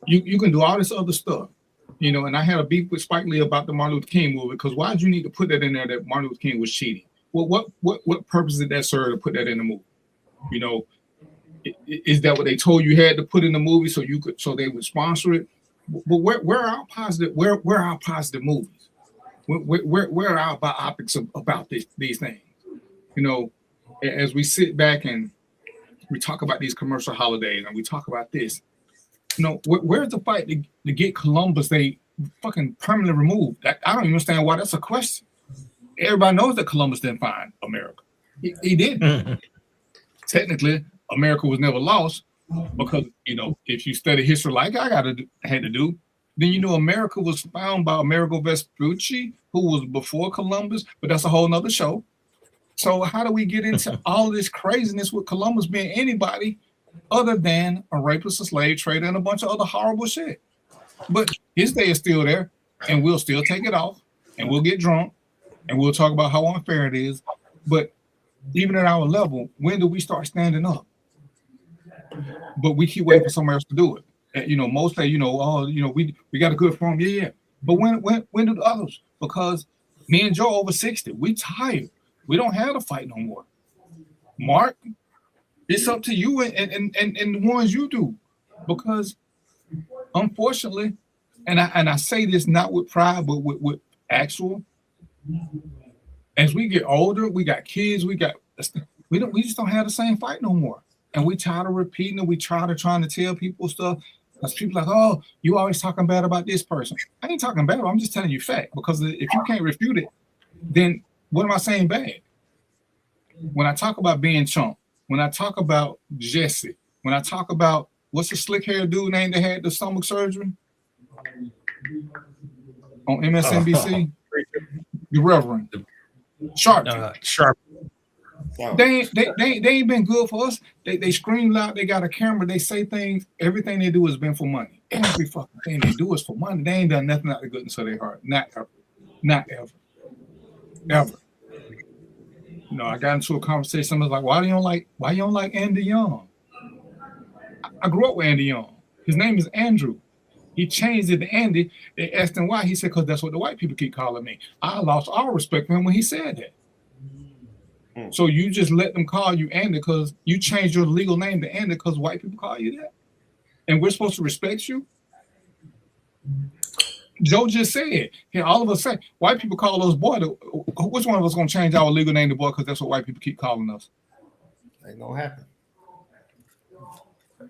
You can do all this other stuff, and I had a beef with Spike Lee about the Martin Luther King movie, because why did you need to put that in there that Martin Luther King was cheating? Well, what purpose did that serve to put that in the movie? Is that what they told you had to put in the movie so they would sponsor it? But where are our positive movies? Where are our biopics about these things? As we sit back and we talk about these commercial holidays and we talk about this, where's the fight to get Columbus Day fucking permanently removed? I don't even understand why that's a question. Everybody knows that Columbus didn't find America. He didn't. Technically, America was never lost because, you know, if you study history like I had to do, then you know America was found by Amerigo Vespucci, who was before Columbus, but that's a whole nother show. So how do we get into all this craziness with Columbus being anybody other than a rapist, a slave trader, and a bunch of other horrible shit? But his day is still there, and we'll still take it off, and we'll get drunk, and we'll talk about how unfair it is. But even at our level, when do we start standing up? But we keep waiting for somebody else to do it. And, you know, most say, you know, oh, you know, we got a good form, yeah. But when do the others? Because me and Joe over 60, we tired. We don't have to fight no more. Mark, it's up to you and the ones you do, because unfortunately, and I say this not with pride, but with actual. As we get older, we got kids, we just don't have the same fight no more, and we tired of repeating it. We trying to tell people stuff. Because people like, oh, you always talking bad about this person. I ain't talking bad. I'm just telling you fact. Because if you can't refute it, then what am I saying bad? When I talk about being Chump, when I talk about Jesse, when I talk about what's the slick haired dude name that had the stomach surgery on MSNBC, the Reverend Sharp. Sharp. They ain't been good for us. They scream loud. They got a camera. They say things. Everything they do has been for money. Every fucking thing they do is for money. They ain't done nothing out of goodness of their heart. Not ever. Not ever. Ever. You know, I got into a conversation. Someone's like, why you don't like Andy Young? I grew up with Andy Young. His name is Andrew. He changed it to Andy. They asked him why. He said, because that's what the white people keep calling me. I lost all respect for him when he said that. So you just let them call you Andy because you changed your legal name to Andy because white people call you that? And we're supposed to respect you? Joe just said, here, all of us say, white people call us boy. Which one of us going to change our legal name to boy because that's what white people keep calling us? Ain't gonna happen.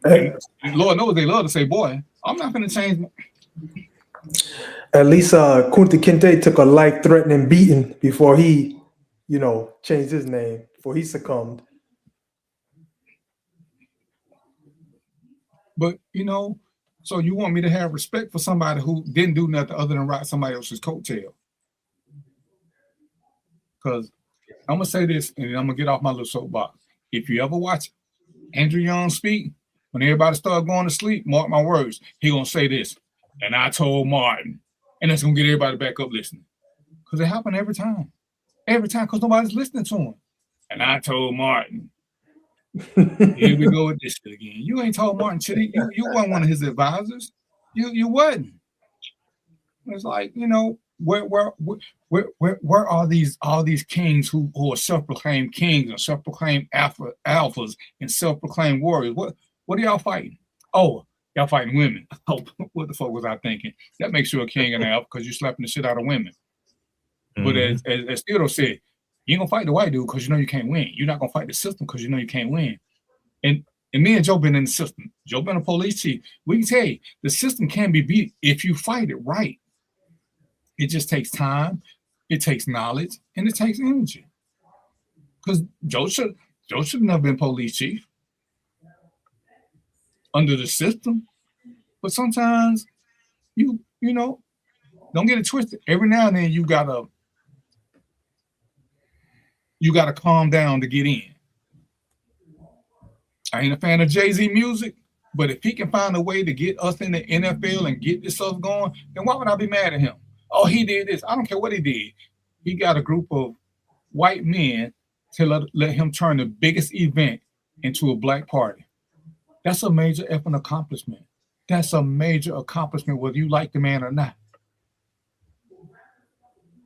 And Lord knows they love to say boy. I'm not going to change. At least Kunta Kinte took a life-threatening beating before he, you know, changed his name, before he succumbed. But, you know, so you want me to have respect for somebody who didn't do nothing other than ride somebody else's coattail? Because I'm going to say this, and I'm going to get off my little soapbox. If you ever watch Andrew Young speak, when everybody start going to sleep, mark my words, he going to say this, and I told Martin, and that's going to get everybody back up listening. Because it happened every time. Every time, because nobody's listening to him. And I told Martin, here we go with this shit again. You ain't told Martin shit. You weren't one of his advisors. You wasn't. It's like, you know, where are all these kings who are self-proclaimed kings and self-proclaimed alphas and self-proclaimed warriors? What are y'all fighting? Oh, y'all fighting women. Oh, what the fuck was I thinking? That makes you a king and an alpha because you're slapping the shit out of women. But as Theodore said, you ain't gonna fight the white dude because you know you can't win. You're not gonna fight the system because you know you can't win. And me and Joe been in the system. Joe been a police chief. We can tell you the system can be beat if you fight it right. It just takes time, it takes knowledge, and it takes energy. Because Joe should have never been police chief under the system. But sometimes you know, don't get it twisted. Every now and then you gotta calm down to get in. I ain't a fan of Jay-Z music, but if he can find a way to get us in the NFL and get this stuff going, then why would I be mad at him? Oh, he did this. I don't care what he did. He got a group of white men to let him turn the biggest event into a black party. That's a major effing accomplishment. That's a major accomplishment, whether you like the man or not.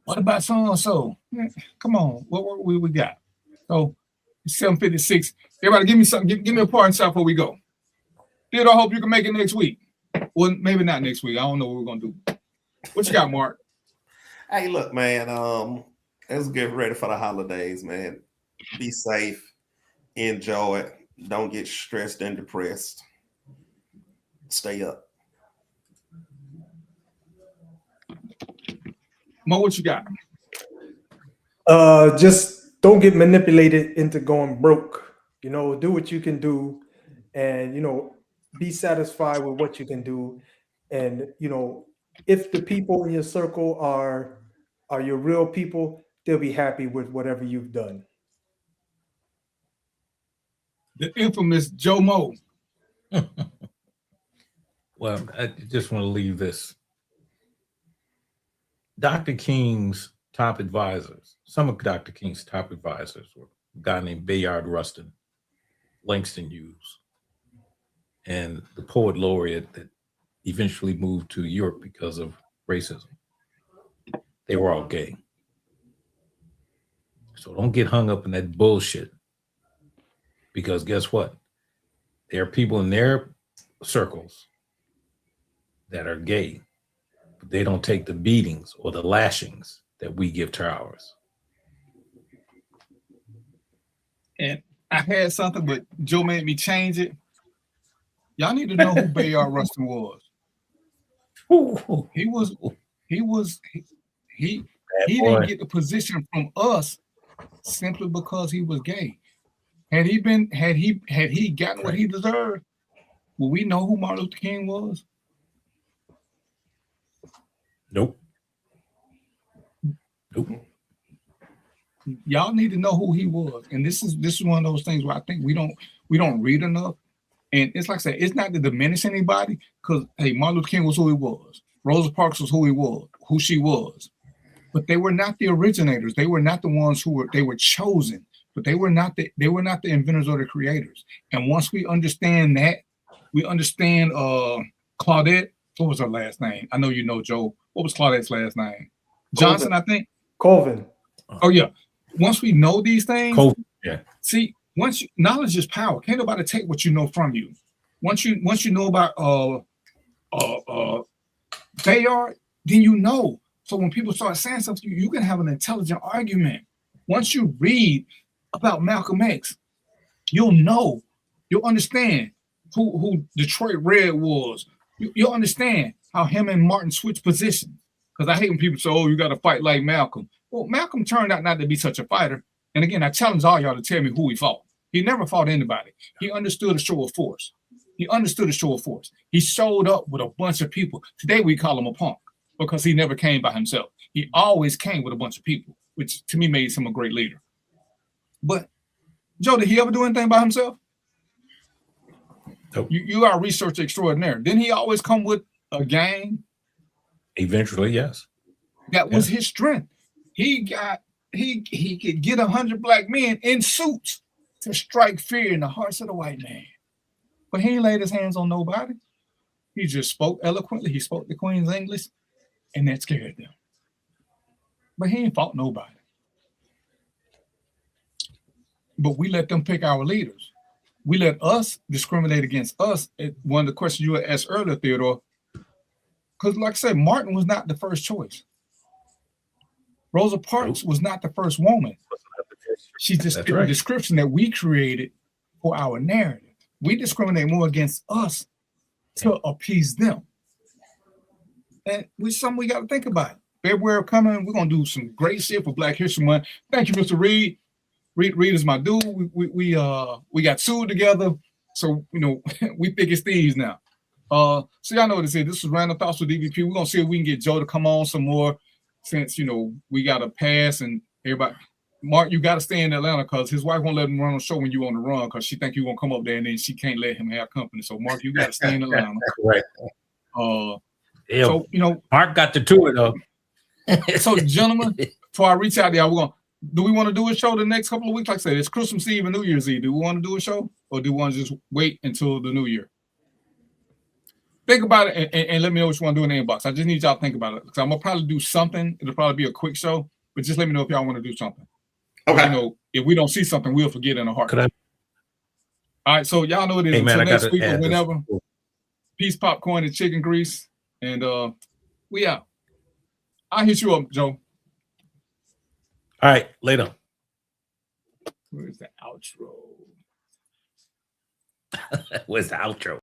What about so-and-so? Come on, what we got? So, 7:56. Everybody give me something. Give me a parting shot before we go. Theodore, I hope you can make it next week. Well, maybe not next week. I don't know what we're going to do. What you got, Mark? Hey, look, man. Let's get ready for the holidays, man. Be safe. Enjoy it. Don't get stressed and depressed. Stay up. Mo, what you got? Just don't get manipulated into going broke. You know, do what you can do, and you know, be satisfied with what you can do. And you know, if the people in your circle are your real people, they'll be happy with whatever you've done. The infamous Joe Mo. Well, I just want to leave this. Dr. King's top advisors, some of Dr. King's top advisors were a guy named Bayard Rustin, Langston Hughes, and the poet laureate that eventually moved to Europe because of racism. They were all gay. So don't get hung up in that bullshit, because guess what? There are people in their circles that are gay, but they don't take the beatings or the lashings that we give to ours. And I had something, but Joe made me change it. Y'all need to know who Bayard Rustin was. He didn't get the position from us simply because he was gay. Had he gotten what he deserved, will we know who Martin Luther King was? Nope. Y'all need to know who he was. And this is one of those things where I think we don't read enough. And it's like I said, it's not to diminish anybody, because hey, Martin Luther King was who he was. Rosa Parks was who she was. But they were not the originators. They were not the ones they were chosen, but they were not the inventors or the creators. And once we understand that, we understand Claudette. What was her last name? I know you know, Joe. What was Claudette's last name? Johnson, I think. Colvin. Oh yeah. Once we know these things, Colvin, yeah. See, knowledge is power. Can't nobody take what you know from you. Once you know about Bayard, then you know. So when people start saying something, you can have an intelligent argument. Once you read about Malcolm X, you'll know, you'll understand who Detroit Red was. You'll understand how him and Martin switched positions. Because I hate when people say, oh, you got to fight like Malcolm. Well, Malcolm turned out not to be such a fighter. And again, I challenge all y'all to tell me who he fought. He never fought anybody. He understood a show of force. He showed up with a bunch of people. Today we call him a punk because he never came by himself. He always came with a bunch of people, which to me made him a great leader. But Joe, did he ever do anything by himself? Nope. You are a researcher extraordinaire. Didn't he always come with a gang? Eventually, yes. That was his strength. He could get 100 black men in suits to strike fear in the hearts of the white man. But he ain't laid his hands on nobody. He just spoke eloquently. He spoke the Queen's English, and that scared them. But he ain't fought nobody. But we let them pick our leaders. We let us discriminate against us. One of the questions you asked earlier, Theodore, because like I said, Martin was not the first choice. Rosa Parks was not the first woman. She just did a description that we created for our narrative. We discriminate more against us to appease them. And something we got to think about. February coming, we're going to do some great shit for Black History Month. Thank you, Mr. Reed. Reed is my dude. We got sued together. So, you know, we thick as thieves now. So y'all know what this is. This is Random Thoughts with DVP. We're going to see if we can get Joe to come on some more since, you know, we got to pass and everybody. Mark, you got to stay in Atlanta because his wife won't let him run on the show when you on the run because she think you won't come up there and then she can't let him have company. So, Mark, you got to stay in Atlanta. Right. So, you know. Mark got the tour, though. So, gentlemen, before I reach out to y'all, do we want to do a show the next couple of weeks? Like I said, it's Christmas Eve and New Year's Eve. Do we want to do a show or do we want to just wait until the new year? Think about it and let me know what you want to do in the inbox. I just need y'all to think about it because I'm going to probably do something. It'll probably be a quick show, but just let me know if y'all want to do something. Okay. You know, if we don't see something, we'll forget in a heartbeat. All right, so y'all know what it is. Hey, man, until next week or whenever. Peace, popcorn, and chicken grease. And we out. I'll hit you up, Joe. All right, later. Where's the outro? Where's the outro?